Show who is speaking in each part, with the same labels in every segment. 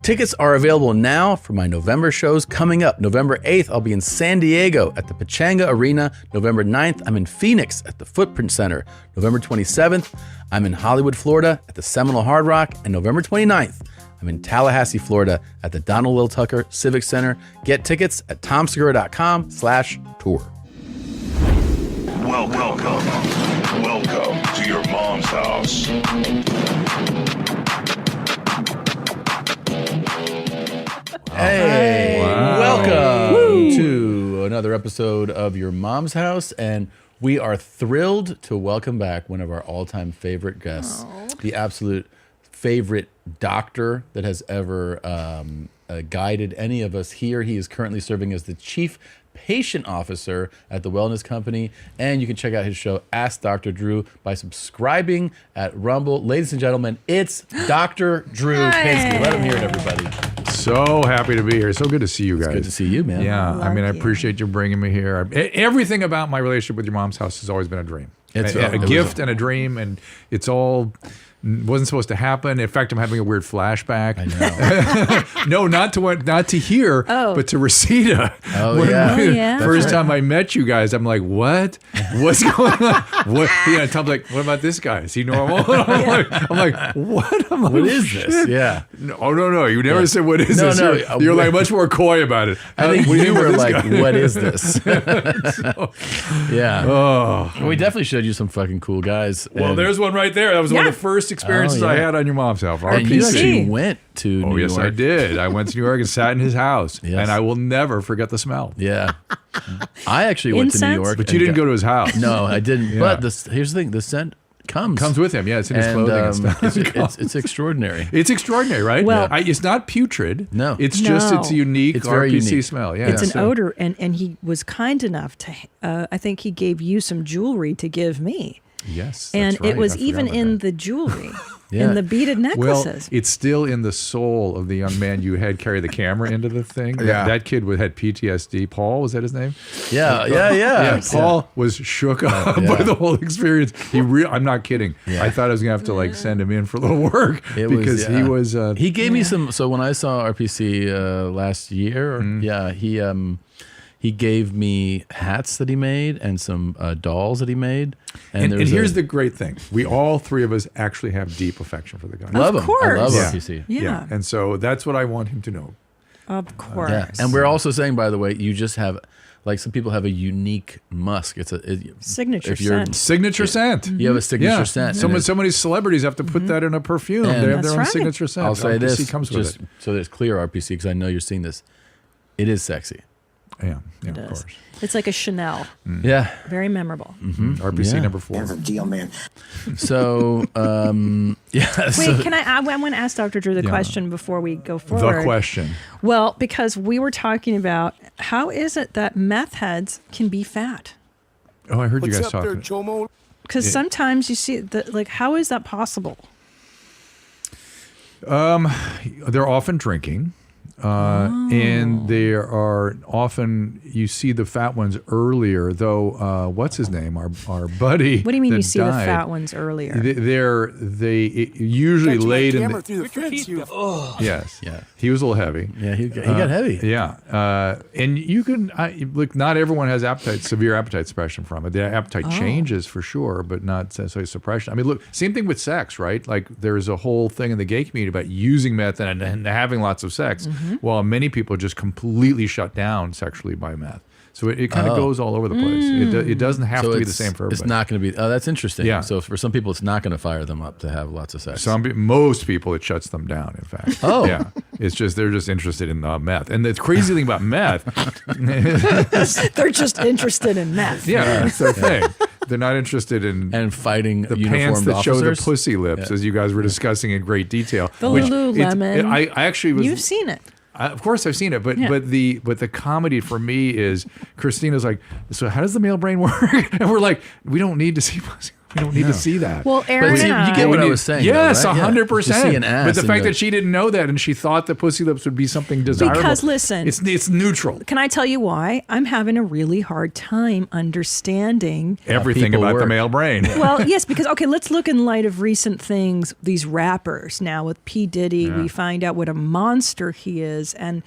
Speaker 1: Tickets are available now for my November shows coming up. November 8th, I'll be in San Diego at the Pechanga Arena. November 9th, I'm in Phoenix at the Footprint Center. November 27th, I'm in Hollywood, Florida at the Seminole Hard Rock. And November 29th, I'm in Tallahassee, Florida at the Donald Will Tucker Civic Center. Get tickets at tomsegura.com/tour.
Speaker 2: Welcome to your mom's house.
Speaker 1: Hey,
Speaker 3: Wow.
Speaker 1: welcome to another episode of Your Mom's House, and we are thrilled to welcome back one of our all-time favorite guests, the absolute favorite doctor that has ever guided any of us here. He is currently serving as the Chief Patient Officer at the Wellness Company, and you can check out his show, Ask Dr. Drew, by subscribing at Rumble. Ladies and gentlemen, it's Dr. Drew Pinsky. Let him hear it, everybody.
Speaker 3: So happy to be here. So good to see you guys.
Speaker 1: Good to see you, man.
Speaker 3: Yeah, I mean, I
Speaker 4: you.
Speaker 3: appreciate you bringing me here. Everything about my relationship with your mom's house has always been a dream.
Speaker 1: It's
Speaker 3: a gift and a dream, and it's all wasn't supposed to happen. In fact, I'm having a weird flashback.
Speaker 1: I know.
Speaker 3: No, not to here, but to Reseda.
Speaker 1: Oh, yeah.
Speaker 3: First time I met you guys, I'm like, what? What's going on? What? Yeah, Tom's like, what about this guy? Is he normal? I'm like, what? I'm like,
Speaker 1: What is this? Yeah.
Speaker 3: No. You never said, what is this?
Speaker 1: No.
Speaker 3: You're like much more coy about it.
Speaker 1: I think
Speaker 3: What do
Speaker 1: you
Speaker 3: think
Speaker 1: were
Speaker 3: about
Speaker 1: like,
Speaker 3: this guy?
Speaker 1: what is this? Yeah.
Speaker 3: Oh.
Speaker 1: Well, we definitely showed you some fucking cool guys.
Speaker 3: Well,
Speaker 1: And-
Speaker 3: there's one right there. That was one of the first experiences
Speaker 1: Oh, yeah.
Speaker 3: I had on your mom's house.
Speaker 1: and you
Speaker 3: RPC.
Speaker 1: actually went to New
Speaker 3: Oh,
Speaker 1: York.
Speaker 3: yes, I did. I went to New York and sat in his house,
Speaker 1: Yes.
Speaker 3: and I will never forget the smell.
Speaker 1: Yeah. I actually went to New
Speaker 4: Incense?
Speaker 1: York.
Speaker 3: But you didn't go to his house.
Speaker 1: No, I didn't.
Speaker 3: Yeah.
Speaker 1: But here's the thing. The scent comes
Speaker 3: Comes with him. Yeah, it's in his clothing and stuff.
Speaker 1: It's extraordinary.
Speaker 3: It's extraordinary, right?
Speaker 4: Well-
Speaker 3: It's not putrid.
Speaker 1: No.
Speaker 3: It's just
Speaker 4: No.
Speaker 3: it's a unique
Speaker 1: It's very
Speaker 3: RPC
Speaker 1: unique.
Speaker 3: smell. Yeah,
Speaker 4: It's an
Speaker 3: so-
Speaker 4: odor, and he was kind enough to, I think he gave you some jewelry to give me.
Speaker 3: Yes,
Speaker 4: And
Speaker 3: that's right.
Speaker 4: it was
Speaker 3: I forgot
Speaker 4: even
Speaker 3: about
Speaker 4: in
Speaker 3: that.
Speaker 4: the jewelry,
Speaker 1: Yeah.
Speaker 4: in the beaded
Speaker 3: Well,
Speaker 4: necklaces.
Speaker 3: it's still in the soul of the young man you had carry the camera into the thing.
Speaker 1: Yeah.
Speaker 3: That kid had PTSD. Paul, was that his name?
Speaker 1: Yeah.
Speaker 3: Yeah, Paul was shook up
Speaker 1: yeah.
Speaker 3: by the whole experience. I'm not kidding.
Speaker 1: Yeah.
Speaker 3: I thought I was gonna have to like send him in for a little work
Speaker 1: It was,
Speaker 3: because
Speaker 1: yeah.
Speaker 3: he was.
Speaker 1: He gave me some. So when I saw RPC last year, he gave me hats that he made and some dolls that he made.
Speaker 3: and
Speaker 1: there's
Speaker 3: here's
Speaker 1: a-
Speaker 3: the great thing: we all three of us actually have deep affection for the guy.
Speaker 1: love him.
Speaker 4: course.
Speaker 1: I love
Speaker 3: Yeah.
Speaker 1: RPC.
Speaker 4: Yeah.
Speaker 3: And so that's what I want him to know.
Speaker 4: Of course.
Speaker 1: Yeah, and we're also saying, by the way, you just have, like, some people have a unique musk. It's
Speaker 4: Signature
Speaker 1: if you're-
Speaker 4: scent.
Speaker 3: Signature scent.
Speaker 1: You have a signature scent.
Speaker 3: So
Speaker 1: and
Speaker 3: so many celebrities have to put that in a perfume.
Speaker 1: And-
Speaker 3: They have
Speaker 4: That's
Speaker 3: their own
Speaker 4: right.
Speaker 3: signature scent.
Speaker 1: I'll say
Speaker 3: RPC
Speaker 1: this,
Speaker 3: comes
Speaker 1: just
Speaker 3: with
Speaker 1: so that it's clear, RPC, because I know you're seeing this. It is sexy.
Speaker 3: it. Yeah,
Speaker 4: It
Speaker 3: of
Speaker 4: is.
Speaker 3: course.
Speaker 4: It's like a Chanel.
Speaker 1: Yeah.
Speaker 4: Very memorable.
Speaker 3: RPC
Speaker 1: Yeah.
Speaker 3: number 4.
Speaker 5: deal, man.
Speaker 1: So, yeah.
Speaker 4: Wait, can I want to ask Dr. Drew the
Speaker 3: Yeah.
Speaker 4: question before we go forward.
Speaker 3: The question.
Speaker 4: Well, because we were talking about how is it that meth heads can be fat?
Speaker 3: Oh, I heard you
Speaker 5: What's
Speaker 3: guys
Speaker 5: up there,
Speaker 3: talking.
Speaker 5: Chomo?
Speaker 4: Because sometimes you see that, like, how is that possible?
Speaker 3: They're often drinking. And they are often, you see the fat ones earlier, though, what's his name? Our buddy.
Speaker 4: What do you mean
Speaker 3: that
Speaker 4: you see the
Speaker 3: died,
Speaker 4: fat ones earlier?
Speaker 3: They usually
Speaker 5: Got my
Speaker 3: laid in
Speaker 5: camera
Speaker 3: the,
Speaker 5: through the fence, you.
Speaker 3: Yes.
Speaker 1: Yeah.
Speaker 3: He was a little heavy.
Speaker 1: Yeah, he got heavy.
Speaker 3: Yeah. And you can, look, not everyone has severe appetite suppression from it. The appetite changes for sure, but not necessarily suppression. I mean, look, same thing with sex, right? Like there's a whole thing in the gay community about using meth and having lots of sex. While many people just completely shut down sexually by meth. So it kind of goes all over the place. It doesn't have to be the same for everybody.
Speaker 1: It's not going to be. Oh, that's interesting.
Speaker 3: Yeah.
Speaker 1: So for some people, it's not going to fire them up to have lots of sex.
Speaker 3: Most people, it shuts them down, in fact.
Speaker 1: Oh.
Speaker 3: Yeah. It's just, they're just interested in meth. And the crazy thing about meth,
Speaker 4: They're just interested in meth.
Speaker 3: yeah, that's their thing. They're not interested in
Speaker 1: and fighting
Speaker 3: the
Speaker 1: uniformed
Speaker 3: pants that show the
Speaker 1: officers.
Speaker 3: pussy lips, as you guys were discussing in great detail.
Speaker 4: The
Speaker 3: which
Speaker 4: Lululemon.
Speaker 3: I actually was.
Speaker 4: You've seen it.
Speaker 3: Of course, I've seen it, but
Speaker 4: Yeah.
Speaker 3: but the comedy for me is Christina's like, so how does the male brain work? And we're like, we don't need to see pussy. You don't need to see that.
Speaker 4: Well, Aaron,
Speaker 1: But see, you get what I was saying.
Speaker 3: Yes,
Speaker 1: though, right? Yeah.
Speaker 3: 100%.
Speaker 1: You see an ass
Speaker 3: But the
Speaker 1: and
Speaker 3: fact
Speaker 1: you're
Speaker 3: that she didn't know that and she thought that pussy lips would be something desirable.
Speaker 4: Because listen,
Speaker 3: it's neutral.
Speaker 4: can I tell you why? I'm having a really hard time understanding
Speaker 3: Everything
Speaker 1: people
Speaker 3: about the
Speaker 1: work.
Speaker 3: male brain.
Speaker 4: Well, yes, because okay, let's look in light of recent things. These rappers now with P. Diddy, we find out what a monster he is, and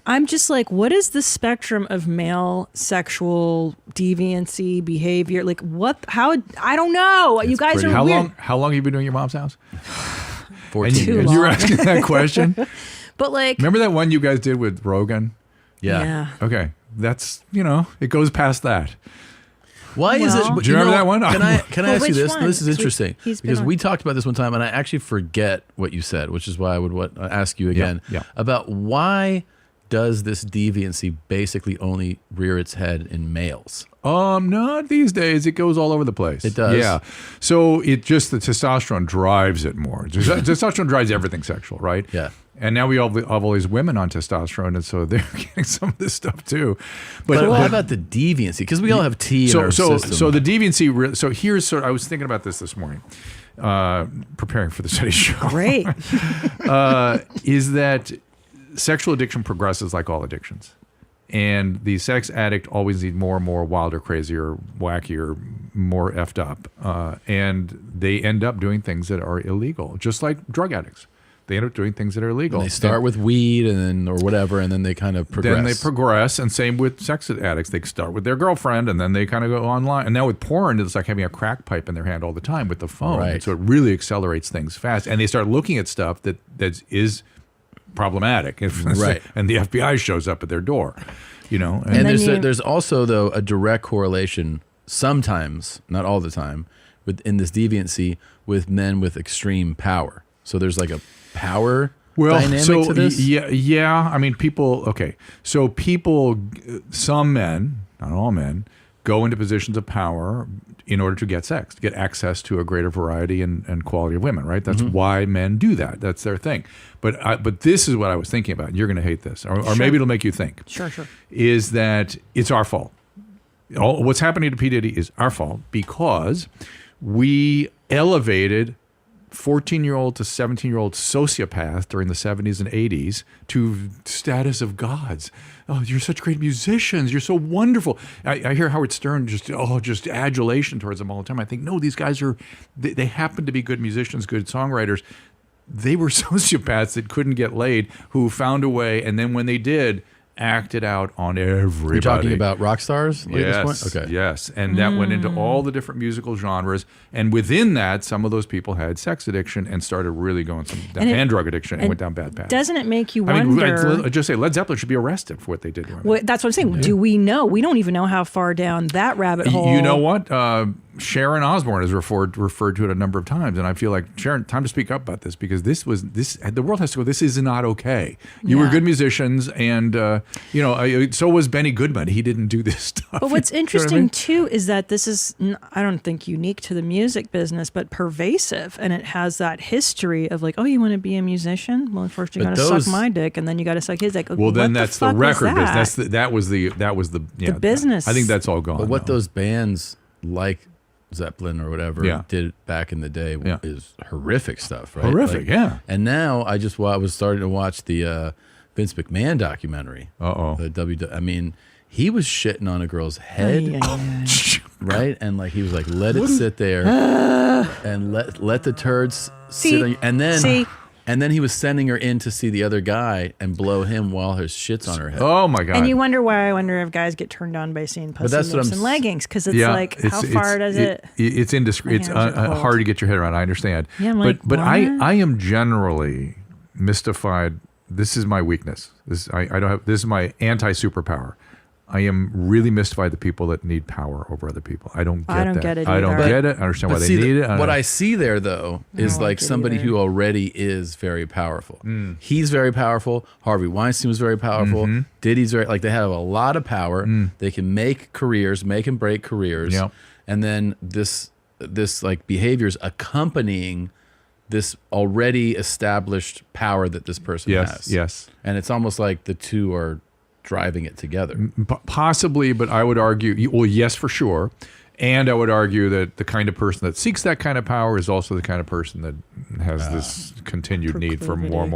Speaker 4: I'm just like, what is the spectrum of male sexual deviancy behavior? Like, what? How? I don't know. You guys are
Speaker 3: How
Speaker 4: weird.
Speaker 3: long have you been doing your mom's house?
Speaker 1: 14
Speaker 4: Too
Speaker 1: years.
Speaker 3: And you were
Speaker 4: long.
Speaker 3: asking that question.
Speaker 4: But like,
Speaker 3: Remember that one you guys did with Rogan?
Speaker 1: Yeah.
Speaker 3: Okay, that's it goes past that.
Speaker 1: Why is it?
Speaker 4: Well-
Speaker 1: but
Speaker 3: Do you remember that one?
Speaker 1: Can I
Speaker 4: Well,
Speaker 1: ask you
Speaker 4: which
Speaker 1: this?
Speaker 4: one?
Speaker 1: This is
Speaker 4: Because
Speaker 1: interesting
Speaker 4: he's been
Speaker 1: because
Speaker 4: on-
Speaker 1: we talked about this one time, and I actually forget what you said, which is why I would ask you again
Speaker 3: yeah.
Speaker 1: about why does this deviancy basically only rear its head in males?
Speaker 3: Not these days. It goes all over the place.
Speaker 1: It does.
Speaker 3: Yeah. So the testosterone drives it more. Testosterone drives everything sexual, right?
Speaker 1: Yeah.
Speaker 3: And now we have all these women on testosterone, and so they're getting some of this stuff too.
Speaker 1: But how about the deviancy? Because we all have T in our system.
Speaker 3: So the deviancy. So here's I was thinking about this morning, preparing for the study show.
Speaker 4: great.
Speaker 3: Is that sexual addiction progresses like all addictions. And the sex addict always needs more and more wilder, crazier, wackier, more effed up. And they end up doing things that are illegal, just like drug addicts. They end up doing things that are illegal.
Speaker 1: And they start with weed and then or whatever, and then they kind of progress.
Speaker 3: Then they progress, and same with sex addicts. They start with their girlfriend, and then they kind of go online. And now with porn, it's like having a crack pipe in their hand all the time with the phone.
Speaker 1: Right.
Speaker 3: And so it really accelerates things fast. And they start looking at stuff that is problematic.
Speaker 1: Right.
Speaker 3: And the FBI shows up at their door, And
Speaker 1: And
Speaker 4: then
Speaker 1: there's also though a direct correlation sometimes, not all the time, in this deviancy with men with extreme power. So there's like a power dynamic to this.
Speaker 3: Yeah. I mean, people. Okay, so some men, not all men, go into positions of power in order to get sex, to get access to a greater variety and quality of women. Right. That's why men do that. That's their thing. But this is what I was thinking about. You're going to hate this, or maybe it'll make you think.
Speaker 4: Sure.
Speaker 3: Is that it's our fault. What's happening to P. Diddy is our fault because we elevated 14-year-old to 17-year-old sociopath during the 70s and 80s to status of gods. Oh, you're such great musicians. You're so wonderful. I hear Howard Stern just adulation towards them all the time. I think, no, these guys they happen to be good musicians, good songwriters. They were sociopaths that couldn't get laid, who found a way, and then when they did, acted out on everybody.
Speaker 1: You're talking about rock stars at
Speaker 3: Yes.
Speaker 1: this point? Okay.
Speaker 3: Yes. And that went into all the different musical genres. And within that, some of those people had sex addiction and started really going and drug addiction and went down bad paths.
Speaker 4: Doesn't it make you
Speaker 3: I mean,
Speaker 4: wonder?
Speaker 3: I'd just say Led Zeppelin should be arrested for what they did to women.
Speaker 4: Well, that's what I'm saying. Do we know? We don't even know how far down that rabbit hole.
Speaker 3: You know what? Sharon Osbourne has referred to it a number of times, and I feel like, Sharon, time to speak up about this, because the world has to go, this is not okay. You were
Speaker 4: Yeah.
Speaker 3: good musicians, and so was Benny Goodman. He didn't do this stuff.
Speaker 4: But what's
Speaker 3: You know what I
Speaker 4: interesting
Speaker 3: mean?
Speaker 4: too is that this is, I don't think unique to the music business, but pervasive, and it has that history of like, oh, you want to be a musician? Well, first you got to suck my dick, and then you got to suck his dick.
Speaker 3: Well, then that's the record
Speaker 4: business.
Speaker 3: business. That was the
Speaker 4: business.
Speaker 3: I think that's all gone.
Speaker 1: But what
Speaker 3: now.
Speaker 1: those bands like Zeppelin or whatever did back in the day is horrific stuff, right?
Speaker 3: Horrific, yeah.
Speaker 1: And now I was starting to watch the Vince McMahon documentary. I mean, he was shitting on a girl's head, right? And like he was like, let it sit there and let the turds sit on you. And then he was sending her in to see the other guy and blow him while her shit's on her head.
Speaker 3: Oh my God!
Speaker 4: And you wonder why? I wonder if guys get turned on by seeing pussy
Speaker 1: that's what
Speaker 4: lips
Speaker 1: I'm
Speaker 4: and leggings, because it's like, how far does it?
Speaker 3: It's indiscreet. It's hard to get your head around. I understand.
Speaker 4: Yeah, I'm like,
Speaker 3: but
Speaker 4: what?
Speaker 3: I am generally mystified. This is my weakness. This is my anti-superpower. I am really mystified the people that need power over other people. I don't get that.
Speaker 4: I don't get it
Speaker 3: I don't
Speaker 4: either.
Speaker 3: get it. I understand why they need it.
Speaker 1: What I see there, though, is like somebody who already is very powerful. He's very powerful. Harvey Weinstein was very powerful. Diddy's very, like, they have a lot of power. They can make and break careers.
Speaker 3: Yep.
Speaker 1: And then this like behaviors accompanying this already established power that this person has.
Speaker 3: Yes.
Speaker 1: And it's almost like the two are driving it together.
Speaker 3: Possibly, but I would argue, well, yes, for sure. And I would argue that the kind of person that seeks that kind of power is also the kind of person that has this continued need for more.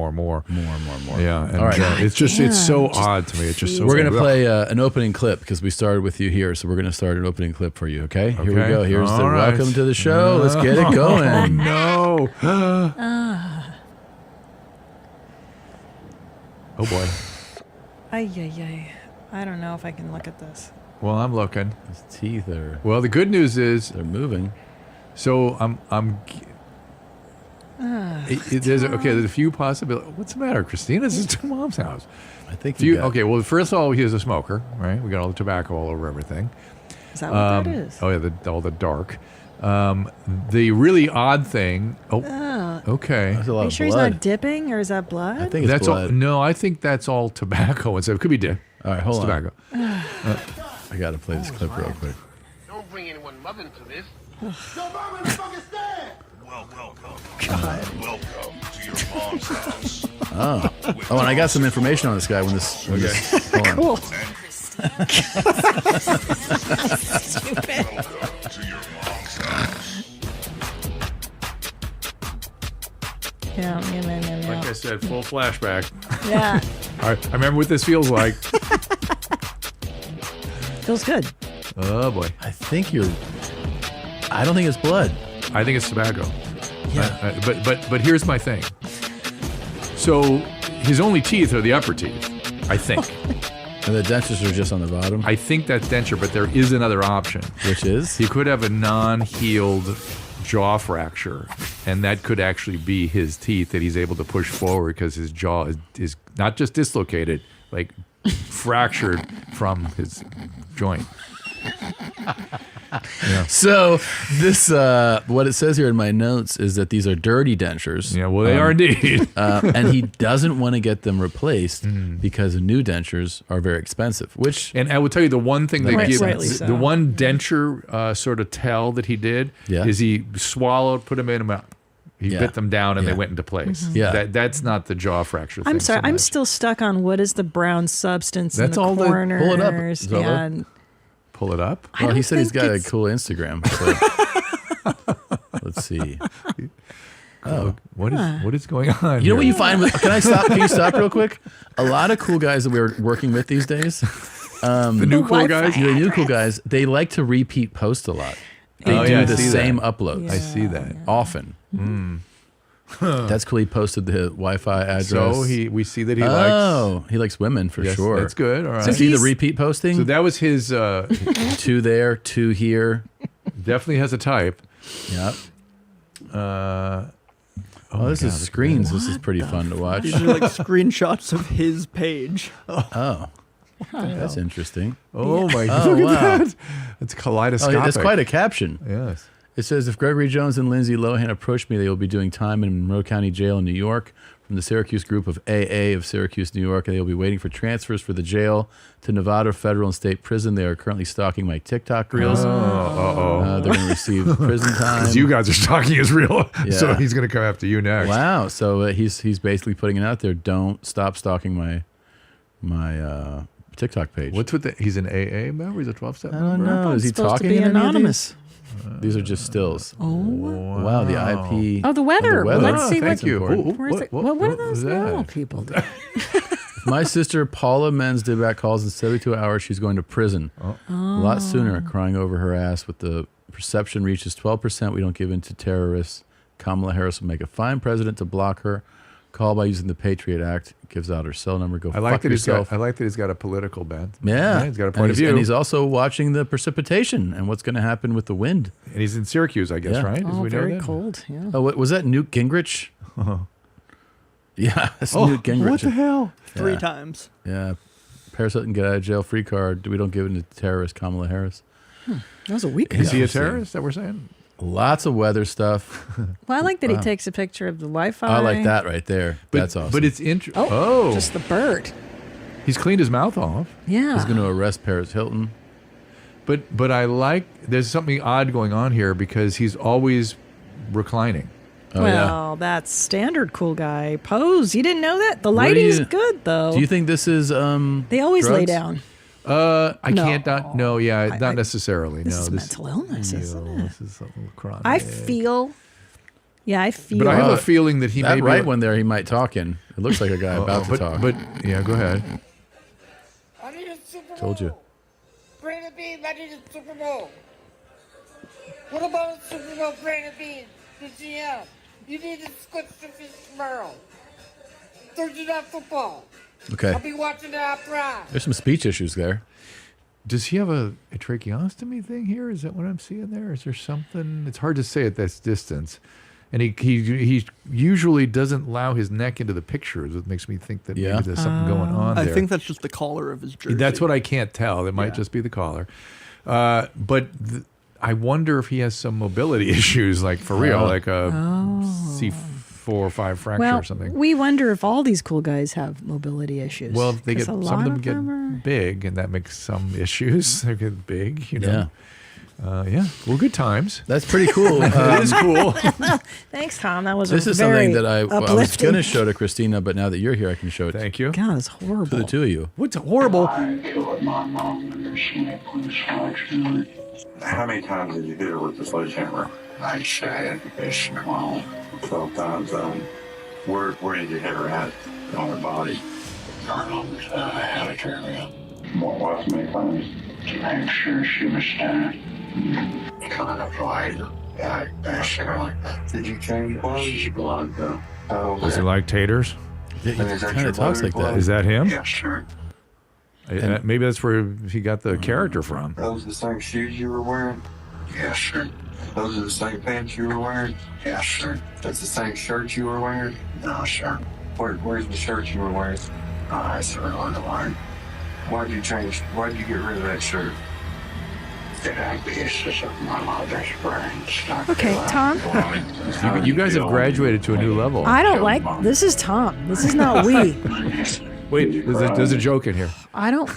Speaker 3: Yeah, and
Speaker 1: All right.
Speaker 3: it's so odd to me. It's just so.
Speaker 1: We're going to play an opening clip because we started with you here, so we're going to start an opening clip for you. Okay, here we go. Here's
Speaker 3: All
Speaker 1: the
Speaker 3: right.
Speaker 1: welcome to the show. Let's get it going.
Speaker 3: No. Oh boy.
Speaker 4: Ay. I don't know if I can look at this.
Speaker 3: Well, I'm looking.
Speaker 1: His teeth are
Speaker 3: Well, the good news is,
Speaker 1: they're moving.
Speaker 3: so there's a few possibilities. What's the matter, Christina? This is to Mom's house.
Speaker 1: I think you got,
Speaker 3: Okay, well, first of all, he is a smoker, right? We got all the tobacco all over everything.
Speaker 4: Is that what that is?
Speaker 3: Oh yeah, all the dark. The really odd thing. Oh, okay.
Speaker 1: There's a lot
Speaker 4: Are you
Speaker 1: of
Speaker 4: sure he's
Speaker 1: blood.
Speaker 4: not dipping, or is that blood?
Speaker 1: I think it's
Speaker 3: That's
Speaker 1: blood.
Speaker 3: all. No, I think that's all tobacco. It could be dip.
Speaker 1: All right, hold
Speaker 3: It's
Speaker 1: on.
Speaker 3: tobacco.
Speaker 1: I got to play this clip real quick.
Speaker 5: Don't bring anyone mother into this.
Speaker 2: Welcome to your mom's house.
Speaker 1: Oh, and I got some information on this guy when this. Hold on.
Speaker 4: Cool.
Speaker 2: Welcome to your mom's house.
Speaker 4: Yeah.
Speaker 3: Like I said, full flashback.
Speaker 4: Yeah.
Speaker 3: I remember what this feels like.
Speaker 4: Feels good.
Speaker 3: Oh boy.
Speaker 1: I think you're. I don't think it's blood.
Speaker 3: I think it's tobacco.
Speaker 1: Yeah.
Speaker 3: But here's my thing. So his only teeth are the upper teeth, I think.
Speaker 1: And the dentures are just on the bottom,
Speaker 3: I think that's denture, but there is another option.
Speaker 1: which is.
Speaker 3: He could have a non-healed jaw fracture, and that could actually be his teeth that he's able to push forward because his jaw is not just dislocated, like fractured from his joint.
Speaker 1: So this, what it says here in my notes is that these are dirty dentures.
Speaker 3: Yeah, well, they are indeed.
Speaker 1: And he doesn't want to get them replaced because new dentures are very expensive. Which
Speaker 3: And I will tell you the one thing that gives
Speaker 4: Rightly so.
Speaker 3: the one denture sort of tell that he did
Speaker 1: Yeah.
Speaker 3: is he swallowed, put them in his mouth. He
Speaker 1: Yeah.
Speaker 3: bit them down and
Speaker 1: Yeah.
Speaker 3: they went into place.
Speaker 1: Yeah.
Speaker 3: That's not the jaw fracture thing.
Speaker 4: I'm sorry.
Speaker 3: so
Speaker 4: I'm
Speaker 3: much.
Speaker 4: still stuck on what is the brown substance
Speaker 3: That's
Speaker 4: in
Speaker 3: all
Speaker 4: the
Speaker 3: the-
Speaker 4: corners.
Speaker 1: pull it up, Zola.
Speaker 4: And
Speaker 3: Pull it up.
Speaker 4: I
Speaker 1: well, he
Speaker 4: don't
Speaker 1: said he's
Speaker 4: think
Speaker 1: got a
Speaker 4: it's-
Speaker 1: cool Instagram. So. Let's see.
Speaker 3: Oh, what is going on?
Speaker 1: You know what
Speaker 3: here?
Speaker 1: you find with? Can I stop? Can you stop real quick? A lot of cool guys that we're working with these days.
Speaker 3: The new cool guys.
Speaker 1: The new cool guys, they like to repeat post a lot. They
Speaker 3: Oh,
Speaker 1: do
Speaker 3: yeah, I
Speaker 1: the
Speaker 3: see
Speaker 1: same
Speaker 3: that.
Speaker 1: uploads
Speaker 3: I see that.
Speaker 1: often. That's cool. He posted the Wi-Fi address.
Speaker 3: So we see that he likes.
Speaker 1: Oh, he likes women for
Speaker 3: Yes,
Speaker 1: sure.
Speaker 3: that's good. All right.
Speaker 1: So see the repeat posting?
Speaker 3: So that was his.
Speaker 1: Two there, two here.
Speaker 3: Definitely has a type.
Speaker 1: Yep.
Speaker 3: Oh,
Speaker 1: Oh, this is screens. This is pretty fun to watch.
Speaker 6: These are like screenshots of his page.
Speaker 1: Oh, that's interesting.
Speaker 3: Oh my God!
Speaker 1: Oh,
Speaker 3: Look
Speaker 1: wow.
Speaker 3: at that. It's
Speaker 1: Oh,
Speaker 3: kaleidoscopic.
Speaker 1: that's quite a caption.
Speaker 3: Yes.
Speaker 1: It says, if Gregory Jones and Lindsay Lohan approach me, they will be doing time in Monroe County Jail in New York from the Syracuse group of AA of Syracuse, New York, and they will be waiting for transfers for the jail to Nevada Federal and State Prison. They are currently stalking my TikTok reels. They're going to receive prison time.
Speaker 3: Because you guys are stalking his real, so
Speaker 1: Yeah.
Speaker 3: he's going to come after you next.
Speaker 1: Wow. So he's basically putting it out there. Don't stop stalking my TikTok page.
Speaker 3: What's with the? He's an AA member. He's a 12-step
Speaker 1: I
Speaker 3: member.
Speaker 1: don't know. Is he
Speaker 4: supposed to
Speaker 1: talking
Speaker 4: be
Speaker 1: in any of
Speaker 4: anonymous.
Speaker 1: These are just stills. Oh, wow. The IP.
Speaker 4: Oh, the weather.
Speaker 1: weather.
Speaker 4: Let's see
Speaker 3: Thank
Speaker 4: what.
Speaker 3: you.
Speaker 1: important.
Speaker 4: Where's it? What are those
Speaker 3: was
Speaker 4: little
Speaker 3: that?
Speaker 4: people do?
Speaker 1: My sister Paula Menz did back calls in 72 hours. She's going to prison. A lot sooner, crying over her ass. With the perception reaches 12%, we don't give in to terrorists. Kamala Harris will make a fine president to block her. Call by using the Patriot Act. Gives out her cell number. Go
Speaker 3: I like
Speaker 1: fuck
Speaker 3: that
Speaker 1: yourself.
Speaker 3: I like that he's got a political bent.
Speaker 1: Yeah.
Speaker 3: He's got a
Speaker 1: And
Speaker 3: point of
Speaker 1: he's-
Speaker 3: view.
Speaker 1: And he's also watching the precipitation and what's going to happen with the wind.
Speaker 3: And he's in Syracuse, I guess,
Speaker 1: Yeah.
Speaker 3: right? As
Speaker 4: Oh,
Speaker 3: we know
Speaker 4: very
Speaker 3: that?
Speaker 4: cold. Yeah.
Speaker 1: Oh, what, was that Newt Gingrich? Yeah, that's
Speaker 3: Oh,
Speaker 1: Newt Gingrich.
Speaker 3: what the hell?
Speaker 6: Three
Speaker 1: Yeah.
Speaker 6: times.
Speaker 1: Yeah. Paris Hilton get out of jail free card. We don't give it to terrorist Kamala Harris.
Speaker 4: That was a week
Speaker 3: Is
Speaker 4: ago.
Speaker 3: he a
Speaker 1: we'll see.
Speaker 3: terrorist that we're saying?
Speaker 1: Lots of weather stuff.
Speaker 4: Well, I like that he takes a picture of the Wi-Fi.
Speaker 1: I like that right there. That's awesome.
Speaker 3: But it's interesting.
Speaker 4: Oh, just the bird.
Speaker 3: He's cleaned his mouth off.
Speaker 4: Yeah.
Speaker 1: He's going to arrest Paris Hilton.
Speaker 3: But I like, there's something odd going on here because he's always reclining.
Speaker 1: Oh, yeah.
Speaker 4: well, that's standard cool guy pose. You didn't know that? The
Speaker 1: What do
Speaker 4: lighting's
Speaker 1: you-
Speaker 4: good though.
Speaker 1: Do you think this is
Speaker 4: they always lay
Speaker 1: drugs?
Speaker 4: down.
Speaker 3: I can't not. No, yeah, not necessarily.
Speaker 4: This
Speaker 3: no,
Speaker 4: is mental illness, isn't it?
Speaker 3: This is something chronic.
Speaker 4: I feel. Yeah, I feel.
Speaker 3: But I have a feeling that he
Speaker 1: That
Speaker 3: may
Speaker 1: right
Speaker 3: be.
Speaker 1: one there, he might talk in. It looks like a guy about to talk.
Speaker 3: But yeah, go ahead.
Speaker 5: I need a Super Bowl.
Speaker 1: Told you.
Speaker 5: Brandon Bean, I need a Super Bowl. What about a Super Bowl, Brandon Bean? The GM. You need to switch to fish tomorrow. Thursday night football.
Speaker 1: Okay.
Speaker 5: I'll be watching it after on.
Speaker 1: There's some speech issues there.
Speaker 3: Does he have a tracheostomy thing here? Is that what I'm seeing there? Is there something? It's hard to say at this distance. And he usually doesn't allow his neck into the pictures. It makes me think that maybe there's something going on there.
Speaker 6: I think that's just the collar of his jersey.
Speaker 3: That's what I can't tell. It might just be the collar. But I wonder if he has some mobility issues, like for real, like a C4 or 5 fracture or something.
Speaker 4: We wonder if all these cool guys have mobility issues.
Speaker 3: Well, they get
Speaker 4: 'Cause a
Speaker 3: some
Speaker 4: lot
Speaker 3: of them get
Speaker 4: are-
Speaker 3: big, and that makes some issues. They get big, you know.
Speaker 1: Yeah.
Speaker 3: Well, good times.
Speaker 1: That's pretty cool.
Speaker 3: It is cool.
Speaker 4: Thanks, Tom. That was
Speaker 1: This is
Speaker 4: very
Speaker 1: something that I was
Speaker 4: uplifting.
Speaker 1: going to show to Christina, but now that you're here, I can show it
Speaker 3: Thank you.
Speaker 4: God, it's horrible.
Speaker 1: to the two of you.
Speaker 3: What's horrible?
Speaker 7: How many times did you hit her with the sledgehammer? I said it's small. 12 times. Where did you hit her at on her body? Out area. What many times? To make sure she was standing. Kind of right. Yeah, basically. Did you change clothes? Blood, though.
Speaker 3: Does he like taters?
Speaker 1: He kind of talks like that.
Speaker 3: Is that him?
Speaker 7: Yes, sir.
Speaker 3: Maybe that's where he got the character from.
Speaker 7: Those the same shoes you were wearing? Yes, sir. Those are the same pants you were wearing? Yes, sir. That's the same shirt you were wearing? No, sir. Where's the shirt you were wearing? I threw it on the line. Why'd you get rid of that shirt?
Speaker 4: Okay, Tom.
Speaker 3: You guys have graduated to a new level.
Speaker 4: I don't like. This is Tom. This is not we.
Speaker 3: Wait, there's a joke in here.
Speaker 4: I don't.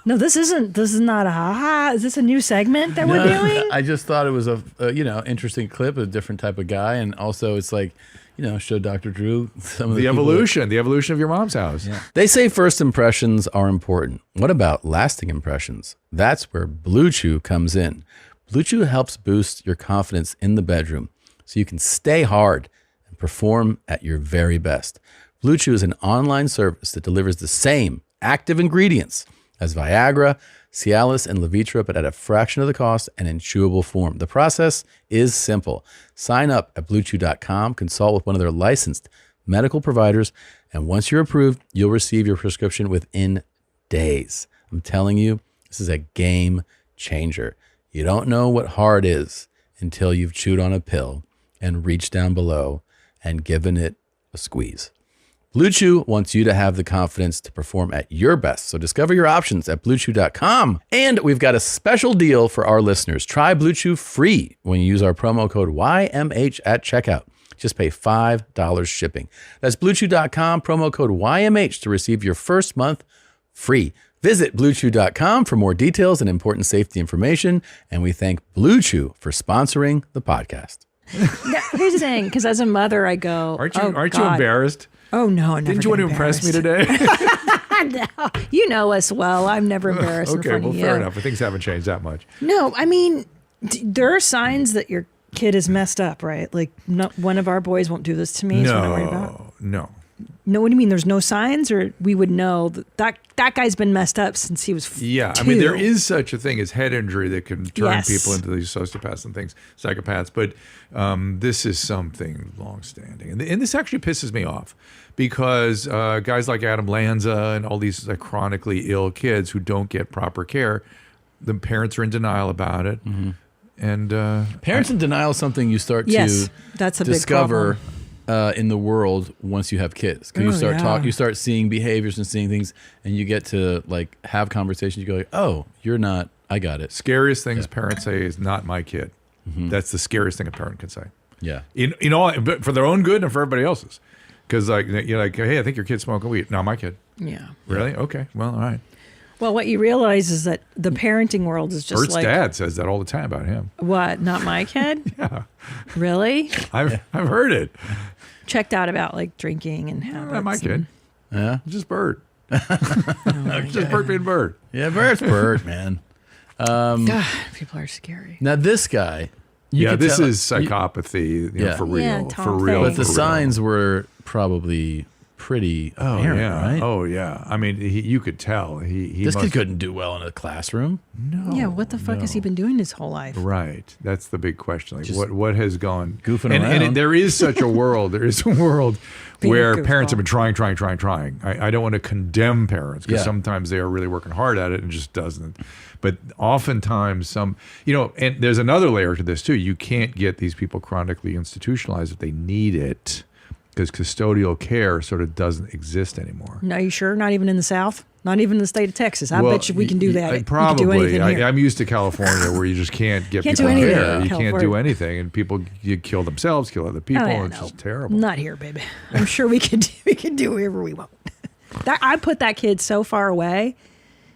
Speaker 4: No, this isn't. This is not a ha-ha. Is this a new segment that we're doing?
Speaker 1: I just thought it was a interesting clip, a different type of guy, and also it's like, show Dr. Drew some of the
Speaker 3: evolution of your mom's house.
Speaker 1: Yeah. They say first impressions are important. What about lasting impressions? That's where Blue Chew comes in. Blue Chew helps boost your confidence in the bedroom so you can stay hard and perform at your very best. Blue Chew is an online service that delivers the same active ingredients as Viagra, Cialis, and Levitra, but at a fraction of the cost and in chewable form. The process is simple. Sign up at BlueChew.com, consult with one of their licensed medical providers, and once you're approved, you'll receive your prescription within days. I'm telling you, this is a game changer. You don't know what hard is until you've chewed on a pill and reached down below and given it a squeeze. Blue Chew wants you to have the confidence to perform at your best. So discover your options at BlueChew.com. And we've got a special deal for our listeners. Try Blue Chew free when you use our promo code YMH at checkout. Just pay $5 shipping. That's BlueChew.com, promo code YMH to receive your first month free. Visit BlueChew.com for more details and important safety information. And we thank Blue Chew for sponsoring the podcast.
Speaker 4: Now, here's the thing, because as a mother, I go,
Speaker 3: Aren't you
Speaker 4: God.
Speaker 3: embarrassed?
Speaker 4: Oh, no, I'm never
Speaker 3: Didn't you want to impress me today?
Speaker 4: No, you know us well. I'm never embarrassed in
Speaker 3: Okay,
Speaker 4: front
Speaker 3: well,
Speaker 4: of
Speaker 3: fair
Speaker 4: you.
Speaker 3: enough. But things haven't changed that much.
Speaker 4: No, I mean, there are signs that your kid is messed up, right? Like, one of our boys won't do this to me. Is what I'm worried about.
Speaker 3: No.
Speaker 4: No, what do you mean? There's no signs, or we would know that guy's been messed up since he was
Speaker 3: Yeah,
Speaker 4: 2.
Speaker 3: I mean, there is such a thing as head injury that can turn
Speaker 4: Yes.
Speaker 3: people into these sociopaths and things, psychopaths. But this is something longstanding, and this actually pisses me off because guys like Adam Lanza and all these chronically ill kids who don't get proper care, the parents are in denial about it, and
Speaker 1: Parents in denial is something you start
Speaker 4: Yes,
Speaker 1: to
Speaker 4: that's a big
Speaker 1: discover in the world once you have kids. Because you start seeing behaviors and seeing things, and you get to have conversations. You go, oh, you're not. I got it.
Speaker 3: scariest things parents say is not my kid. That's the scariest thing a parent can say.
Speaker 1: Yeah.
Speaker 3: But for their own good and for everybody else's. Because you're like, hey, I think your kid's smoking weed. Not my kid.
Speaker 4: Yeah.
Speaker 3: Really? Okay. Well, all right.
Speaker 4: Well, what you realize is that the parenting world is just
Speaker 3: Bert's
Speaker 4: like,
Speaker 3: dad says that all the time about him.
Speaker 4: what? Not my kid?
Speaker 3: Yeah.
Speaker 4: Really?
Speaker 3: I've heard it.
Speaker 4: Checked out about drinking and habits.
Speaker 3: Not my kid.
Speaker 1: Yeah.
Speaker 3: Just Bert. Just Bert being Bert.
Speaker 1: Yeah, Bert's Bert, man.
Speaker 4: God, people are scary.
Speaker 1: Now this guy, you
Speaker 3: Yeah,
Speaker 1: could
Speaker 3: this
Speaker 1: tell-
Speaker 3: is psychopathy
Speaker 1: Yeah.
Speaker 3: for real.
Speaker 4: Yeah,
Speaker 3: for
Speaker 4: Tom
Speaker 3: real.
Speaker 1: But
Speaker 4: Hanks.
Speaker 1: the
Speaker 3: for real.
Speaker 1: signs were probably pretty
Speaker 3: Oh
Speaker 1: apparent,
Speaker 3: yeah.
Speaker 1: right?
Speaker 3: Oh yeah. I mean, you could tell. He
Speaker 1: This
Speaker 3: must,
Speaker 1: kid couldn't do well in a classroom.
Speaker 3: No.
Speaker 4: Yeah, what the fuck has he been doing his whole life?
Speaker 3: Right. That's the big question. Like,
Speaker 1: Just
Speaker 3: what has gone
Speaker 1: goofing
Speaker 3: and
Speaker 1: around.
Speaker 3: there is such a world. There is a world
Speaker 4: Being a
Speaker 3: where parents have
Speaker 4: goofball.
Speaker 3: been trying. I don't want to condemn parents because
Speaker 1: Yeah.
Speaker 3: sometimes they are really working hard at it and it just doesn't. But oftentimes and there's another layer to this too. You can't get these people chronically institutionalized if they need it because custodial care sort of doesn't exist anymore.
Speaker 4: No, you sure? Not even in the South? Not even in the state of Texas? I bet you we can do that. We can
Speaker 3: Probably.
Speaker 4: do anything here.
Speaker 3: I'm used to California where you just can't get
Speaker 4: Can't
Speaker 3: people
Speaker 4: do anything
Speaker 3: care.
Speaker 4: in
Speaker 3: You can't do
Speaker 4: California.
Speaker 3: anything, and people you kill themselves, kill other people.
Speaker 4: Oh, yeah,
Speaker 3: it's
Speaker 4: no.
Speaker 3: just terrible.
Speaker 4: Not here, baby. I'm sure we can do whatever we want. I put that kid so far away.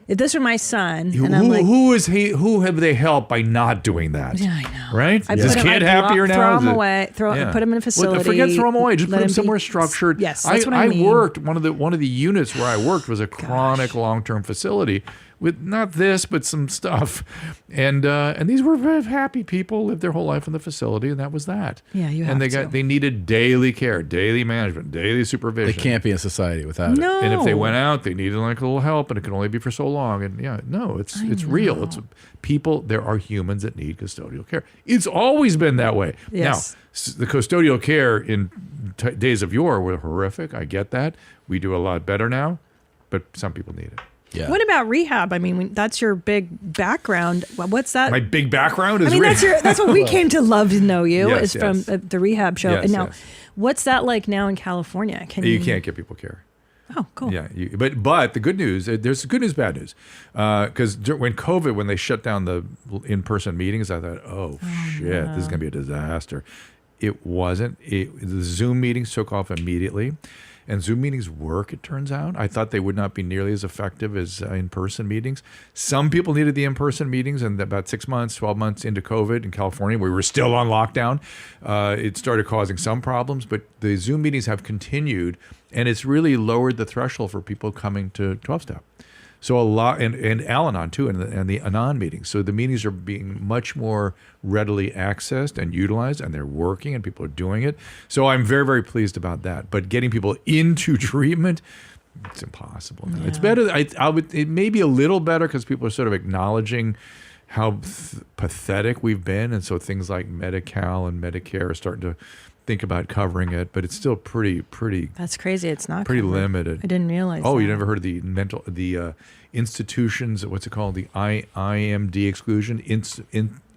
Speaker 4: If this were my son, and I'm like,
Speaker 3: Who have they helped by not doing that?
Speaker 4: yeah, I know.
Speaker 3: Right?
Speaker 4: I
Speaker 3: Is
Speaker 4: put
Speaker 3: this
Speaker 4: him-
Speaker 3: kid
Speaker 4: I
Speaker 3: happier now?
Speaker 4: Throw
Speaker 3: Is
Speaker 4: him
Speaker 3: it-
Speaker 4: away. Put him in a facility.
Speaker 3: Forget throw him away. Just
Speaker 4: let
Speaker 3: put him
Speaker 4: be-
Speaker 3: somewhere structured.
Speaker 4: Yes, that's what I mean.
Speaker 3: worked one of the units where I worked was a chronic long-term facility with not this but some stuff, and these were very happy people, lived their whole life in the facility, and that was that.
Speaker 4: Yeah, you
Speaker 3: and
Speaker 4: have to.
Speaker 3: they needed daily care, daily management, daily
Speaker 1: They
Speaker 3: supervision.
Speaker 1: can't be in society without it.
Speaker 4: No.
Speaker 3: And if they went out, they needed like a little help, and it could only be for so long. And it's real. It's people. There are humans that need custodial care. It's always been that way.
Speaker 4: Yes.
Speaker 3: Now, the custodial care in days of yore were horrific. I get that. We do a lot better now, but some people need it.
Speaker 1: Yeah.
Speaker 4: What about rehab? I mean, that's your big background. What's that?
Speaker 3: My big background is.
Speaker 4: I mean, that's what we came to love to know you
Speaker 3: Yes,
Speaker 4: is from
Speaker 3: yes.
Speaker 4: the rehab show.
Speaker 3: Yes,
Speaker 4: and now,
Speaker 3: yes.
Speaker 4: what's that like now in California?
Speaker 3: You can't get people care.
Speaker 4: Oh, cool.
Speaker 3: Yeah, but the good news, there's good news, bad news, because when they shut down the in-person meetings, I thought, oh shit, this is gonna be a disaster. It wasn't. The Zoom meetings took off immediately, and Zoom meetings work. It turns out. I thought they would not be nearly as effective as in-person meetings. Some people needed the in-person meetings, and about 6 months, 12 months into COVID in California, we were still on lockdown. It started causing some problems, but the Zoom meetings have continued, and it's really lowered the threshold for people coming to 12-step. So a lot, and Al-Anon too, and the Anon meetings. So the meetings are being much more readily accessed and utilized, and they're working, and people are doing it. So I'm very, very pleased about that. But getting people into treatment, it's impossible.
Speaker 4: Yeah.
Speaker 3: It's better. It may be a little better because people are sort of acknowledging how pathetic we've been, and so things like Medi-Cal and Medicare are starting to think about covering it, but it's still pretty
Speaker 4: That's crazy. It's not
Speaker 3: pretty
Speaker 4: covered.
Speaker 3: limited.
Speaker 4: I didn't realize.
Speaker 3: Oh,
Speaker 4: that.
Speaker 3: you never heard of the institutions? What's it called? The IMD exclusion,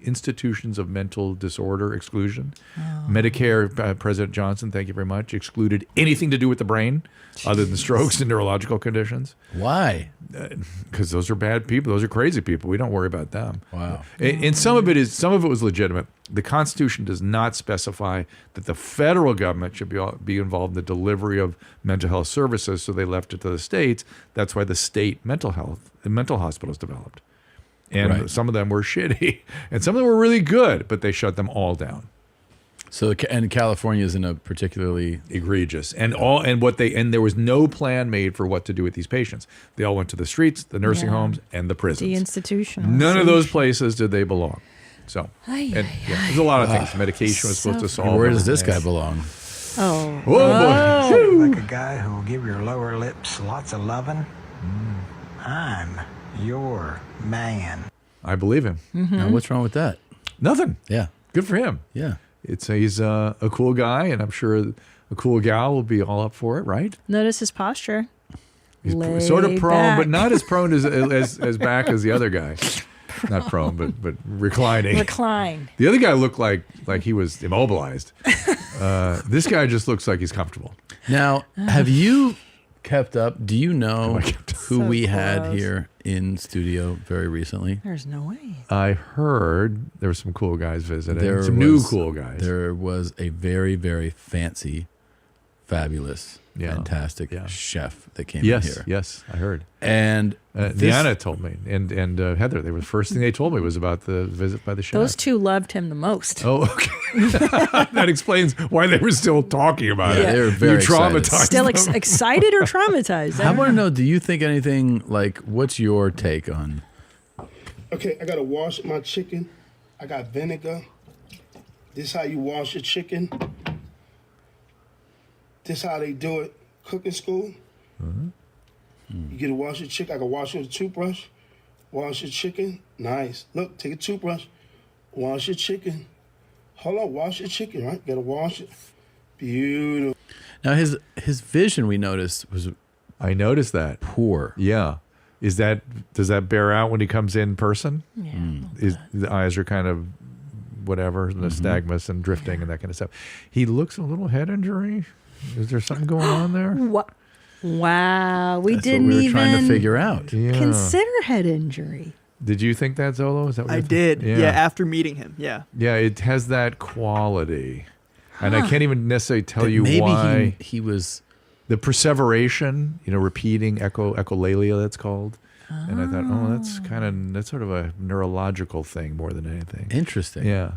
Speaker 3: institutions of mental disorder exclusion.
Speaker 4: Oh.
Speaker 3: Medicare, President Johnson, thank you very much, excluded anything to do with the brain, other than strokes and neurological conditions,
Speaker 1: Why?
Speaker 3: because those are bad people. Those are crazy people. We don't worry about them.
Speaker 1: Wow.
Speaker 3: And some of it was legitimate. The Constitution does not specify that the federal government should be involved in the delivery of mental health services, so they left it to the states. That's why the state mental hospitals developed. And
Speaker 1: Right.
Speaker 3: some of them were shitty, and some of them were really good, but they shut them all down.
Speaker 1: So and California is in a particularly
Speaker 3: Egregious. And there was no plan made for what to do with these patients. They all went to the streets, the nursing
Speaker 4: Yeah.
Speaker 3: homes, and the prisons.
Speaker 4: Deinstitutional.
Speaker 3: None of those places did they belong. So,
Speaker 4: Ay,
Speaker 3: and
Speaker 4: ay,
Speaker 3: yeah, there's a lot of things. Medication was supposed to solve.
Speaker 1: where does this
Speaker 3: everything.
Speaker 1: guy belong?
Speaker 4: Oh.
Speaker 3: Oh boy!
Speaker 8: Like a guy who will give your lower lips lots of loving. I'm your man.
Speaker 3: I believe him.
Speaker 1: Now, what's wrong with that?
Speaker 3: Nothing.
Speaker 1: Yeah.
Speaker 3: Good for him.
Speaker 1: Yeah.
Speaker 3: He's a cool guy, and I'm sure a cool gal will be all up for it, right?
Speaker 4: Notice his posture.
Speaker 3: He's
Speaker 4: Laid
Speaker 3: sort of prone,
Speaker 4: back.
Speaker 3: but not as prone as back as the other guy. Not prone, but reclining.
Speaker 4: Recline.
Speaker 3: The other guy looked like he was immobilized. This guy just looks like he's comfortable.
Speaker 1: Now, have you kept up? Do you know
Speaker 3: I kept up?
Speaker 1: who
Speaker 4: So
Speaker 1: we had
Speaker 4: close.
Speaker 1: here in studio very recently?
Speaker 4: There's no way.
Speaker 3: I heard there were some cool guys visiting.
Speaker 1: There
Speaker 3: some new
Speaker 1: was-
Speaker 3: cool guys.
Speaker 1: There was a very, very fancy fabulous,
Speaker 3: Yeah.
Speaker 1: fantastic
Speaker 3: Yeah.
Speaker 1: chef that came in
Speaker 3: Yes,
Speaker 1: here.
Speaker 3: yes, I heard.
Speaker 1: And
Speaker 3: Deanna told me, and Heather. They were the first thing they told me was about the visit by the chef.
Speaker 4: Those two loved him the most.
Speaker 3: Oh, okay. That explains why they were still talking about it.
Speaker 1: Yeah, they were very
Speaker 3: You
Speaker 1: excited.
Speaker 3: traumatized
Speaker 4: Still
Speaker 3: them.
Speaker 4: excited or traumatized?
Speaker 1: I want to know, do you think anything, like, what's your take on?
Speaker 9: Okay, I gotta wash my chicken. I got vinegar. This how you wash your chicken. This how they do it cooking school. You get to wash your chicken. I can wash it with a toothbrush. Wash your chicken. Nice. Look, take a toothbrush. Wash your chicken. Hold on, wash your chicken, right? Gotta wash it. Beautiful.
Speaker 1: Now, his vision, we noticed, was
Speaker 3: I noticed that.
Speaker 1: poor.
Speaker 3: Yeah. Does that bear out when he comes in person?
Speaker 4: Yeah.
Speaker 3: The eyes are kind of whatever, nystagmus and drifting and that kind of stuff. He looks a little head injury. Is there something going on there?
Speaker 4: What? Wow, we
Speaker 1: That's
Speaker 4: didn't
Speaker 1: what we were
Speaker 4: even
Speaker 1: trying to figure out.
Speaker 3: Yeah.
Speaker 4: consider head injury.
Speaker 3: Did you think that, Zolo? Is that what
Speaker 6: I
Speaker 3: you
Speaker 6: did.
Speaker 3: think?
Speaker 6: Yeah, after meeting him. Yeah.
Speaker 3: Yeah, it has that quality. And I can't even necessarily tell
Speaker 1: That
Speaker 3: you
Speaker 1: maybe
Speaker 3: why.
Speaker 1: he was.
Speaker 3: The perseveration, repeating echolalia, that's called. And I thought, that's sort of a neurological thing more than anything.
Speaker 1: Interesting.
Speaker 3: Yeah.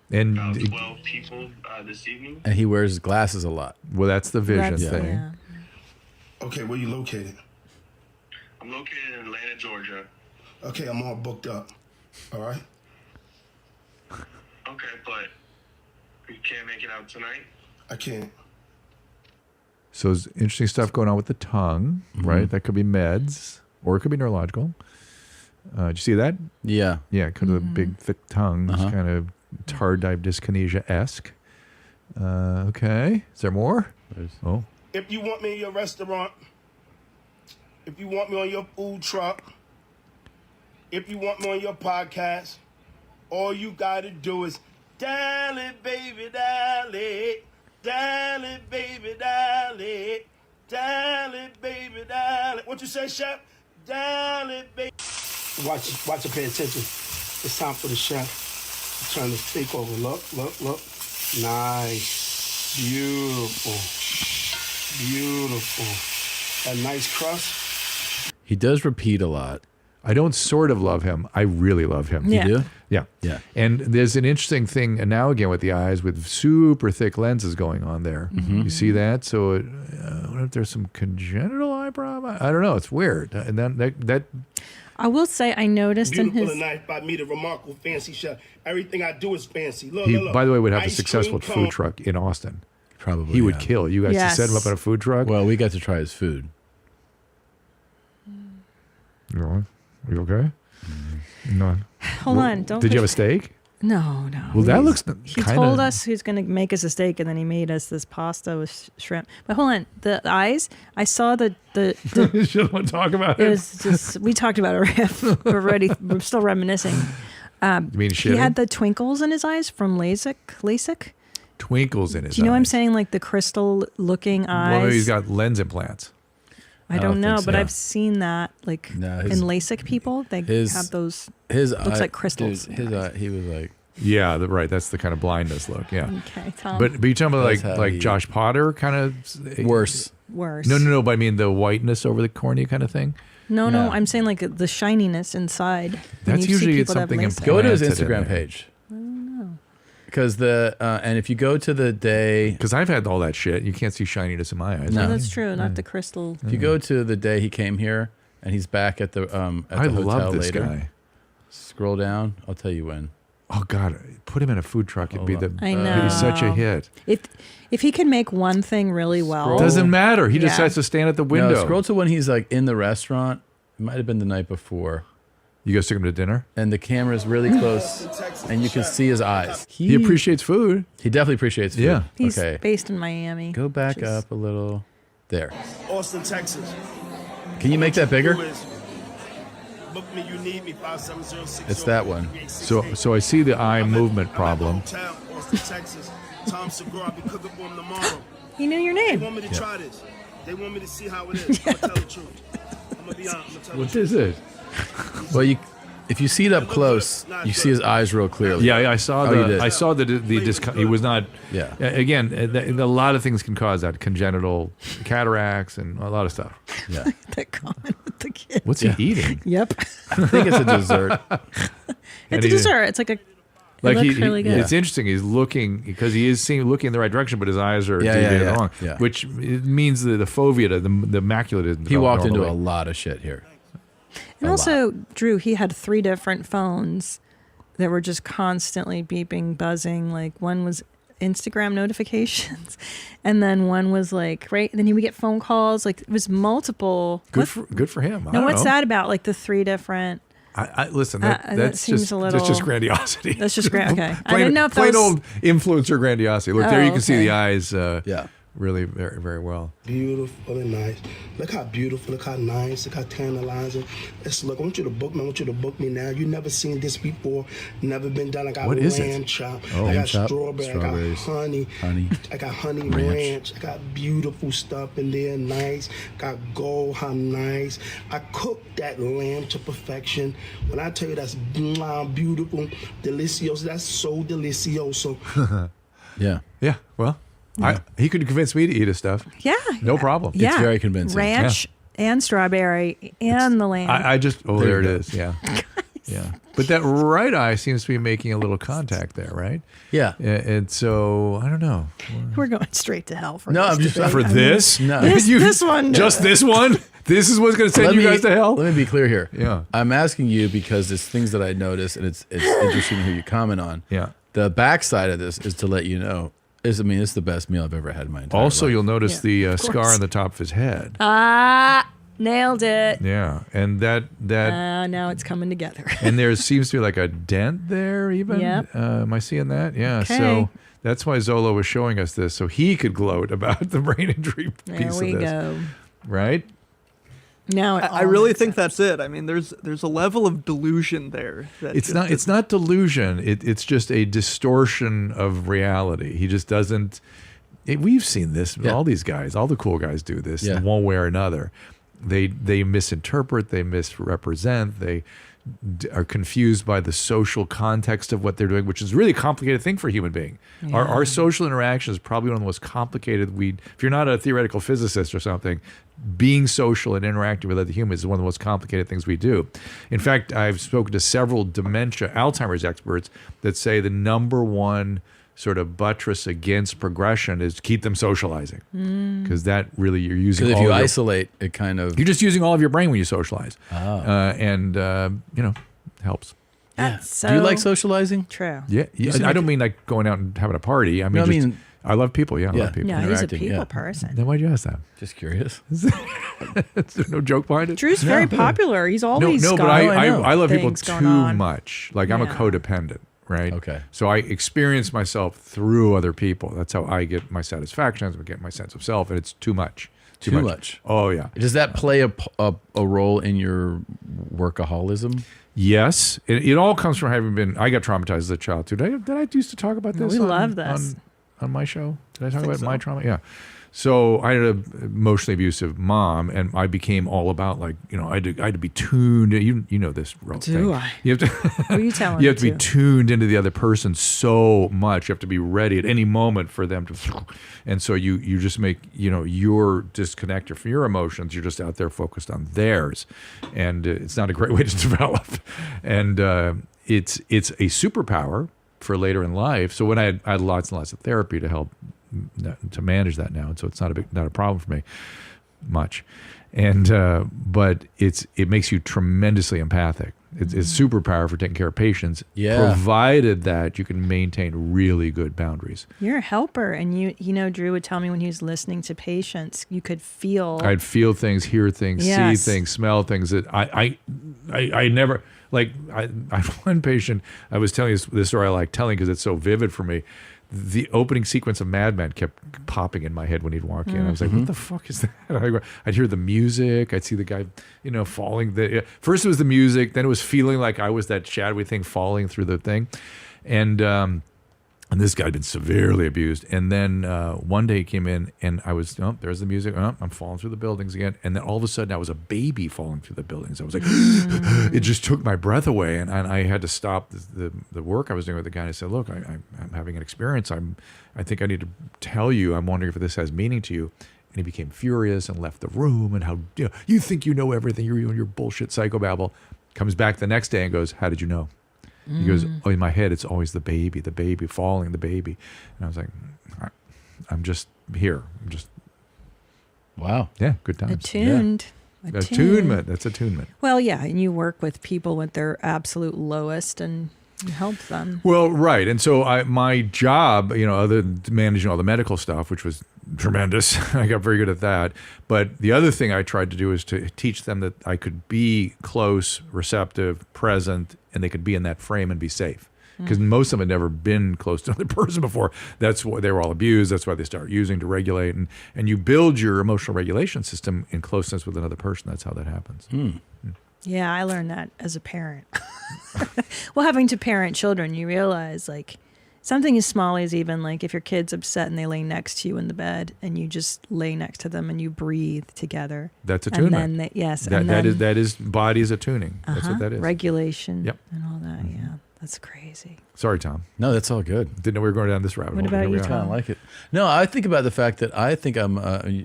Speaker 3: And,
Speaker 2: 12 people this evening.
Speaker 1: And he wears glasses a lot.
Speaker 3: well, that's the vision
Speaker 4: That's-
Speaker 3: thing.
Speaker 4: yeah.
Speaker 9: Okay, where you located?
Speaker 2: I'm located in Atlanta, Georgia.
Speaker 9: Okay, I'm all booked up. All right?
Speaker 2: Okay, but you can't make it out tonight?
Speaker 9: I can't.
Speaker 3: So there's interesting stuff going on with the tongue, right? That could be meds, or it could be neurological. Did you see that?
Speaker 1: Yeah.
Speaker 3: Yeah, kind of a big, thick tongue, just kind of tardive dyskinesia-esque. Okay. Is there more? Oh.
Speaker 9: If you want me in your restaurant, if you want me on your food truck, if you want me on your podcast, all you gotta do is dial it, baby, dial it. Dial it, baby, dial it. Dial it, baby, dial it. What you say, chef? Dial it, baby. Watch it, pay attention. It's time for the chef to turn this steak over. Look. Nice. Beautiful. A nice crust.
Speaker 1: He does repeat a lot.
Speaker 3: I don't sort of love him. I really love him.
Speaker 4: Yeah.
Speaker 1: You do?
Speaker 3: Yeah.
Speaker 1: Yeah.
Speaker 3: And there's an interesting thing now again with the eyes with super thick lenses going on there. You see that? So I wonder if there's some congenital eye problem. I don't know. It's weird. And then that
Speaker 4: I will say I noticed in
Speaker 9: Beautiful
Speaker 4: his
Speaker 9: and nice by me, the remarkable fancy chef. Everything I do is fancy. Look,
Speaker 3: he,
Speaker 9: look.
Speaker 3: by the way, would have a
Speaker 9: Ice
Speaker 3: successful
Speaker 9: cream
Speaker 3: food
Speaker 9: cone.
Speaker 3: truck in Austin.
Speaker 1: Probably.
Speaker 3: He would
Speaker 1: yeah.
Speaker 3: kill. You guys to set him up
Speaker 4: Yes.
Speaker 3: in a food truck?
Speaker 1: Well, we got to try his food.
Speaker 3: You all right? You okay? No.
Speaker 4: hold on. Don't
Speaker 3: Did you have a
Speaker 4: push-
Speaker 3: steak?
Speaker 4: No.
Speaker 3: Well, that looks
Speaker 4: He
Speaker 3: kind
Speaker 4: told
Speaker 3: of.
Speaker 4: us he was going to make us a steak, and then he made us this pasta with shrimp. But hold on, the eyes. I saw the
Speaker 3: You shouldn't want to talk about
Speaker 4: it
Speaker 3: it.
Speaker 4: was just we talked about it already. We're still reminiscing.
Speaker 3: You mean shitting?
Speaker 4: He had the twinkles in his eyes from LASIK.
Speaker 3: twinkles in his
Speaker 4: Do you know what I'm
Speaker 3: eyes.
Speaker 4: saying? Like the crystal-looking eyes.
Speaker 3: Well, maybe he's got lens implants.
Speaker 4: I
Speaker 1: don't
Speaker 4: don't know,
Speaker 1: think
Speaker 4: but
Speaker 1: so.
Speaker 4: I've seen that like
Speaker 1: No,
Speaker 4: in
Speaker 1: his-
Speaker 4: LASIK people. They
Speaker 1: his-
Speaker 4: have those.
Speaker 1: His
Speaker 4: Looks
Speaker 1: eye-
Speaker 4: like crystals
Speaker 1: dude,
Speaker 4: in
Speaker 1: his
Speaker 4: the
Speaker 1: eye, he was like,
Speaker 3: Yeah, right. That's the kind of blindness look. Yeah.
Speaker 4: Okay, Tom.
Speaker 3: But you're talking about
Speaker 1: That's how
Speaker 3: like
Speaker 1: he-
Speaker 3: Josh Potter kind of
Speaker 1: worse.
Speaker 4: Worse.
Speaker 3: No. But I mean the whiteness over the cornea kind of thing.
Speaker 4: No,
Speaker 1: No.
Speaker 4: I'm saying like the shininess inside. When
Speaker 3: That's
Speaker 4: you see
Speaker 3: usually
Speaker 4: people that have
Speaker 3: something
Speaker 4: LASIK.
Speaker 1: Go to his
Speaker 3: Planted in
Speaker 1: Instagram
Speaker 3: there.
Speaker 1: page. Because and if you go to the day,
Speaker 3: Because I've had all that shit. You can't see shininess in my eyes.
Speaker 1: No.
Speaker 4: Oh, that's true. Not the crystal.
Speaker 1: if you go to the day he came here, and he's back at the
Speaker 3: I
Speaker 1: hotel
Speaker 3: love this
Speaker 1: later.
Speaker 3: guy.
Speaker 1: Scroll down. I'll tell you when.
Speaker 3: Oh God, put him in a food truck. It'd be
Speaker 1: Hold
Speaker 3: the.
Speaker 4: I know.
Speaker 3: He's such a hit.
Speaker 4: If he can make one thing really well,
Speaker 1: Scroll.
Speaker 3: Doesn't matter. He just
Speaker 4: Yeah.
Speaker 3: has to stand at the window.
Speaker 1: No, scroll to when he's like in the restaurant. It might have been the night before,
Speaker 3: You guys took him to dinner.
Speaker 1: and the camera's really close, and you can see his eyes.
Speaker 3: He appreciates food.
Speaker 1: He definitely appreciates food.
Speaker 3: Yeah.
Speaker 4: he's
Speaker 1: Okay.
Speaker 4: based in Miami.
Speaker 1: Go back
Speaker 4: which is-
Speaker 1: up a little. There.
Speaker 9: Austin, Texas.
Speaker 1: Can you make that bigger?
Speaker 9: Who is- Book me, you need me, 570-608.
Speaker 1: It's that one.
Speaker 3: So I see the eye movement problem.
Speaker 9: Hotel, Austin, Texas. Tom Segura, I'll be cooking for him tomorrow.
Speaker 4: He knew your
Speaker 9: They
Speaker 4: name.
Speaker 9: want me to try this. They want me to see how it is. I'm gonna tell the truth. I'm gonna be honest. I'm gonna tell
Speaker 3: What
Speaker 9: the truth.
Speaker 3: is it?
Speaker 1: Well, you If you see it up close, you see his eyes real clearly.
Speaker 3: Yeah, I saw
Speaker 1: Oh, you did.
Speaker 3: I saw the he was not.
Speaker 1: Yeah.
Speaker 3: Again, a lot of things can cause that, congenital cataracts and a lot of stuff.
Speaker 1: Yeah.
Speaker 4: That comment with the kid.
Speaker 3: What's he eating?
Speaker 4: Yep.
Speaker 1: I think it's a dessert.
Speaker 4: It's a dessert. It's like a.
Speaker 3: Like
Speaker 4: it looks really good.
Speaker 3: It's interesting. He's looking because he is looking in the right direction, but his eyes are wrong, which it means that the fovea, the macula, didn't.
Speaker 1: He walked into
Speaker 3: normally.
Speaker 1: a lot of shit here.
Speaker 4: And also, Drew, he had 3 different phones that were just constantly beeping, buzzing. Like one was Instagram notifications, and then one was like and then he would get phone calls. Like it was multiple.
Speaker 3: Good for him.
Speaker 4: No, what's that about? Like the 3 different.
Speaker 3: I listen. That
Speaker 4: seems
Speaker 3: just
Speaker 4: a little.
Speaker 3: that's just grandiosity.
Speaker 4: That's just okay. I
Speaker 3: plain,
Speaker 4: didn't know if that
Speaker 3: plain
Speaker 4: was
Speaker 3: old influencer grandiosity. Look, there you can see
Speaker 4: okay.
Speaker 3: the eyes. Really very, very well.
Speaker 9: Beautiful and nice. Look how beautiful, look how nice, look how tantalizing. Let's look. I want you to book me. I want you to book me now. You've never seen this before. Never been done. I got
Speaker 3: What is
Speaker 9: lamb
Speaker 3: it?
Speaker 9: chop.
Speaker 1: Oh,
Speaker 9: I
Speaker 1: lamb
Speaker 9: got
Speaker 1: chop,
Speaker 9: strawberry.
Speaker 1: strawberries,
Speaker 9: I got honey. I got honey ranch. I got beautiful stuff in there. Nice. Got gold. How nice. I cooked that lamb to perfection. When I tell you that's beautiful, delicioso. That's so delicioso.
Speaker 1: Yeah.
Speaker 3: Yeah. Well. He could convince me to eat his stuff.
Speaker 4: Yeah.
Speaker 3: No problem.
Speaker 4: Yeah.
Speaker 1: It's very convincing.
Speaker 4: Ranch and strawberry and the lamb.
Speaker 3: I just there it
Speaker 1: you go.
Speaker 3: is. Yeah. Yeah. But that right eye seems to be making a little contact there, right?
Speaker 1: Yeah.
Speaker 3: And so I don't know.
Speaker 4: We're going straight to hell for
Speaker 1: No,
Speaker 4: this
Speaker 1: I'm just
Speaker 4: debate.
Speaker 3: For this?
Speaker 1: No.
Speaker 4: This one.
Speaker 3: Just this one? This is what's going to send you guys to hell?
Speaker 1: Let me be clear here.
Speaker 3: Yeah.
Speaker 1: I'm asking you because it's things that I notice, and it's interesting to hear you comment on.
Speaker 3: Yeah.
Speaker 1: The backside of this is to let you know. It's the best meal I've ever had in my entire
Speaker 3: Also,
Speaker 1: life.
Speaker 3: you'll notice
Speaker 4: Yeah,
Speaker 3: the scar on the top of his head.
Speaker 4: Nailed it.
Speaker 3: Yeah. And that
Speaker 4: Now it's coming together.
Speaker 3: and there seems to be like a dent there even.
Speaker 4: Yep.
Speaker 3: Am I seeing that? Yeah.
Speaker 4: Okay.
Speaker 3: So that's why Zolo was showing us this, so he could gloat about the brain injury
Speaker 4: There
Speaker 3: piece
Speaker 4: we
Speaker 3: of this.
Speaker 4: go.
Speaker 3: Right?
Speaker 4: Now
Speaker 6: I really think that's it. I mean, there's a level of delusion there. That
Speaker 3: It's not delusion. It's just a distortion of reality. He just doesn't. We've seen this.
Speaker 1: Yeah.
Speaker 3: All these guys, all the cool guys do this
Speaker 1: Yeah.
Speaker 3: in one way or another. They misinterpret. They misrepresent. They are confused by the social context of what they're doing, which is a really complicated thing for a human being. Our social interaction is probably one of the most complicated. If you're not a theoretical physicist or something, being social and interacting with other humans is one of the most complicated things we do. In fact, I've spoken to several Alzheimer's experts that say the number one sort of buttress against progression is keep them socializing, because that really you're using.
Speaker 1: Because if
Speaker 3: all
Speaker 1: you
Speaker 3: of your-
Speaker 1: isolate, it kind of.
Speaker 3: you're just using all of your brain when you socialize, and helps.
Speaker 4: That's so
Speaker 1: Do you like socializing?
Speaker 4: true.
Speaker 3: Yeah, I don't mean like going out and having a party. I mean,
Speaker 1: No, I mean-
Speaker 3: I love people. Yeah, I
Speaker 1: Yeah.
Speaker 3: love people.
Speaker 4: No, he's a
Speaker 1: Interacting,
Speaker 4: people
Speaker 1: yeah.
Speaker 4: person.
Speaker 3: Then why'd you ask that?
Speaker 1: Just curious.
Speaker 3: Is there no joke behind it?
Speaker 4: Drew's very popular. He's always
Speaker 3: No, but
Speaker 4: got
Speaker 3: I love people
Speaker 4: things going
Speaker 3: too
Speaker 4: on.
Speaker 3: much. Like I'm a
Speaker 4: Yeah.
Speaker 3: codependent, right?
Speaker 1: Okay.
Speaker 3: So I experience myself through other people. That's how I get my satisfaction. I get my sense of self, and it's too much.
Speaker 1: Too much.
Speaker 3: Oh yeah.
Speaker 1: Does that play a role in your workaholism?
Speaker 3: Yes, it all comes from having been. I got traumatized as a child too. Did I used to talk about this?
Speaker 4: We love this.
Speaker 3: on my show. Did I talk about my trauma? Yeah. So I had an emotionally abusive mom, and I became all about I had to be tuned. You know this role
Speaker 4: Do
Speaker 3: thing.
Speaker 4: I?
Speaker 3: You have to.
Speaker 4: Who are you telling
Speaker 3: You have to
Speaker 4: me
Speaker 3: be tuned into the other person so much. You have to be ready at any moment for them to. And so you just make you're disconnected from your emotions. You're just out there focused on theirs, and it's not a great way to develop. And it's a superpower for later in life. So when I had lots and lots of therapy to help to manage that now, and so it's not a problem for me much. And but it makes you tremendously empathic. It's superpower for taking care of patients, provided that you can maintain really good boundaries.
Speaker 4: You're a helper, and Drew would tell me when he was listening to patients, you could feel.
Speaker 3: I'd feel things, hear things,
Speaker 4: Yes.
Speaker 3: see things, smell things that I never like. I one patient, I was telling you this story I like telling because it's so vivid for me. The opening sequence of Mad Men kept popping in my head when he'd walk in. I was like, what the fuck is that? I'd hear the music. I'd see the guy, falling. First it was the music. Then it was feeling like I was that shadowy thing falling through the thing. And And this guy had been severely abused. And then one day he came in and I was, there's the music. I'm falling through the buildings again. And then all of a sudden I was a baby falling through the buildings. I was like, it just took my breath away. And I had to stop the work I was doing with the guy. And I said, look, I'm having an experience. I think I need to tell you, I'm wondering if this has meaning to you. And he became furious and left the room. And how, you think you know everything. You're doing your bullshit psychobabble. Comes back the next day and goes, how did you know? He goes, oh, in my head, it's always the baby falling, the baby. And I was like, I'm just here. I'm just.
Speaker 1: Wow.
Speaker 3: Yeah, good times.
Speaker 4: Attuned.
Speaker 3: Yeah. Attunement. That's attunement.
Speaker 4: Well, yeah, and you work with people at their absolute lowest and you help them.
Speaker 3: Well, right. And so my job, other than managing all the medical stuff, which was tremendous, I got very good at that. But the other thing I tried to do is to teach them that I could be close, receptive, present, and they could be in that frame and be safe. Because most of them had never been close to another person before. That's why they were all abused. That's why they start using to regulate. And you build your emotional regulation system in closeness with another person. That's how that happens.
Speaker 4: Yeah, I learned that as a parent. Well, having to parent children, you realize like something as small as even like if your kid's upset and they lay next to you in the bed and you just lay next to them and you breathe together.
Speaker 3: That's attunement.
Speaker 4: And then
Speaker 3: that is body's attuning. That's what that is.
Speaker 4: Regulation.
Speaker 3: Yep.
Speaker 4: And all that. Yeah, that's crazy.
Speaker 3: Sorry, Tom.
Speaker 1: No, that's all good.
Speaker 3: Didn't know we were going down this rabbit hole.
Speaker 4: What about you,
Speaker 1: I kind of like it. No, I think about the fact that I think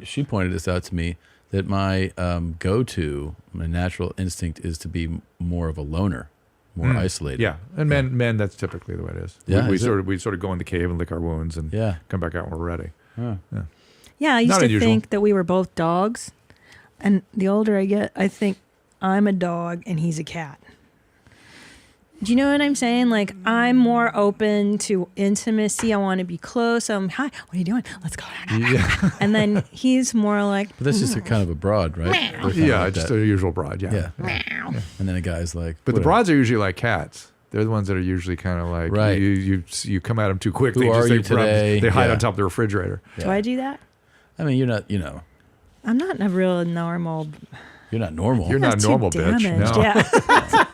Speaker 1: she pointed this out to me, that my my natural instinct is to be more of a loner, more isolated.
Speaker 3: Yeah, and men, that's typically the way it is.
Speaker 1: Yeah,
Speaker 3: we sort of go in the cave and lick our wounds and come back out when we're ready.
Speaker 4: Yeah, I used to think that we were both dogs, and the older I get, I think I'm a dog and he's a cat. Do you know what I'm saying? Like, I'm more open to intimacy. I want to be close. Hi, what are you doing? Let's go.
Speaker 3: Yeah.
Speaker 4: And then he's more like...
Speaker 1: But that's just a kind of a broad, right?
Speaker 3: Yeah, just a usual broad, yeah.
Speaker 1: And then a guy's like...
Speaker 3: But the broads are usually like cats. They're the ones that are usually kind of like...
Speaker 1: Right.
Speaker 3: You come at them too quickly.
Speaker 1: Who are you today?
Speaker 3: They hide on top of the refrigerator.
Speaker 4: Do I do that?
Speaker 1: I mean, you're not,
Speaker 4: I'm not a real normal...
Speaker 1: You're not normal.
Speaker 3: You're not normal, bitch. No.
Speaker 4: Yeah.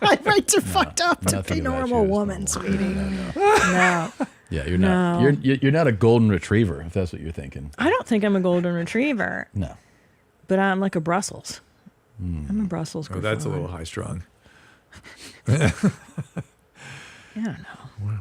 Speaker 4: I'm right too fucked up to be
Speaker 1: Nothing about
Speaker 4: normal
Speaker 1: you is
Speaker 4: woman,
Speaker 1: normal.
Speaker 4: sweetie.
Speaker 1: No. Yeah, you're not. You're not a golden retriever, if that's what you're thinking.
Speaker 4: I don't think I'm a golden retriever.
Speaker 1: No.
Speaker 4: But I'm like a Brussels. I'm a Brussels.
Speaker 3: Oh, that's a little high strung.
Speaker 4: I don't know.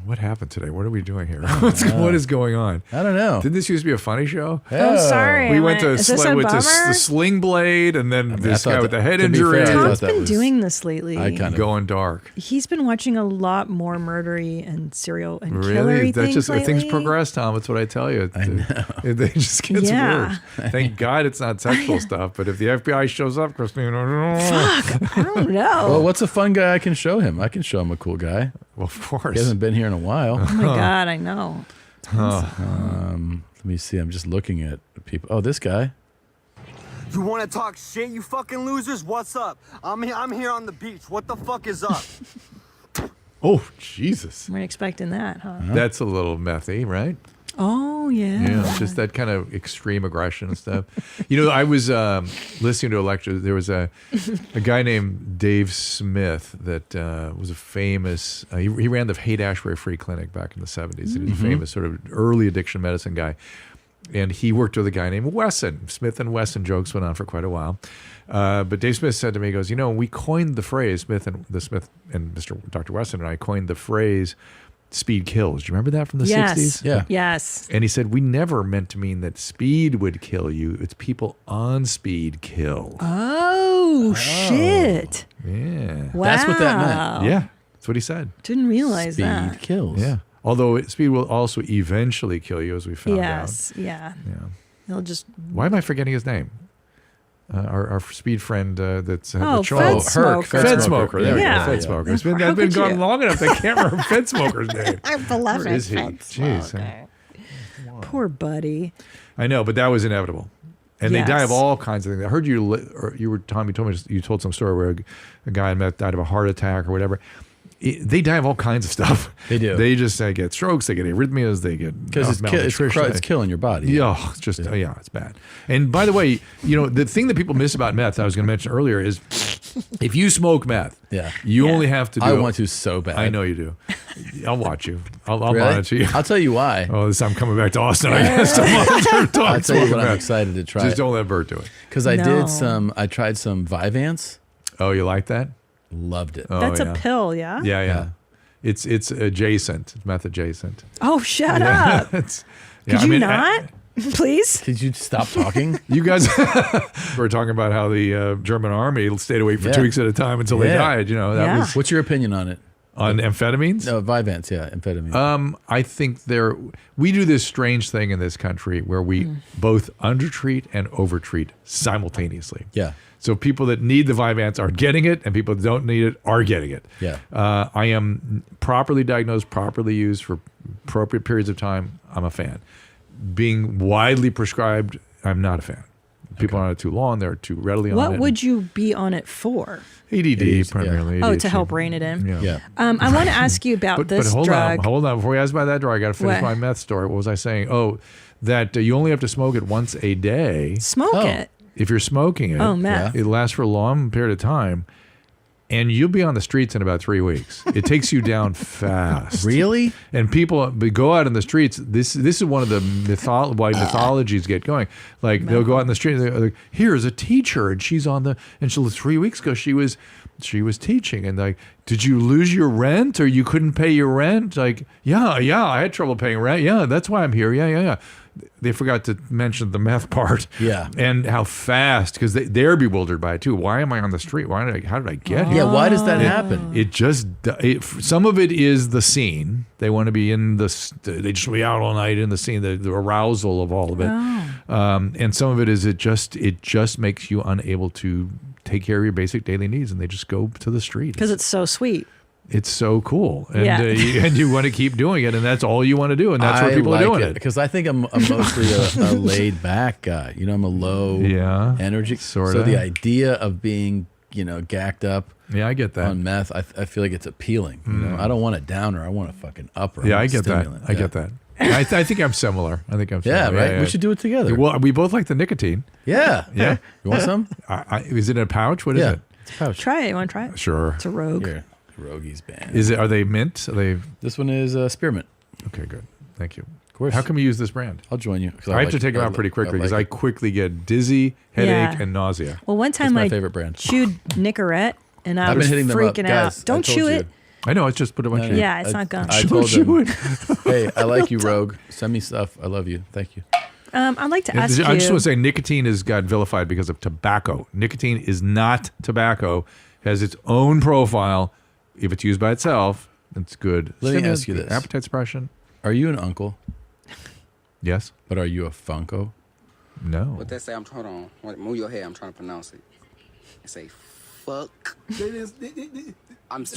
Speaker 3: What happened today? What are we doing here? What is going on?
Speaker 1: I don't know.
Speaker 3: Didn't this used to be a funny show?
Speaker 4: Oh, sorry.
Speaker 3: We went to
Speaker 4: is this a
Speaker 3: with
Speaker 4: bummer?
Speaker 3: the sling blade, and then this guy with the head
Speaker 1: to be
Speaker 3: injury.
Speaker 1: fair, I
Speaker 4: Tom's
Speaker 1: thought that
Speaker 4: been
Speaker 1: was-
Speaker 4: doing this lately.
Speaker 3: Going dark.
Speaker 4: He's been watching a lot more murdery and serial and
Speaker 3: Really?
Speaker 4: killery
Speaker 3: That's
Speaker 4: things
Speaker 3: just
Speaker 4: lately.
Speaker 3: things progress, Tom. That's what I tell you.
Speaker 1: I know.
Speaker 3: They just gets
Speaker 4: Yeah.
Speaker 3: worse. Thank God it's not sexual stuff. But if the FBI shows up, Christina,
Speaker 4: Fuck, I don't know.
Speaker 1: Well, what's a fun guy I can show him? I can show him a cool guy.
Speaker 3: well, of course.
Speaker 1: He hasn't been here in a while.
Speaker 4: Oh my God, I know.
Speaker 1: Let me see. I'm just looking at people. Oh, this guy.
Speaker 10: You want to talk shit, you fucking losers? What's up? I'm here on the beach. What the fuck is up?
Speaker 3: Oh, Jesus.
Speaker 4: We're expecting that, huh?
Speaker 3: That's a little methy, right?
Speaker 4: Oh, yeah.
Speaker 3: Yeah, just that kind of extreme aggression and stuff. I was listening to a lecture. There was a guy named Dave Smith that was a famous, he ran the Haight-Ashbury Free Clinic back in the 70s. He was a famous sort of early addiction medicine guy. And he worked with a guy named Wesson. Smith and Wesson jokes went on for quite a while. But Dave Smith said to me, he goes, we coined the phrase, Smith and Dr. Wesson and I coined the phrase, speed kills. Do you remember that from the 60s?
Speaker 1: Yeah.
Speaker 4: Yes.
Speaker 3: And he said, we never meant to mean that speed would kill you. It's people on speed kill.
Speaker 4: Oh, shit.
Speaker 3: Yeah.
Speaker 4: Wow.
Speaker 1: That's what that meant.
Speaker 3: Yeah. That's what he said.
Speaker 4: Didn't realize
Speaker 1: Speed
Speaker 4: that.
Speaker 1: kills.
Speaker 3: Yeah. Although speed will also eventually kill you, as we found out.
Speaker 4: Yes. Yeah.
Speaker 3: Yeah.
Speaker 4: He'll just.
Speaker 3: Why am I forgetting his name? Our speed friend that's the
Speaker 4: Fed
Speaker 3: Charles.
Speaker 4: Smoker.
Speaker 3: Fed Smoker. There we
Speaker 4: Yeah.
Speaker 3: go. Fed Smoker. It's been,
Speaker 4: How
Speaker 3: I've been
Speaker 4: could
Speaker 3: gone
Speaker 4: you?
Speaker 3: long enough. I can't remember Fed Smoker's name.
Speaker 4: Our beloved
Speaker 3: Where is he?
Speaker 4: Fed
Speaker 3: Jeez.
Speaker 4: Smoker. Poor buddy.
Speaker 3: I know, but that was inevitable. And they die of
Speaker 4: Yes.
Speaker 3: all kinds of things. I heard Tom, you told me you told some story where a guy I met died of a heart attack or whatever. They die of all kinds of stuff.
Speaker 1: They do.
Speaker 3: They just get strokes, they get arrhythmias, they get
Speaker 1: Because it's killing your body.
Speaker 3: Yeah, it's just it's bad. And by the way, the thing that people miss about meth, I was going to mention earlier, is if you smoke meth, you only have to do.
Speaker 1: I want to so bad.
Speaker 3: I know you do. I'll watch you. I'll
Speaker 1: Really?
Speaker 3: monitor you.
Speaker 1: I'll tell you why.
Speaker 3: Oh, this time I'm coming back to Austin, I guess. To monitor
Speaker 1: I'll
Speaker 3: dogs.
Speaker 1: tell you what I'm
Speaker 3: Welcome
Speaker 1: excited to try.
Speaker 3: Just don't let Bert do it.
Speaker 1: Because I tried some Vyvanse.
Speaker 3: Oh, you like that?
Speaker 1: Loved it.
Speaker 3: Oh,
Speaker 4: That's
Speaker 3: yeah.
Speaker 4: a pill, yeah?
Speaker 3: Yeah. It's adjacent. It's meth adjacent.
Speaker 4: Oh, shut up. Could you not? Please?
Speaker 1: Could you stop talking?
Speaker 3: You guys were talking about how the German army stayed awake for 2 weeks at a time until they died. You know, that was.
Speaker 1: What's your opinion on it?
Speaker 3: On amphetamines?
Speaker 1: No, Vyvanse, amphetamine.
Speaker 3: I think we do this strange thing in this country where we both undertreat and overtreat simultaneously.
Speaker 1: Yeah.
Speaker 3: So people that need the Vyvanse are getting it, and people that don't need it are getting it.
Speaker 1: Yeah.
Speaker 3: I am properly diagnosed, properly used for appropriate periods of time. I'm a fan. Being widely prescribed, I'm not a fan. People are on it too long. They're too readily on it.
Speaker 4: What would you be on it for?
Speaker 3: ADD primarily.
Speaker 4: Oh,
Speaker 3: ADHD.
Speaker 4: to help rein it in.
Speaker 3: Yeah.
Speaker 4: I want to ask you about this
Speaker 3: hold
Speaker 4: drug.
Speaker 3: Hold on. Before you ask about that drug, I got to finish
Speaker 4: What?
Speaker 3: my meth story. What was I saying? Oh, that you only have to smoke it once a day.
Speaker 4: Smoke it.
Speaker 3: If you're smoking it,
Speaker 4: meth.
Speaker 3: it lasts for a long period of time, and you'll be on the streets in about 3 weeks. It takes you down fast.
Speaker 1: Really?
Speaker 3: And people go out in the streets. This is one of the why mythologies get going. Like they'll go out in the street. And they're like, here's a teacher, and she's on the. And she 3 weeks ago she was teaching, and like, did you lose your rent or you couldn't pay your rent? Like, yeah, I had trouble paying rent. Yeah, that's why I'm here. Yeah. They forgot to mention the meth part.
Speaker 1: Yeah.
Speaker 3: And how fast, because they're bewildered by it too. Why am I on the street? How did I get here?
Speaker 1: Yeah, why does that happen?
Speaker 3: Some of it is the scene. They want to be in they just be out all night in the scene, the arousal of all of it. And some of it is it just makes you unable to take care of your basic daily needs, and they just go to the street.
Speaker 4: Because it's so sweet.
Speaker 3: It's so cool, and
Speaker 4: Yeah.
Speaker 3: and you want to keep doing it, and that's all you want to do, and that's where people are doing it.
Speaker 1: Because I think I'm mostly a laid back guy. You know, I'm a low energy.
Speaker 3: Sorta.
Speaker 1: So the idea of being, gacked up
Speaker 3: I get that.
Speaker 1: on meth, I feel like it's appealing. You know, I don't want a downer. I want a fucking upper.
Speaker 3: Yeah,
Speaker 1: want
Speaker 3: I
Speaker 1: a
Speaker 3: get
Speaker 1: stimulant.
Speaker 3: that. I get that. I think I'm similar.
Speaker 1: Yeah, right. We should do it together.
Speaker 3: Well, we both like the nicotine.
Speaker 1: Yeah.
Speaker 3: Yeah.
Speaker 1: You want some?
Speaker 3: Is it in a pouch? What is it?
Speaker 1: It's a pouch.
Speaker 4: Try it. You want to try it?
Speaker 3: Sure.
Speaker 4: It's a Rogue.
Speaker 1: Here, Rogue's band.
Speaker 3: Are they mint? Are they?
Speaker 1: This one is spearmint.
Speaker 3: Okay, good. Thank you.
Speaker 1: Of course.
Speaker 3: How come you use this brand?
Speaker 1: I'll join you.
Speaker 3: I have to take them out pretty quickly because I quickly get dizzy, headache, and nausea.
Speaker 4: Well, one time
Speaker 1: my
Speaker 4: I
Speaker 1: favorite brand.
Speaker 4: chewed Nicorette, and I
Speaker 1: I've
Speaker 4: was
Speaker 1: been hitting them up.
Speaker 4: freaking out.
Speaker 1: Guys,
Speaker 4: Don't chew it.
Speaker 3: I know. It's just put a bunch of.
Speaker 4: Yeah, it's not gum.
Speaker 1: I told them, hey, I like you, Rogue. Send me stuff. I love you. Thank you.
Speaker 4: I'd like to ask you.
Speaker 3: I just want to say nicotine has got vilified because of tobacco. Nicotine is not tobacco. It has its own profile. If it's used by itself, it's good.
Speaker 1: Let me ask you this.
Speaker 3: Appetite suppression.
Speaker 1: Are you an uncle?
Speaker 3: Yes.
Speaker 1: But are you a Funko?
Speaker 3: No.
Speaker 11: What they say, hold on. Move your head, I'm trying to pronounce it. They say, fuck.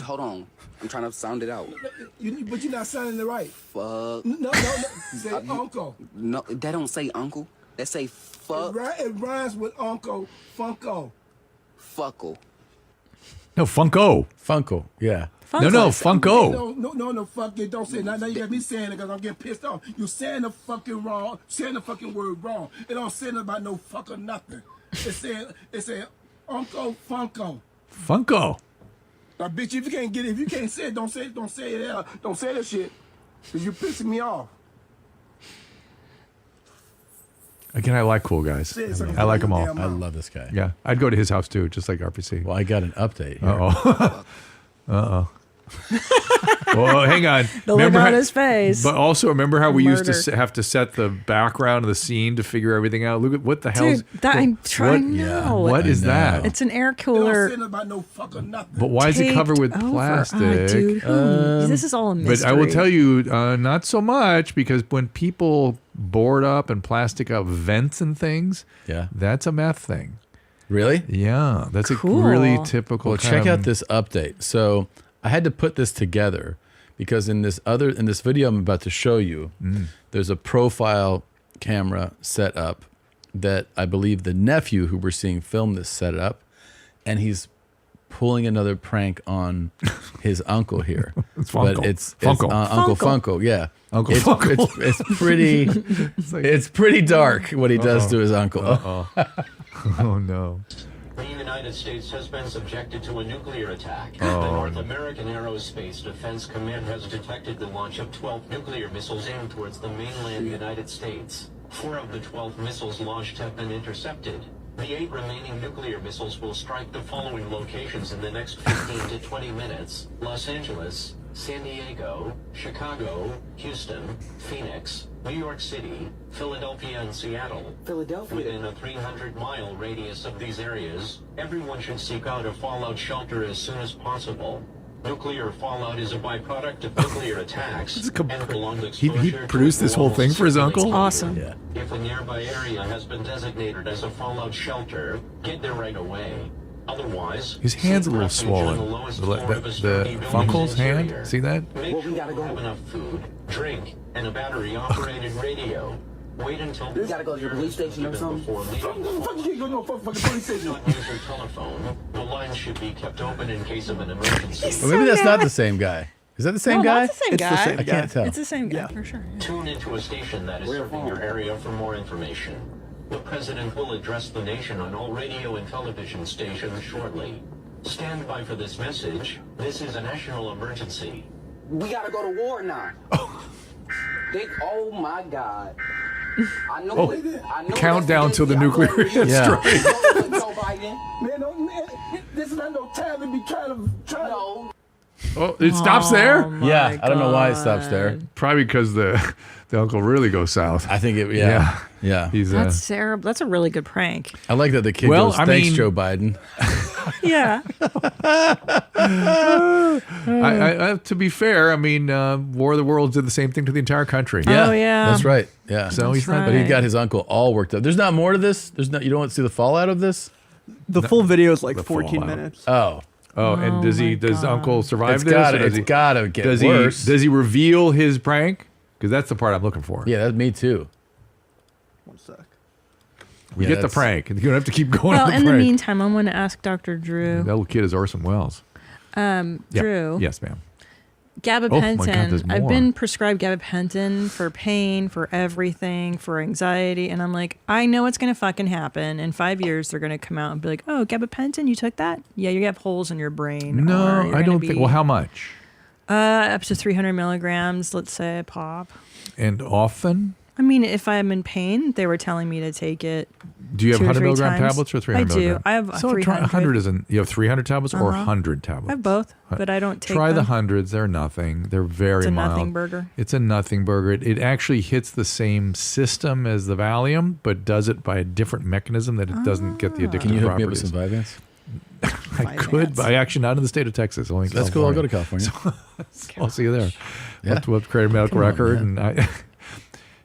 Speaker 11: Hold on. I'm trying to sound it out.
Speaker 12: But you're not sounding it right.
Speaker 11: Fuck.
Speaker 12: No. Say uncle.
Speaker 11: No, they don't say uncle. They say fuck.
Speaker 12: It rhymes with uncle. Funko.
Speaker 11: Fuckle.
Speaker 3: No, Funko.
Speaker 1: Funko. Yeah.
Speaker 3: No, Funko.
Speaker 12: No, fuck it. Don't say it. Now you got me saying it because I'm getting pissed off. You saying the fucking wrong, saying the fucking word wrong. It don't say nothing about no fuck or nothing. It's saying Uncle Funko.
Speaker 3: Funko.
Speaker 12: Now, bitch, if you can't get it, if you can't say it, don't say it. Don't say that shit. Because you're pissing me off.
Speaker 3: Again, I like cool guys. I like them all.
Speaker 1: I love this guy.
Speaker 3: Yeah, I'd go to his house too, just like RPC.
Speaker 1: Well, I got an update here.
Speaker 3: Uh-oh. Well, hang on.
Speaker 4: The look on his face.
Speaker 3: But also, remember how we used
Speaker 4: Murder.
Speaker 3: to have to set the background of the scene to figure everything out? Look at what the hell.
Speaker 4: Dude, I'm trying now.
Speaker 3: What is that?
Speaker 4: It's an air
Speaker 12: It don't
Speaker 4: cooler.
Speaker 12: say nothing about no fuck or nothing.
Speaker 3: But why is it covered with
Speaker 4: taped over.
Speaker 3: plastic?
Speaker 4: Dude, this is all a mystery.
Speaker 3: But I will tell you, not so much, because when people board up and plastic up vents and things, that's a meth thing.
Speaker 1: Really?
Speaker 3: Yeah, that's
Speaker 4: Cool.
Speaker 3: a really typical.
Speaker 1: Well, check out this update. So I had to put this together because in this video I'm about to show you, there's a profile camera set up that I believe the nephew who we're seeing film this set up, and he's pulling another prank on his uncle here.
Speaker 3: It's Funko.
Speaker 1: But it's
Speaker 3: Funko.
Speaker 1: Uncle Funko. Yeah.
Speaker 3: Uncle
Speaker 1: it's,
Speaker 3: Funko.
Speaker 1: It's pretty. It's pretty dark what he does to his uncle.
Speaker 3: Oh no.
Speaker 13: The United States has been subjected to a nuclear attack. The North American Aerospace Defense Command has detected the launch of 12 nuclear missiles aimed towards the mainland United States. 4 of the 12 missiles launched have been intercepted. The 8 remaining nuclear missiles will strike the following locations in the next 15 to 20 minutes: Los Angeles, San Diego, Chicago, Houston, Phoenix, New York City, Philadelphia, and Seattle.
Speaker 11: Philadelphia?
Speaker 13: Within a 300-mile radius of these areas, everyone should seek out a fallout shelter as soon as possible. Nuclear fallout is a byproduct of nuclear attacks and prolonged exposure.
Speaker 3: He produced this whole thing for his uncle?
Speaker 4: Awesome.
Speaker 1: Yeah.
Speaker 13: If a nearby area has been designated as a fallout shelter, get there right away. Otherwise,
Speaker 3: His hand's a little swollen. The uncle's hand? See that?
Speaker 13: Make sure you have enough food, drink, and a battery-operated radio. Wait until
Speaker 11: You gotta go to the police station or something?
Speaker 13: before leaving.
Speaker 12: Fuck you, go to no fucking police station.
Speaker 13: Don't use your telephone. The lines should be kept open in case of an emergency.
Speaker 1: Well, maybe that's not the same guy. Is that the same
Speaker 4: No,
Speaker 1: guy?
Speaker 4: that's the same
Speaker 6: It's
Speaker 4: guy.
Speaker 6: the same
Speaker 1: I can't tell.
Speaker 4: It's the same guy for sure. Yeah.
Speaker 13: Tune into a station that is serving your area for more information. The president will address the nation on all radio and television stations shortly. Stand by for this message. This is a national emergency.
Speaker 11: We gotta go to war now. Oh my God. I know it. I know
Speaker 3: Countdown till the nuclear hit strike.
Speaker 12: Man, no, man, this is not no time to be trying to.
Speaker 11: No.
Speaker 3: Oh, it stops there?
Speaker 1: Yeah, I don't know why it stops there.
Speaker 3: Probably because the uncle really goes south.
Speaker 1: I think it, yeah.
Speaker 3: He's
Speaker 4: That's terrible. That's a really good prank.
Speaker 1: I like that the kid
Speaker 3: Well,
Speaker 1: goes,
Speaker 3: I
Speaker 1: thanks,
Speaker 3: mean-
Speaker 1: Joe Biden.
Speaker 4: Yeah.
Speaker 3: to be fair, I mean, War of the Worlds did the same thing to the entire country.
Speaker 1: Yeah,
Speaker 4: Oh, yeah.
Speaker 1: That's right. Yeah.
Speaker 3: So he's not.
Speaker 1: But he got his uncle all worked up. There's not more to this? There's not. You don't want to see the fallout of this?
Speaker 6: The full video is like
Speaker 3: The
Speaker 6: 14
Speaker 3: fallout.
Speaker 6: minutes.
Speaker 1: Oh.
Speaker 3: Oh, and does Uncle survive
Speaker 1: It's
Speaker 3: this?
Speaker 1: gotta-
Speaker 3: or does
Speaker 1: it's gotta get worse.
Speaker 3: Does he reveal his prank? Because that's the part I'm looking for.
Speaker 1: Yeah, that's me too.
Speaker 6: One sec.
Speaker 3: We
Speaker 1: Yeah,
Speaker 3: get the
Speaker 1: that's-
Speaker 3: prank. You don't have to keep going
Speaker 4: Well,
Speaker 3: on the
Speaker 4: in the
Speaker 3: prank.
Speaker 4: meantime, I want to ask Dr. Drew.
Speaker 3: That little kid is Orson Welles. Yeah.
Speaker 4: Drew.
Speaker 3: Yes, ma'am.
Speaker 4: Gabapentin.
Speaker 3: Oh my God, there's
Speaker 4: I've
Speaker 3: more.
Speaker 4: been prescribed gabapentin for pain, for everything, for anxiety, and I'm like, I know it's gonna fucking happen. In 5 years, they're gonna come out and be like, "Oh, gabapentin, you took that? Yeah, you have holes in your brain." or
Speaker 3: No,
Speaker 4: you're
Speaker 3: I
Speaker 4: gonna
Speaker 3: don't
Speaker 4: be,
Speaker 3: think. Well, how much?
Speaker 4: Up to 300 milligrams, let's say, a pop.
Speaker 3: And often?
Speaker 4: I mean, if I'm in pain, they were telling me to take it.
Speaker 3: Do you have
Speaker 4: 2 or
Speaker 3: 100
Speaker 4: 3
Speaker 3: milligram
Speaker 4: times.
Speaker 3: tablets or 300
Speaker 4: I do.
Speaker 3: milligram?
Speaker 4: I have
Speaker 3: So
Speaker 4: 300.
Speaker 3: 100 isn't. You have 300 tablets or
Speaker 4: Uh-huh.
Speaker 3: 100 tablets?
Speaker 4: I have both, but I don't take
Speaker 3: Try the
Speaker 4: them.
Speaker 3: hundreds. They're nothing. They're very
Speaker 4: It's a
Speaker 3: mild.
Speaker 4: nothing burger.
Speaker 3: It's a nothing burger. It actually hits the same system as the Valium, but does it by a different mechanism that it doesn't get the addictive
Speaker 1: Can you hook me up with
Speaker 3: properties.
Speaker 1: some Vyvanse?
Speaker 3: I could, but I actually not in the state of Texas. Only in
Speaker 1: That's cool. I'll go to
Speaker 3: California.
Speaker 1: California.
Speaker 3: I'll see you there.
Speaker 1: Yeah.
Speaker 3: We'll create a medical
Speaker 1: Come on,
Speaker 3: record,
Speaker 1: man.
Speaker 3: and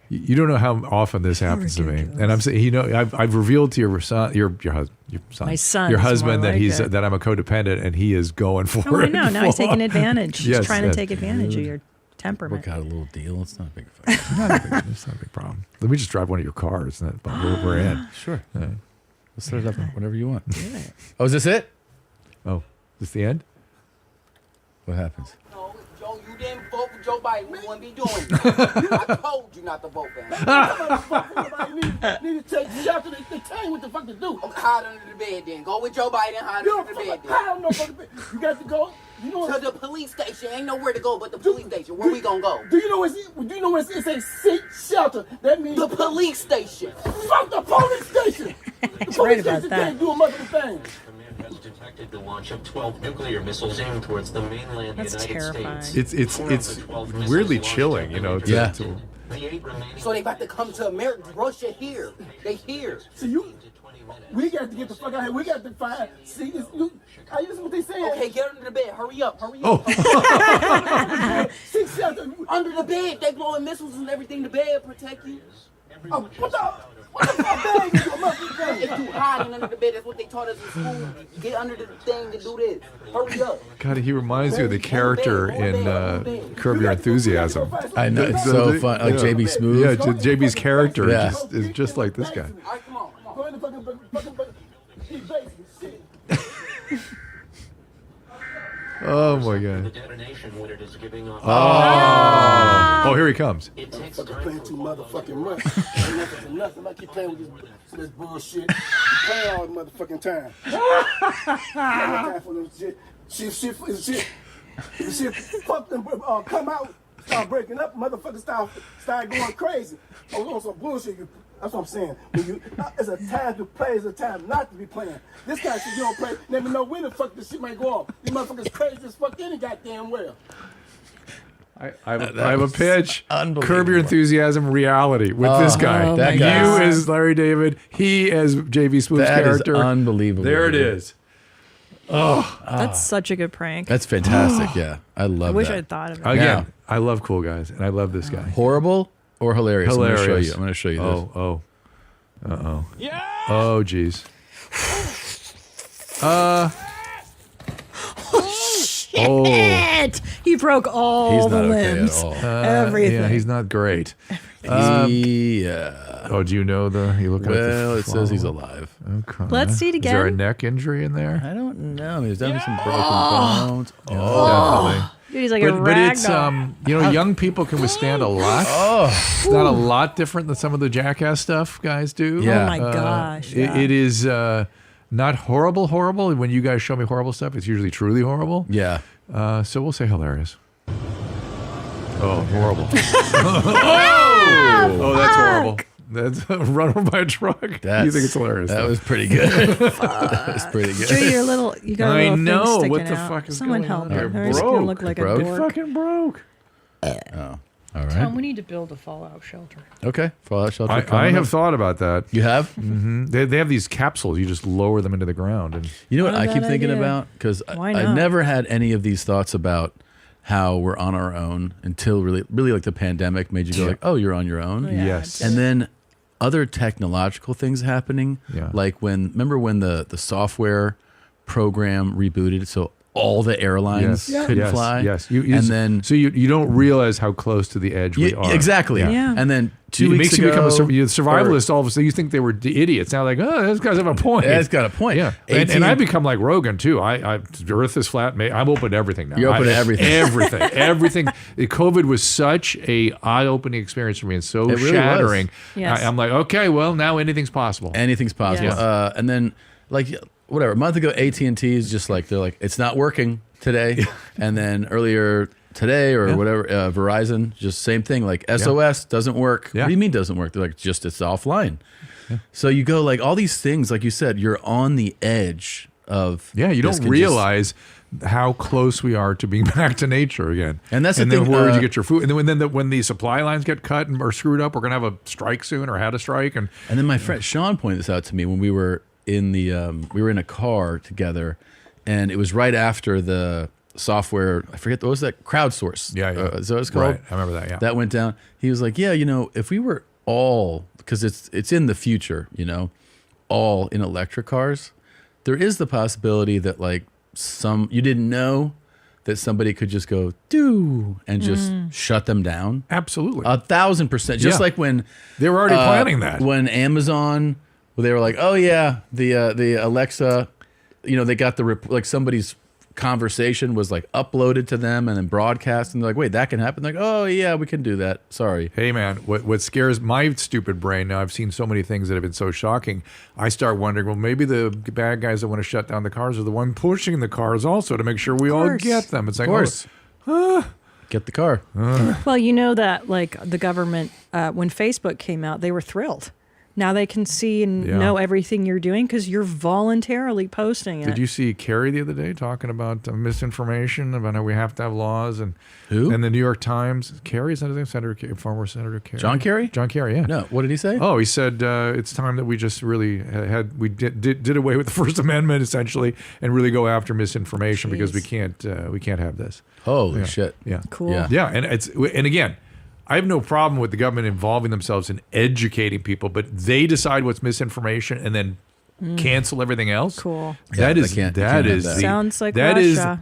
Speaker 3: you don't know how often this happens to me. And I'm saying, I've revealed to your son, your son,
Speaker 4: My son
Speaker 3: your
Speaker 4: is more
Speaker 3: husband that
Speaker 4: like
Speaker 3: he's
Speaker 4: it.
Speaker 3: that I'm a codependent, and he is going for
Speaker 4: Oh, I
Speaker 3: it.
Speaker 4: know. Now he's
Speaker 3: full
Speaker 4: taking
Speaker 3: on.
Speaker 4: advantage. He's
Speaker 3: Yes,
Speaker 4: trying
Speaker 3: yes.
Speaker 4: to take advantage of your
Speaker 1: We
Speaker 4: temperament.
Speaker 1: got a little deal. It's not a big fight.
Speaker 3: It's not a big problem. Let me just drive one of your cars. And we're in.
Speaker 1: Sure.
Speaker 3: Yeah.
Speaker 1: Let's set it up whenever you want. Oh, is this it?
Speaker 3: Oh, is this the end?
Speaker 1: What happens?
Speaker 11: No, Joe, you didn't vote for Joe Biden. We wouldn't be doing it. I told you not to vote for him.
Speaker 12: Need to take shelter. They tell you what the fuck to do.
Speaker 11: Hide under the bed then. Go with Joe Biden, hide
Speaker 12: You
Speaker 11: under the bed then.
Speaker 12: don't know fucking bed. You got to go. You know
Speaker 11: To the police station. Ain't nowhere to go but the police station. Where we gonna go?
Speaker 12: Do you know what it's a seek shelter? That means
Speaker 11: The police station.
Speaker 12: fuck the police station. The
Speaker 4: right
Speaker 12: police
Speaker 4: about
Speaker 12: station
Speaker 4: that.
Speaker 12: can't do a motherfucking thing.
Speaker 13: Command has detected the launch of 12 nuclear missiles aimed towards the mainland
Speaker 4: That's
Speaker 13: United
Speaker 4: terrifying.
Speaker 13: States.
Speaker 3: It's
Speaker 13: 4 of the 12 missiles
Speaker 3: weirdly
Speaker 13: launched
Speaker 3: chilling,
Speaker 13: have been
Speaker 1: Yeah.
Speaker 13: intercepted. The 8 remaining
Speaker 11: So they about to come to America. Russia here. They here.
Speaker 12: See, we got to get the fuck out of here. We got to find. See, are you listen what they saying?
Speaker 11: Okay, get under the bed. Hurry up. Hurry
Speaker 3: Oh.
Speaker 11: up.
Speaker 12: Seek shelter.
Speaker 11: Under the bed. They blowing missiles and everything. The bed protect you.
Speaker 12: What the fuck bag is your motherfucking bag?
Speaker 11: If you hiding under the bed, that's what they taught us in school. Get under the thing to do this. Hurry up.
Speaker 3: God, he reminds you of the character in Curb Your Enthusiasm.
Speaker 1: I know. It's so fun. Like JB Smooth.
Speaker 3: Yeah, JB's character
Speaker 1: Yeah.
Speaker 3: is just like this guy.
Speaker 11: All right, come on. Come on.
Speaker 12: Go in the fucking shit.
Speaker 3: Oh my
Speaker 13: the
Speaker 3: God.
Speaker 13: detonation when it is giving off.
Speaker 3: Oh, here he comes.
Speaker 13: It takes
Speaker 12: Fucking
Speaker 13: time
Speaker 12: playing
Speaker 13: for
Speaker 12: too motherfucking much. Nothing to nothing. I keep playing with this bullshit. playing all the motherfucking time. I got time for them shit. Shit. Fuck them. Come out. Start breaking up. Motherfuckers start going crazy. On some bullshit. That's what I'm saying. It's a time to play. It's a time not to be playing. This kind of shit you don't play. Never know when the fuck this shit might go off. These motherfuckers crazy as fuck any goddamn well.
Speaker 3: I have a pitch. Curb Your Enthusiasm reality with this guy.
Speaker 1: That
Speaker 3: you
Speaker 1: guy.
Speaker 3: as Larry David, he as JV Smooth's character.
Speaker 1: That is unbelievable.
Speaker 3: There it is. Oh,
Speaker 4: That's such a good prank.
Speaker 1: That's fantastic. Yeah, I love
Speaker 4: I wish
Speaker 1: that.
Speaker 4: I'd thought of it.
Speaker 3: Again, I love cool guys, and I love this guy.
Speaker 1: Horrible or hilarious?
Speaker 3: Hilarious.
Speaker 1: I'm going to show you this.
Speaker 3: Oh. Uh-oh. Yeah. Oh, jeez.
Speaker 4: Shit! He broke all
Speaker 1: He's
Speaker 4: the
Speaker 1: not okay at
Speaker 4: limbs.
Speaker 1: all.
Speaker 4: Everything.
Speaker 3: Yeah, he's not great.
Speaker 1: Yeah.
Speaker 3: Oh, do you know you look at
Speaker 1: Well,
Speaker 3: the
Speaker 1: it says he's alive.
Speaker 3: Okay.
Speaker 4: Let's see it
Speaker 3: Is there a
Speaker 4: again.
Speaker 3: neck injury in there?
Speaker 1: I don't know. There's definitely some broken bones.
Speaker 3: Definitely.
Speaker 4: Dude, he's like a
Speaker 3: But it's
Speaker 4: ragdoll.
Speaker 3: young people can withstand a lot. It's not a lot different than some of the Jackass stuff guys do.
Speaker 1: Yeah.
Speaker 4: Oh my gosh.
Speaker 3: It is not horrible when you guys show me horrible stuff. It's usually truly horrible.
Speaker 1: Yeah.
Speaker 3: So we'll say hilarious. Oh, horrible. Oh, that's horrible. That's run over by a truck. You think it's hilarious?
Speaker 1: That was pretty good. That was pretty good.
Speaker 4: Drew, you got a
Speaker 3: I
Speaker 4: little
Speaker 3: know.
Speaker 4: thing
Speaker 3: What
Speaker 4: sticking
Speaker 3: the
Speaker 4: out.
Speaker 3: fuck is
Speaker 4: Someone
Speaker 3: going
Speaker 4: help
Speaker 3: on
Speaker 4: him.
Speaker 3: here?
Speaker 4: He's gonna look like
Speaker 1: Broke?
Speaker 4: a dork.
Speaker 3: Fucking broke.
Speaker 1: Oh, all right.
Speaker 4: Tom, we need to build a fallout shelter.
Speaker 1: Okay. Fallout shelter.
Speaker 3: I
Speaker 1: coming
Speaker 3: have
Speaker 1: up.
Speaker 3: thought about that.
Speaker 1: You have?
Speaker 3: Mm-hmm. They have these capsules. You just lower them into the ground. And
Speaker 1: You know what
Speaker 4: Not a
Speaker 1: I keep
Speaker 4: bad
Speaker 1: thinking
Speaker 4: idea.
Speaker 1: about? Because
Speaker 4: Why
Speaker 1: I
Speaker 4: not?
Speaker 1: never had any of these thoughts about how we're on our own until really like the pandemic made you go like, oh, you're on your own.
Speaker 4: Yeah,
Speaker 3: yes.
Speaker 1: And then other technological things happening.
Speaker 3: Yeah.
Speaker 1: Like remember when the software program rebooted, so all the airlines couldn't fly.
Speaker 3: Yes.
Speaker 1: And then
Speaker 3: so you don't realize how close to the edge we are.
Speaker 1: exactly.
Speaker 4: Yeah.
Speaker 1: And then
Speaker 3: It
Speaker 1: 2 weeks
Speaker 3: makes
Speaker 1: ago,
Speaker 3: you become a survivalist. All of a sudden, you think they were idiots. Now, like, oh, those guys have a point.
Speaker 1: Yeah, it's got a point.
Speaker 3: Yeah, and I become like Rogan too. The Earth is flat. I'm open to everything now.
Speaker 1: You're open to everything.
Speaker 3: Everything. COVID was such a eye-opening experience for me and so
Speaker 1: It really
Speaker 3: shattering.
Speaker 4: was. Yes.
Speaker 3: I'm like, okay, well, now anything's possible.
Speaker 1: Anything's possible.
Speaker 4: Yes.
Speaker 1: And then, like, whatever. A month ago, AT&T is just like, they're like, it's not working today. And then earlier today or whatever, Verizon, just same thing. Like, SOS doesn't work.
Speaker 3: Yeah.
Speaker 1: What do you mean doesn't work? They're like, just it's offline. Yeah. So you go like all these things, like you said, you're on the edge of.
Speaker 3: Yeah, you
Speaker 1: this
Speaker 3: don't
Speaker 1: can
Speaker 3: realize how close we are to being back to nature again.
Speaker 1: And that's the
Speaker 3: then
Speaker 1: thing,
Speaker 3: where you get your food. And then when the supply lines get cut and are screwed up, we're gonna have a strike soon or had a strike. And
Speaker 1: then my friend Sean pointed this out to me when we were in we were in a car together, and it was right after the software. I forget what was that, crowdsource.
Speaker 3: Yeah.
Speaker 1: Is that what it's called?
Speaker 3: Right, I remember that. Yeah,
Speaker 1: That went down. He was like, yeah, if we were all, because it's in the future, all in electric cars, there is the possibility that like you didn't know that somebody could just go and just shut them down.
Speaker 3: Absolutely,
Speaker 1: 1,000%. Just like when
Speaker 3: they were already planning that.
Speaker 1: When Amazon, they were like, oh yeah, the Alexa, they got like somebody's conversation was like uploaded to them and then broadcast, and they're like, wait, that can happen? Like, oh yeah, we can do that. Sorry.
Speaker 3: Hey man, what scares my stupid brain now, I've seen so many things that have been so shocking, I start wondering, well, maybe the bad guys that want to shut down the cars are the one pushing the cars also to make sure we all get them. It's like,
Speaker 1: of course. Get the car.
Speaker 4: Well, you know that like the government, when Facebook came out, they were thrilled. Now they can see and know everything you're doing because you're voluntarily posting it.
Speaker 3: Did you see Kerry the other day talking about misinformation, about how we have to have laws? And
Speaker 1: who?
Speaker 3: And the New York Times. Kerry, is that his name? Former Senator Kerry.
Speaker 1: John Kerry?
Speaker 3: John Kerry, yeah.
Speaker 1: No, what did he say?
Speaker 3: Oh, he said it's time that we just really did away with the First Amendment essentially and really go after misinformation because we can't have this.
Speaker 1: Holy shit!
Speaker 3: Yeah,
Speaker 4: cool.
Speaker 3: Yeah, and again, I have no problem with the government involving themselves in educating people, but they decide what's misinformation and then cancel everything else.
Speaker 4: Cool.
Speaker 3: That is
Speaker 4: sounds like
Speaker 3: that
Speaker 4: Russia.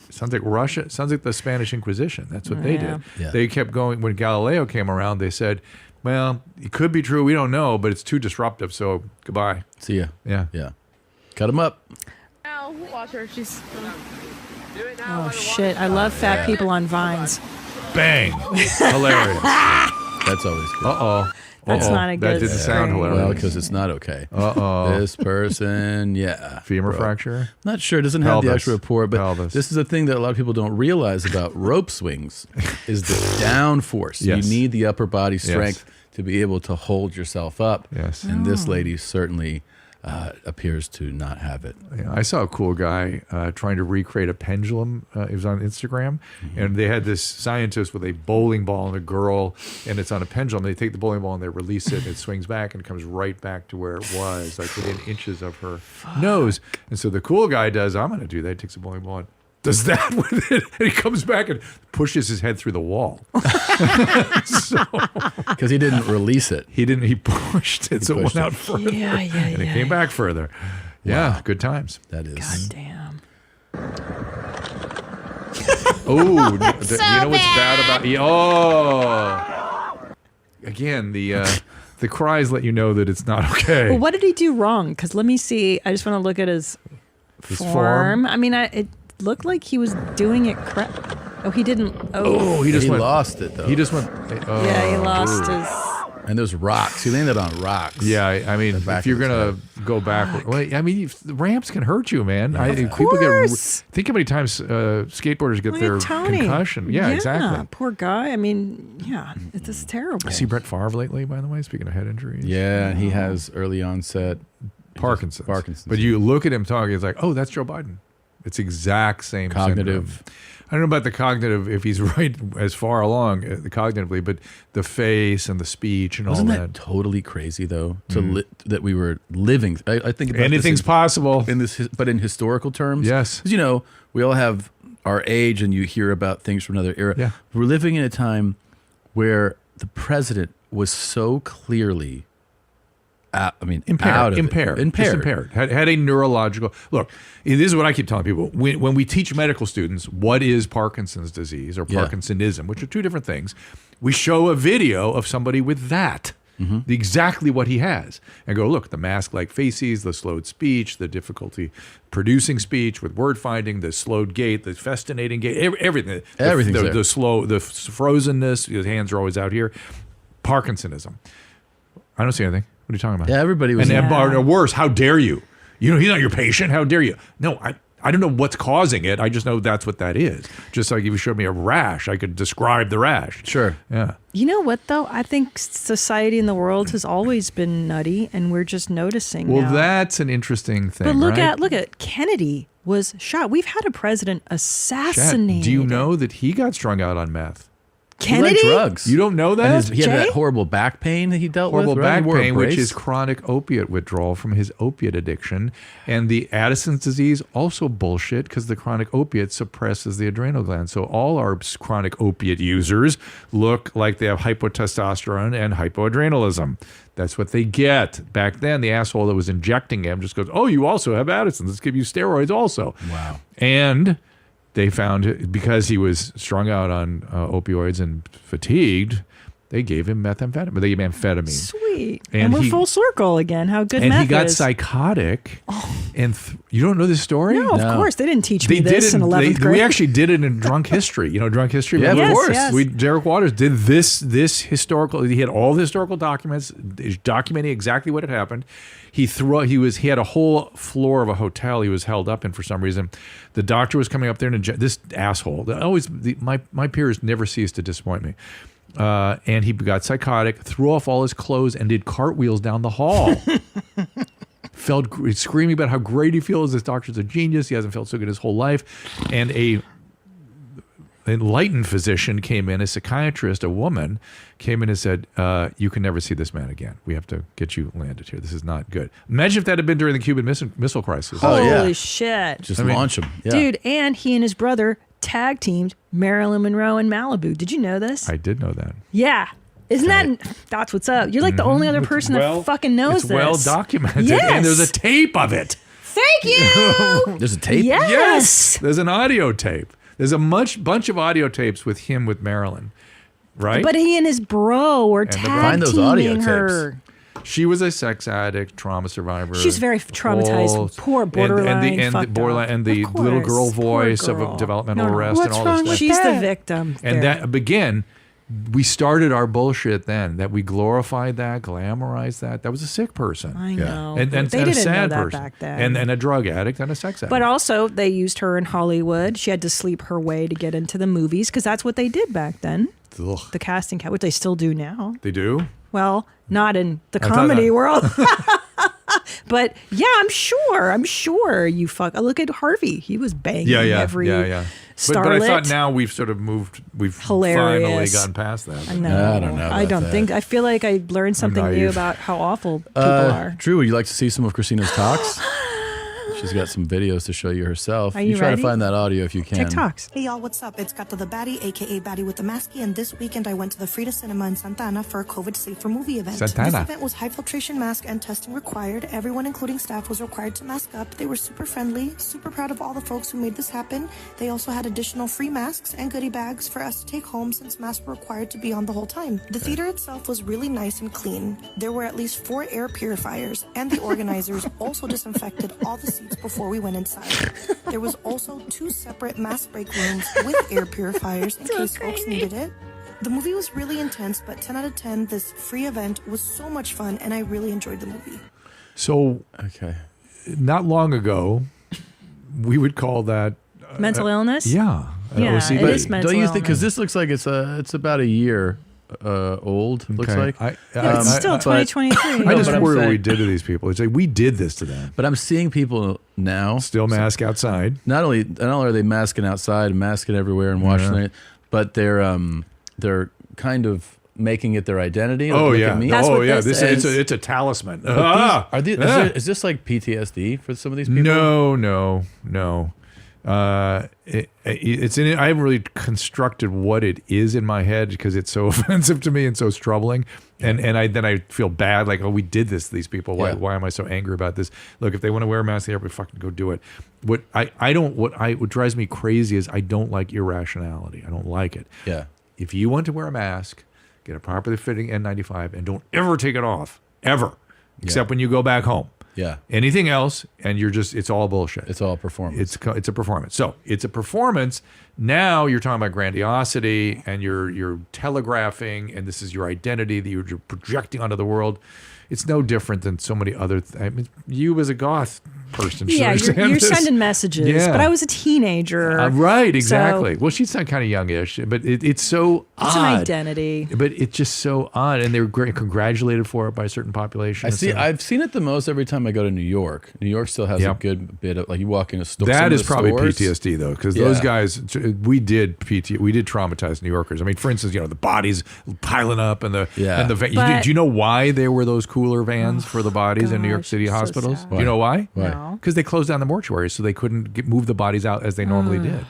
Speaker 3: Sounds like Russia. Sounds like the Spanish Inquisition. That's what they did.
Speaker 1: Yeah.
Speaker 3: They kept going. When Galileo came around, they said, well, it could be true. We don't know, but it's too disruptive. So goodbye.
Speaker 1: See ya.
Speaker 3: Yeah.
Speaker 1: Yeah. Cut him up.
Speaker 14: Now, watch her. She's.
Speaker 4: Oh shit! I love fat people on vines.
Speaker 3: Bang. Hilarious.
Speaker 1: That's always good.
Speaker 3: Uh-oh.
Speaker 4: That's not a
Speaker 3: That
Speaker 4: good
Speaker 3: didn't sound
Speaker 4: thing.
Speaker 3: hilarious.
Speaker 1: Well, because it's not okay.
Speaker 3: Uh-oh.
Speaker 1: This person, yeah.
Speaker 3: Femur fracture?
Speaker 1: Not sure. It doesn't have the
Speaker 3: Pelvis.
Speaker 1: actual report, but
Speaker 3: Pelvis.
Speaker 1: this is a thing that a lot of people don't realize about rope swings is the down force.
Speaker 3: Yes.
Speaker 1: You need the upper body strength to be able to hold yourself up.
Speaker 3: Yes.
Speaker 1: And this lady certainly appears to not have it.
Speaker 3: Yeah, I saw a cool guy trying to recreate a pendulum. It was on Instagram, and they had this scientist with a bowling ball and a girl, and it's on a pendulum. They take the bowling ball and they release it, and it swings back and it comes right back to where it was, like within inches of her nose. And so the cool guy does, I'm going to do that. He takes a bowling ball and does that with it, and he comes back and pushes his head through the wall.
Speaker 1: Because he didn't release it.
Speaker 3: He didn't. He pushed it, so it went out further.
Speaker 4: Yeah,
Speaker 3: and it came back further. Yeah, good times.
Speaker 1: That is.
Speaker 4: God damn.
Speaker 3: Oh, you know what's bad about? Oh, again, the cries let you know that it's not okay.
Speaker 4: Well, what did he do wrong? Because let me see. I just want to look at his form. I mean, it looked like he was doing it correct. Oh, he didn't. Oh,
Speaker 3: he just
Speaker 1: lost it though.
Speaker 3: He just went.
Speaker 4: Yeah, he lost his.
Speaker 1: And there's rocks. He landed on rocks.
Speaker 3: Yeah, I mean, if you're gonna go backward, well, I mean, the ramps can hurt you, man. People get. Think how many times skateboarders get their concussion. Yeah, exactly.
Speaker 4: Poor guy. I mean, yeah, it's just terrible.
Speaker 3: I see Brett Favre lately, by the way. Speaking of head injuries.
Speaker 1: Yeah, he has early onset
Speaker 3: Parkinson's. But you look at him talking, it's like, oh, that's Joe Biden. It's exact same
Speaker 1: cognitive.
Speaker 3: Syndrome. I don't know about the cognitive, if he's right as far along cognitively, but the face and the speech and
Speaker 1: Wasn't
Speaker 3: all
Speaker 1: that totally crazy though? That we were living. I think about
Speaker 3: anything's possible
Speaker 1: in this, but in historical terms.
Speaker 3: Yes,
Speaker 1: because we all have our age, and you hear about things from another era.
Speaker 3: Yeah.
Speaker 1: We're living in a time where the president was so clearly.
Speaker 3: Impaired.
Speaker 1: Impaired.
Speaker 3: Had a neurological look. This is what I keep telling people when we teach medical students what is Parkinson's disease or Parkinsonism, which are two different things. We show a video of somebody with that, exactly what he has, and go look the mask-like faces, the slowed speech, the difficulty producing speech with word finding, the slowed gait, the festinating gait, everything.
Speaker 1: Everything's there.
Speaker 3: The slow, the frozenness. His hands are always out here. Parkinsonism. I don't see anything. What are you talking about?
Speaker 1: Yeah, everybody was.
Speaker 3: Or worse, how dare you? He's not your patient. How dare you? No, I don't know what's causing it. I just know that's what that is. Just like if you showed me a rash, I could describe the rash.
Speaker 1: Sure.
Speaker 3: Yeah.
Speaker 4: You know what, though? I think society in the world has always been nutty, and we're just noticing
Speaker 3: Well,
Speaker 4: now.
Speaker 3: that's an interesting thing,
Speaker 4: But look
Speaker 3: right?
Speaker 4: at Kennedy was shot. We've had a president assassinated.
Speaker 3: Do you know that he got strung out on meth?
Speaker 4: Kennedy?
Speaker 1: He liked drugs.
Speaker 3: You don't know that?
Speaker 1: And he had that horrible back pain that he dealt
Speaker 3: horrible
Speaker 1: with. Right?
Speaker 3: back pain, which is chronic opiate withdrawal from his opiate addiction. And the Addison's disease, also bullshit, because the chronic opiate suppresses the adrenal gland. So all our chronic opiate users look like they have hypotestosterone and hypoadrenalism. That's what they get. Back then, the asshole that was injecting him just goes, oh, you also have Addison's. Let's give you steroids also.
Speaker 1: Wow.
Speaker 3: And they found, because he was strung out on opioids and fatigued, they gave him methamphetamine. They gave him amphetamine.
Speaker 4: Sweet. And we're
Speaker 3: he-
Speaker 4: full circle again. How good
Speaker 3: And
Speaker 4: meth
Speaker 3: he got
Speaker 4: is.
Speaker 3: psychotic. And you don't know this story?
Speaker 4: No, of course. They didn't teach me
Speaker 3: They
Speaker 4: this
Speaker 3: did
Speaker 4: in
Speaker 3: it.
Speaker 4: 11th grade.
Speaker 3: We actually did it in Drunk History. You know Drunk History?
Speaker 1: Yeah,
Speaker 3: Remember?
Speaker 1: of course.
Speaker 4: Yes.
Speaker 3: Derek Waters did this historical. He had all the historical documents documenting exactly what had happened. He had a whole floor of a hotel he was held up in for some reason. The doctor was coming up there, and this asshole. My peers never cease to disappoint me. And he got psychotic, threw off all his clothes, and did cartwheels down the hall. Felt screaming about how great he feels. This doctor's a genius. He hasn't felt so good his whole life. And a enlightened physician came in, a psychiatrist, a woman, came in and said, you can never see this man again. We have to get you landed here. This is not good. Imagine if that had been during the Cuban Missile Crisis.
Speaker 4: Holy shit.
Speaker 1: Just launch him. Yeah.
Speaker 4: Dude, and he and his brother tag teamed Marilyn Monroe in Malibu. Did you know this?
Speaker 3: I did know that.
Speaker 4: Yeah. Isn't that's what's up? You're like the only other person that fucking knows
Speaker 3: It's
Speaker 4: this.
Speaker 3: well documented.
Speaker 4: Yes.
Speaker 3: And there's a tape of it.
Speaker 4: Thank you.
Speaker 1: There's a tape?
Speaker 4: Yes.
Speaker 3: There's an audio tape. There's a bunch of audio tapes with him with Marilyn, right?
Speaker 4: But he and his bro were
Speaker 3: And the
Speaker 4: tag
Speaker 1: Find those audio
Speaker 4: teaming her.
Speaker 1: tapes.
Speaker 3: She was a sex addict, trauma survivor.
Speaker 4: She's very traumatized. Poor borderline.
Speaker 3: And the
Speaker 4: fucked up.
Speaker 3: the
Speaker 4: Of
Speaker 3: little
Speaker 4: course.
Speaker 3: girl
Speaker 4: Poor
Speaker 3: voice
Speaker 4: girl.
Speaker 3: of developmental
Speaker 4: No,
Speaker 3: arrest
Speaker 4: what's
Speaker 3: and all
Speaker 4: wrong
Speaker 3: this
Speaker 4: with
Speaker 3: stuff.
Speaker 4: She's the victim.
Speaker 3: And
Speaker 4: there.
Speaker 3: that again, we started our bullshit then, that we glorified that, glamorized that. That was a sick person.
Speaker 4: I know.
Speaker 3: And
Speaker 4: they
Speaker 3: a
Speaker 4: didn't
Speaker 3: sad
Speaker 4: know that
Speaker 3: person.
Speaker 4: back then.
Speaker 3: And a drug addict and a sex addict.
Speaker 4: But also, they used her in Hollywood. She had to sleep her way to get into the movies because that's what they did back then.
Speaker 3: Ugh.
Speaker 4: The casting couch, which they still do now.
Speaker 3: They do?
Speaker 4: Well, not in the comedy world. But yeah, I'm sure you fuck. Look at Harvey. He was banging every starlet.
Speaker 3: But I thought now we've sort of moved. We've finally gotten past that.
Speaker 4: I know.
Speaker 1: I don't know.
Speaker 4: I don't think. I feel like I learned something new about how awful people are.
Speaker 1: Drew, would you like to see some of Christina's talks? She's got some videos to show you herself.
Speaker 4: Are you
Speaker 1: try
Speaker 4: ready?
Speaker 1: to find that audio if you can.
Speaker 4: TikToks.
Speaker 15: Hey y'all, what's up? It's Gato the Baddie, aka Baddie with the Masky, and this weekend I went to the Frida Cinema in Santa Ana for a COVID safer movie event. This event was high filtration mask and testing required. Everyone, including staff, was required to mask up. They were super friendly, super proud of all the folks who made this happen. They also had additional free masks and goodie bags for us to take home since masks were required to be on the whole time. The theater itself was really nice and clean. There were at least 4 air purifiers, and the organizers also disinfected all the seats before we went inside. There was also 2 separate mask break rooms with air purifiers in case folks needed it. The movie was really intense, but 10 out of 10, this free event was so much fun, and I really enjoyed the movie.
Speaker 3: So, not long ago, we would call that
Speaker 4: mental illness.
Speaker 3: Yeah,
Speaker 4: OCD. It is mental
Speaker 1: don't you think?
Speaker 4: illness.
Speaker 1: Because this looks like it's about a year old. Looks like
Speaker 4: it's still 2023.
Speaker 3: I just worry what we did to these people. It's like we did this to them.
Speaker 1: But I'm seeing people now
Speaker 3: still mask outside.
Speaker 1: Not only are they masking outside, masking everywhere, and washing it, but they're kind of making it their identity. Like, look at me.
Speaker 3: It's a talisman.
Speaker 1: Is this like PTSD for some of these people?
Speaker 3: No. It's in it. I haven't really constructed what it is in my head because it's so offensive to me and so troubling. And then I feel bad, like, oh, we did this to these people. Why am I so angry about this? Look, if they want to wear a mask, they have to fucking go do it. What drives me crazy is I don't like irrationality. I don't like it.
Speaker 1: Yeah.
Speaker 3: If you want to wear a mask, get a properly fitting N95 and don't ever take it off, ever, except when you go back home.
Speaker 1: Yeah.
Speaker 3: Anything else, and it's all bullshit.
Speaker 1: It's all performance.
Speaker 3: It's a performance. So it's a performance. Now you're talking about grandiosity, and you're telegraphing, and this is your identity that you're projecting onto the world. It's no different than so many other. I mean, you as a goth person,
Speaker 4: yeah, you're sending messages.
Speaker 3: Yeah.
Speaker 4: But I was a teenager.
Speaker 3: Right, exactly. Well, she's kind of youngish, but it's so odd.
Speaker 4: It's an identity.
Speaker 3: But it's just so odd, and they were congratulated for it by a certain population.
Speaker 1: I've seen it the most every time I go to New York. New York still has a good bit of, like, you walk in a store.
Speaker 3: That is probably PTSD though, because those guys, we did traumatize New Yorkers. I mean, for instance, the bodies piling up and the do you know why there were those cooler vans for the bodies in New York City hospitals?
Speaker 1: So
Speaker 3: do you know why?
Speaker 4: No.
Speaker 3: Because they closed down the mortuaries, so they couldn't move the bodies out as they normally did.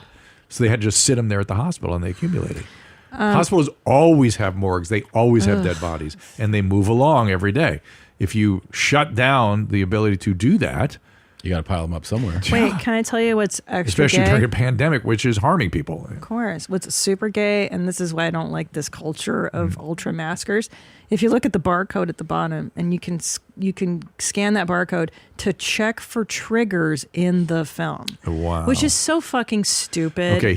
Speaker 3: So they had to just sit them there at the hospital, and they accumulated. Hospitals always have morgues. They always have dead bodies, and they move along every day. If you shut down the ability to do that, you got to pile them up somewhere.
Speaker 4: Wait, can I tell you what's extra
Speaker 3: Especially
Speaker 4: gay?
Speaker 3: during a pandemic, which is harming people.
Speaker 4: Of course. What's super gay, and this is why I don't like this culture of ultra maskers. If you look at the barcode at the bottom, and you can scan that barcode to check for triggers in the film.
Speaker 3: Wow.
Speaker 4: Which is so fucking stupid.
Speaker 3: Okay,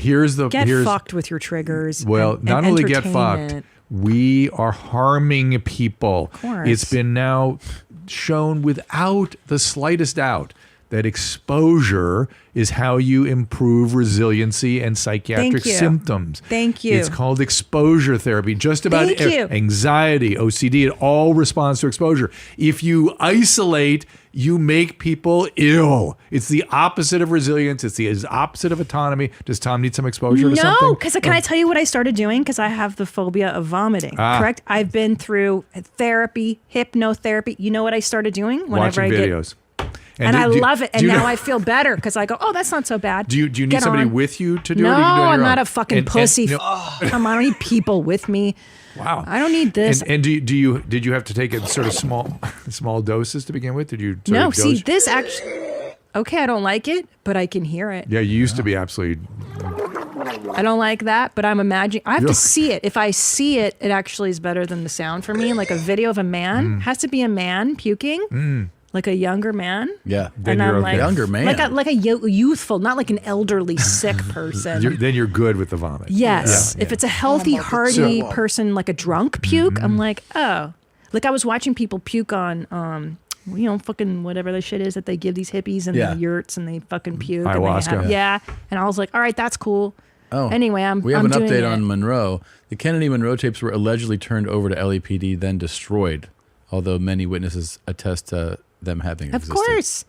Speaker 4: get fucked with your triggers.
Speaker 3: Well,
Speaker 4: and
Speaker 3: not only get
Speaker 4: entertain
Speaker 3: fucked,
Speaker 4: it.
Speaker 3: we are harming people.
Speaker 4: Of course.
Speaker 3: It's been now shown without the slightest doubt that exposure is how you improve resiliency and psychiatric symptoms.
Speaker 4: Thank you.
Speaker 3: It's called exposure therapy. Just about anxiety, OCD, it all responds to exposure. If you isolate, you make people ill. It's the opposite of resilience. It's the opposite of autonomy. Does Tom need some exposure to something?
Speaker 4: No, because can I tell you what I started doing? Because I have the phobia of vomiting, correct? I've been through therapy, hypnotherapy. You know what I started doing?
Speaker 3: Watching videos.
Speaker 4: And I love it. And now I feel better because I go, oh, that's not so bad.
Speaker 3: Do you need somebody with you to do it?
Speaker 4: No,
Speaker 3: Or you can do it on your
Speaker 4: I'm not
Speaker 3: own?
Speaker 4: a fucking pussy. Come on, I don't need people with me.
Speaker 3: Wow.
Speaker 4: I don't need this.
Speaker 3: And did you have to take it sort of small doses to begin with? Did you?
Speaker 4: No, see, this actually. Okay, I don't like it, but I can hear it.
Speaker 3: Yeah, you used to be absolutely.
Speaker 4: I don't like that, but I'm imagining. I have to see it. If I see it, it actually is better than the sound for me. Like a video of a man has to be a man puking. like a younger man.
Speaker 1: Yeah.
Speaker 3: Then
Speaker 4: and
Speaker 3: you're
Speaker 4: I'm
Speaker 3: okay.
Speaker 4: like,
Speaker 1: Younger man.
Speaker 4: like a youthful, not like an elderly sick person.
Speaker 3: Then you're good with the vomit.
Speaker 4: Yes.
Speaker 3: Yeah.
Speaker 4: If it's a healthy, hearty
Speaker 3: So-
Speaker 4: person, like a drunk puke, I'm like, oh. Like I was watching people puke on, fucking whatever the shit is that they give these hippies and the yurts and they fucking puke.
Speaker 3: Ayahuasca.
Speaker 4: And they have, and I was like, all right, that's cool.
Speaker 1: Oh,
Speaker 4: anyway,
Speaker 1: we have
Speaker 4: I'm
Speaker 1: an
Speaker 4: doing
Speaker 1: update
Speaker 4: it.
Speaker 1: on Monroe. The Kennedy Monroe tapes were allegedly turned over to LAPD, then destroyed, although many witnesses attest to them having
Speaker 4: Of
Speaker 1: existed.
Speaker 4: course.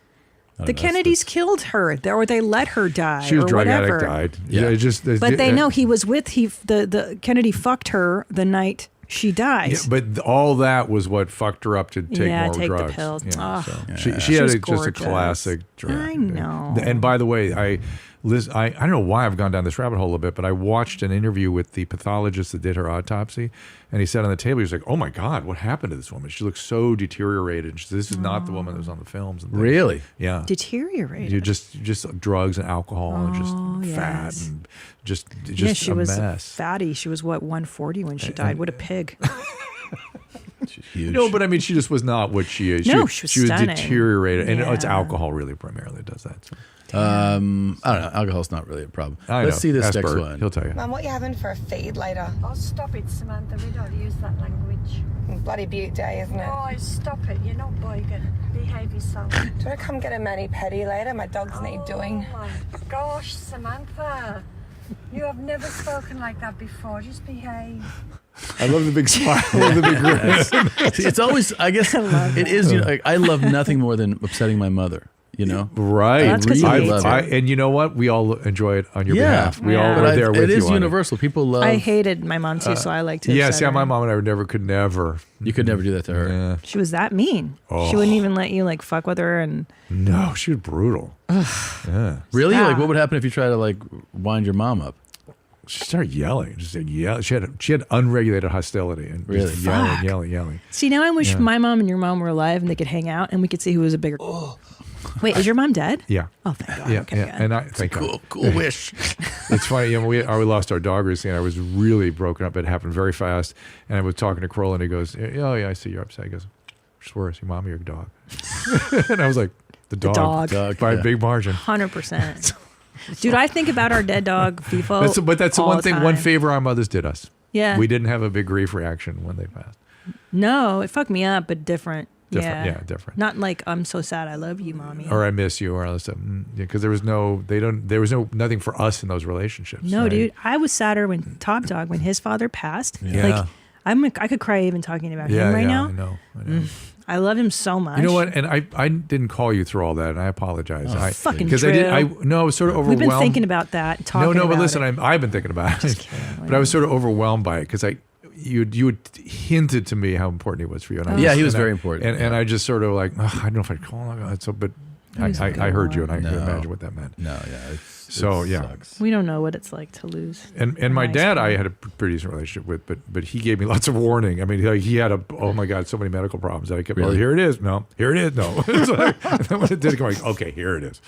Speaker 4: The Kennedys killed her, or they let her die.
Speaker 3: She was
Speaker 4: or
Speaker 3: drug
Speaker 4: whatever.
Speaker 3: addict, died.
Speaker 1: Yeah.
Speaker 4: But they know he was with the Kennedy fucked her the night she died.
Speaker 3: Yeah, but all that was what fucked her up to take more
Speaker 4: take
Speaker 3: drugs.
Speaker 4: the pills.
Speaker 3: Yeah,
Speaker 4: Oh,
Speaker 3: so
Speaker 4: yeah.
Speaker 3: She had
Speaker 4: was
Speaker 3: just a
Speaker 4: gorgeous.
Speaker 3: classic drug.
Speaker 4: I know.
Speaker 3: And by the way, I don't know why I've gone down this rabbit hole a bit, but I watched an interview with the pathologist that did her autopsy, and he said on the table, he was like, "Oh my God, what happened to this woman? She looks so deteriorated. She said, this is not the woman that was on the films." And things.
Speaker 1: Really?
Speaker 3: Yeah.
Speaker 4: Deteriorated.
Speaker 3: You just drugs and alcohol and just fat
Speaker 4: yes.
Speaker 3: and just
Speaker 4: Yeah, she
Speaker 3: a
Speaker 4: was
Speaker 3: mess.
Speaker 4: fatty. She was 140 when she died. What a pig.
Speaker 1: She's huge.
Speaker 3: No, but I mean, she just was not what she is.
Speaker 4: No, she was stunning.
Speaker 3: deteriorated, and it's
Speaker 4: Yeah.
Speaker 3: alcohol really primarily does that. So.
Speaker 1: I don't know. Alcohol's not really a problem.
Speaker 3: I
Speaker 1: Let's
Speaker 3: know.
Speaker 1: see this
Speaker 3: Ask
Speaker 1: next
Speaker 3: Bert.
Speaker 1: one.
Speaker 3: He'll tell you.
Speaker 16: Mum, what are you having for a feed later?
Speaker 17: Oh, stop it, Samantha. We don't use that language.
Speaker 16: Bloody Butte Day, isn't it?
Speaker 17: Oh, stop it. You're not boygan. Behave yourself.
Speaker 16: Do you want to come get a mani-pedi later? My dogs need doing.
Speaker 17: Oh, my gosh, Samantha. You have never spoken like that before. Just behave.
Speaker 3: I love the big smile. I love the big grin.
Speaker 1: See, it's always, I guess, it is. You know, like, I love nothing more than upsetting my mother. You know,
Speaker 3: Right.
Speaker 4: That's 'cause he
Speaker 1: I
Speaker 4: hates
Speaker 1: love
Speaker 4: her.
Speaker 1: it.
Speaker 3: And you know what? We all enjoy it on your
Speaker 1: Yeah.
Speaker 3: behalf. We all
Speaker 4: Yeah.
Speaker 3: were
Speaker 1: But
Speaker 3: there with
Speaker 1: it
Speaker 3: you
Speaker 1: is
Speaker 3: on
Speaker 1: universal. People love.
Speaker 4: I hated my mom too, so I like to.
Speaker 3: Yeah,
Speaker 4: upset
Speaker 3: see,
Speaker 4: her.
Speaker 3: my mom and I could never.
Speaker 1: You could never do that to her.
Speaker 3: Yeah.
Speaker 4: She was that mean.
Speaker 3: Oh.
Speaker 4: She wouldn't even let you like fuck with her, and
Speaker 3: No, she was brutal. Yeah.
Speaker 1: Really?
Speaker 4: Stop.
Speaker 1: Like, what would happen if you try to like wind your mom up?
Speaker 3: She started yelling. Just yell. She had unregulated hostility and
Speaker 1: Really?
Speaker 3: just
Speaker 4: Fuck.
Speaker 3: yelling.
Speaker 4: see, now I wish
Speaker 3: Yeah.
Speaker 4: my mom and your mom were alive and they could hang out and we could see who was a bigger. Wait, is your mom dead?
Speaker 3: Yeah.
Speaker 4: Oh, thank God.
Speaker 3: Yeah,
Speaker 4: Okay,
Speaker 3: yeah.
Speaker 4: good.
Speaker 3: And I thank God.
Speaker 1: Cool wish.
Speaker 3: It's funny, you know, we lost our dog recently, and I was really broken up. It happened very fast. And I was talking to Kroll, and he goes, "Oh, yeah, I see you're upset." He goes, "Swear, is your mom or your dog?" And I was like, the dog.
Speaker 4: dog.
Speaker 3: By
Speaker 1: yeah.
Speaker 3: a big margin.
Speaker 4: 100%. Dude, I think about our dead dog, FIFO.
Speaker 3: But that's the
Speaker 4: all
Speaker 3: one
Speaker 4: the
Speaker 3: thing,
Speaker 4: time.
Speaker 3: one favor our mothers did us.
Speaker 4: Yeah.
Speaker 3: We didn't have a big grief reaction when they passed.
Speaker 4: No, it fucked me up, but different.
Speaker 3: Different,
Speaker 4: Yeah.
Speaker 3: yeah, different.
Speaker 4: Not like, I'm so sad, I love you, mommy.
Speaker 3: Or I miss you, or all this stuff. Because there was nothing for us in those relationships.
Speaker 4: No,
Speaker 3: right?
Speaker 4: dude, I was sadder when Top Dog, when his father passed.
Speaker 3: Yeah.
Speaker 4: Like, I could cry even talking about
Speaker 3: Yeah,
Speaker 4: him right
Speaker 3: yeah,
Speaker 4: now.
Speaker 3: I know.
Speaker 4: I love him so much.
Speaker 3: You know what? And I didn't call you through all that, and I apologize.
Speaker 4: fucking
Speaker 3: because
Speaker 4: true.
Speaker 3: I was sort of overwhelmed.
Speaker 4: We've been thinking about that. Talking
Speaker 3: but
Speaker 4: about
Speaker 3: listen,
Speaker 4: it.
Speaker 3: I've been thinking about it. But I was sort of overwhelmed by it because you had hinted to me how important he was for you. And
Speaker 1: Yeah, he was very important.
Speaker 3: And I just sort of like, I don't know if I'd call him. So, but I heard you, and I can imagine what that meant.
Speaker 1: No, yeah.
Speaker 3: So
Speaker 1: it
Speaker 3: yeah.
Speaker 1: sucks.
Speaker 4: We don't know what it's like to lose.
Speaker 3: And my
Speaker 4: nice
Speaker 3: dad,
Speaker 4: guy.
Speaker 3: I had a pretty decent relationship with, but he gave me lots of warning. I mean, he had oh my God, so many medical problems that I kept.
Speaker 1: Really?
Speaker 3: Well, here it is. No, here it is. No. It's like, and then when it did, I'm like, okay, here it is.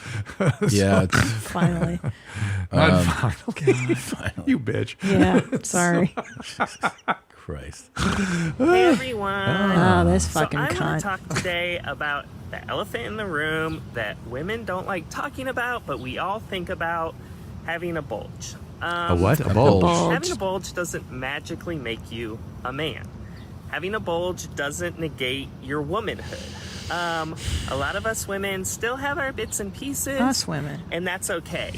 Speaker 1: Yeah. It's,
Speaker 4: Finally.
Speaker 3: Not finally. You bitch.
Speaker 4: Yeah, sorry.
Speaker 1: Christ.
Speaker 18: Hey everyone!
Speaker 4: Oh, this fucking
Speaker 18: I
Speaker 4: cunt.
Speaker 18: want to talk today about the elephant in the room that women don't like talking about, but we all think about: having a bulge.
Speaker 3: A what? A bulge?
Speaker 18: Having a bulge doesn't magically make you a man. Having a bulge doesn't negate your womanhood. A lot of us women still have our bits and pieces.
Speaker 4: Us women.
Speaker 18: And that's okay.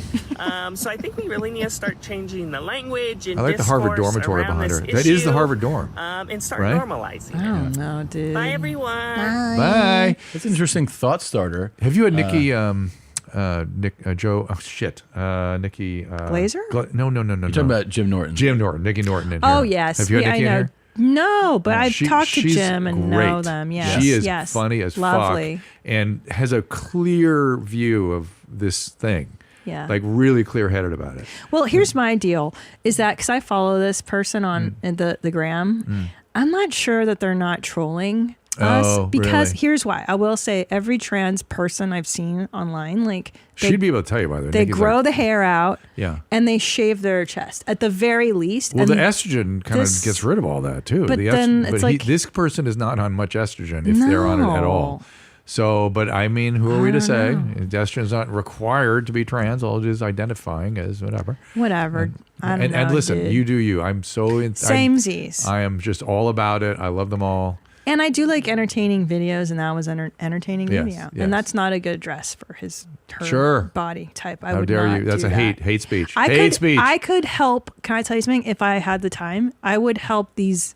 Speaker 18: So I think we really need to start changing the language and
Speaker 3: I like the Harvard
Speaker 18: discourse
Speaker 3: dormitory
Speaker 18: around
Speaker 3: behind
Speaker 18: this
Speaker 3: her. That is the
Speaker 18: issue,
Speaker 3: Harvard dorm.
Speaker 18: and start
Speaker 3: Right?
Speaker 18: normalizing
Speaker 4: I
Speaker 18: it.
Speaker 4: don't know, dude.
Speaker 18: Bye, everyone.
Speaker 3: Bye.
Speaker 1: That's an interesting thought starter.
Speaker 3: Have you had Nikki, Joe? Oh shit, Nikki
Speaker 4: Glazer?
Speaker 3: No.
Speaker 1: You're talking about Jim Norton.
Speaker 3: Jim Norton, Nikki Norton. In
Speaker 4: Oh,
Speaker 3: here.
Speaker 4: yes.
Speaker 3: Have you had
Speaker 4: Yeah,
Speaker 3: Nikki
Speaker 4: I
Speaker 3: in
Speaker 4: know.
Speaker 3: here?
Speaker 4: No, but I've talked to
Speaker 3: she's
Speaker 4: Jim and
Speaker 3: great.
Speaker 4: know them. Yes.
Speaker 3: She is
Speaker 4: yes.
Speaker 3: funny as
Speaker 4: Lovely.
Speaker 3: fuck and has a clear view of this thing.
Speaker 4: Yeah.
Speaker 3: Like really clear-headed about it.
Speaker 4: Well, here's my deal: is that because I follow this person on the gram, I'm not sure that they're not trolling us
Speaker 3: Oh,
Speaker 4: because
Speaker 3: really?
Speaker 4: here's why. I will say every trans person I've seen online, like
Speaker 3: She'd be able to tell you, by the way.
Speaker 4: they
Speaker 3: Nikki's
Speaker 4: grow
Speaker 3: like-
Speaker 4: the hair out,
Speaker 3: Yeah.
Speaker 4: and they shave their chest at the very least.
Speaker 3: Well,
Speaker 4: and
Speaker 3: the estrogen kind of
Speaker 4: this-
Speaker 3: gets rid of all that too.
Speaker 4: But
Speaker 3: The
Speaker 4: then it's like-
Speaker 3: this person is not on much estrogen if they're on it at all. So, but I mean, who are we to say? Estrogen's not required to be trans. All it is identifying as whatever.
Speaker 4: Whatever. I don't know,
Speaker 3: and listen,
Speaker 4: dude.
Speaker 3: you do you. I'm so
Speaker 4: Samesies.
Speaker 3: I am just all about it. I love them all.
Speaker 4: And I do like entertaining videos, and that was an entertaining
Speaker 3: Yes,
Speaker 4: video.
Speaker 3: yes.
Speaker 4: And that's not a good dress for her
Speaker 3: Sure.
Speaker 4: body type. I
Speaker 3: How
Speaker 4: would
Speaker 3: dare
Speaker 4: not
Speaker 3: you? That's
Speaker 4: do
Speaker 3: a
Speaker 4: that.
Speaker 3: hate speech.
Speaker 4: I could help. Can I tell you something? If I had the time, I would help these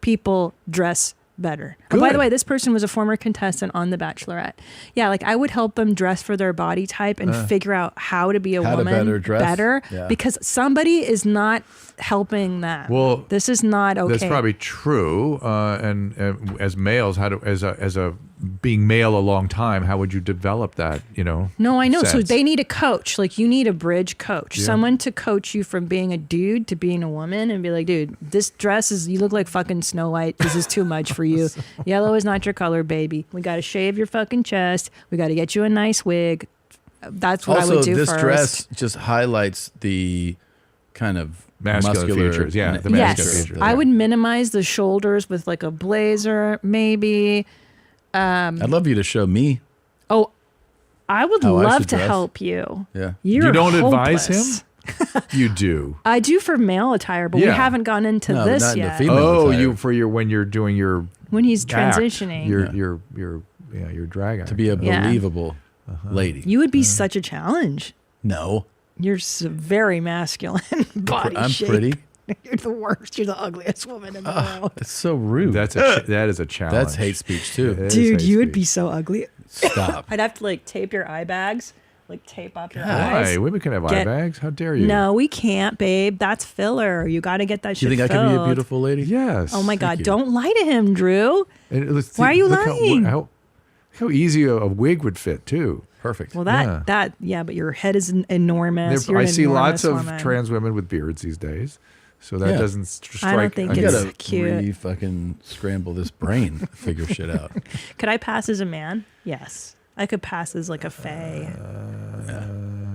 Speaker 4: people dress better. Oh, by the way, this person was a former contestant on The Bachelorette. Yeah, like I would help them dress for their body type and figure out how to be a woman
Speaker 1: better dress. Yeah.
Speaker 4: because somebody is not helping them.
Speaker 3: Well,
Speaker 4: this is not okay.
Speaker 3: That's probably true. And as males, as a being male a long time, how would you develop that?
Speaker 4: No, I know. So
Speaker 3: sense?
Speaker 4: they need a coach. Like you need a bridge coach,
Speaker 3: Yeah.
Speaker 4: someone to coach you from being a dude to being a woman, and be like, dude, this dress you look like fucking Snow White. This is too much for you. Yellow is not your color, baby. We got to shave your fucking chest. We got to get you a nice wig. That's what I would do
Speaker 1: this
Speaker 4: first.
Speaker 1: dress just highlights the kind of
Speaker 3: Masculine
Speaker 1: muscular
Speaker 3: features. Yeah, the
Speaker 4: Yes,
Speaker 3: masculine features.
Speaker 4: I would minimize the shoulders with like a blazer, maybe.
Speaker 1: I'd love you to show me.
Speaker 4: Oh, I would
Speaker 1: How I
Speaker 4: love
Speaker 1: should
Speaker 4: to
Speaker 1: dress.
Speaker 4: help you.
Speaker 1: Yeah.
Speaker 4: You're
Speaker 3: You don't
Speaker 4: hopeless.
Speaker 3: advise him? You do.
Speaker 4: I do for male attire, but we
Speaker 3: Yeah.
Speaker 4: haven't gone into
Speaker 1: No,
Speaker 4: this
Speaker 1: not into
Speaker 4: yet.
Speaker 1: female
Speaker 3: Oh,
Speaker 1: attire.
Speaker 3: when you're doing your
Speaker 4: When he's
Speaker 3: act,
Speaker 4: transitioning.
Speaker 3: your drag act.
Speaker 1: To be a
Speaker 4: Yeah.
Speaker 1: believable lady.
Speaker 4: You would be such a challenge.
Speaker 1: No.
Speaker 4: You're very masculine body
Speaker 1: I'm
Speaker 4: shape.
Speaker 1: pretty.
Speaker 4: You're the worst. You're the ugliest woman in the world.
Speaker 1: It's so rude.
Speaker 3: that is a challenge.
Speaker 1: That's hate speech too.
Speaker 3: It is
Speaker 4: Dude,
Speaker 3: hate
Speaker 4: you would
Speaker 3: speech.
Speaker 4: be so ugly.
Speaker 1: Stop.
Speaker 4: I'd have to like tape your eye bags, like tape up your
Speaker 3: Why?
Speaker 4: eyes.
Speaker 3: Women can have eye
Speaker 4: Get-
Speaker 3: bags. How dare you?
Speaker 4: No, we can't, babe. That's filler. You got to get that
Speaker 1: Do you
Speaker 4: shit
Speaker 1: think I could be a
Speaker 4: filled.
Speaker 1: beautiful lady?
Speaker 3: Yes.
Speaker 4: Oh my
Speaker 1: Thank
Speaker 4: God!
Speaker 1: you.
Speaker 4: Don't lie to him, Drew. Why are you lying?
Speaker 3: How easy a wig would fit too.
Speaker 1: Perfect.
Speaker 4: Well, but your head is enormous.
Speaker 3: There-
Speaker 4: You're
Speaker 3: I
Speaker 4: an
Speaker 3: see lots of
Speaker 4: enormous woman.
Speaker 3: trans women with beards these days, so that
Speaker 1: Yeah.
Speaker 3: doesn't strike.
Speaker 4: I don't think
Speaker 1: I
Speaker 4: it's
Speaker 1: gotta
Speaker 4: cute.
Speaker 1: fucking scramble this brain, figure shit out.
Speaker 4: Could I pass as a man? Yes. I could pass as like a fae.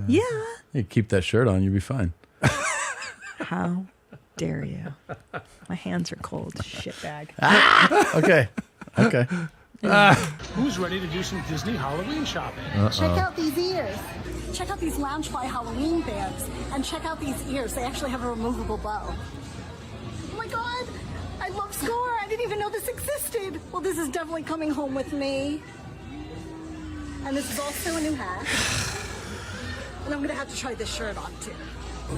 Speaker 4: Yeah.
Speaker 1: Hey, keep that shirt on, you'll be fine.
Speaker 4: How dare you? My hands are cold, shitbag.
Speaker 1: Okay. Okay.
Speaker 19: Who's ready to do some Disney Halloween shopping?
Speaker 20: Check out these ears. Check out these Loungefly Halloween bags. And check out these ears. They actually have a removable bow. Oh my God! I love Score. I didn't even know this existed. Well, this is definitely coming home with me. And this is also a new hat. And I'm gonna have to try this shirt on too.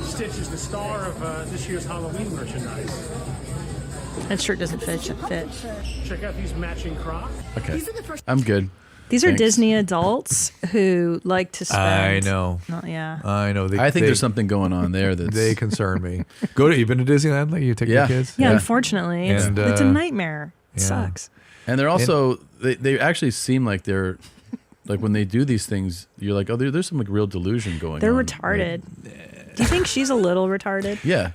Speaker 19: Stitch is the star of this year's Halloween merchandise.
Speaker 4: That shirt doesn't fit.
Speaker 19: Check out these matching Crocs.
Speaker 1: Okay. I'm good.
Speaker 4: These are
Speaker 1: Thanks.
Speaker 4: Disney adults who like to spend.
Speaker 3: I know.
Speaker 4: No, yeah.
Speaker 3: I know.
Speaker 1: I think there's something going on there that's
Speaker 3: They concern me. You've been to Disneyland? Like you take
Speaker 1: Yeah.
Speaker 3: your kids?
Speaker 4: Yeah, unfortunately, it's,
Speaker 3: And,
Speaker 4: it's a nightmare. It
Speaker 3: yeah.
Speaker 4: sucks.
Speaker 1: And they're also they actually seem like they're like when they do these things, you're like, oh, there's some like real delusion going
Speaker 4: They're
Speaker 1: on.
Speaker 4: retarded. Do you think she's a little retarded?
Speaker 1: Yeah.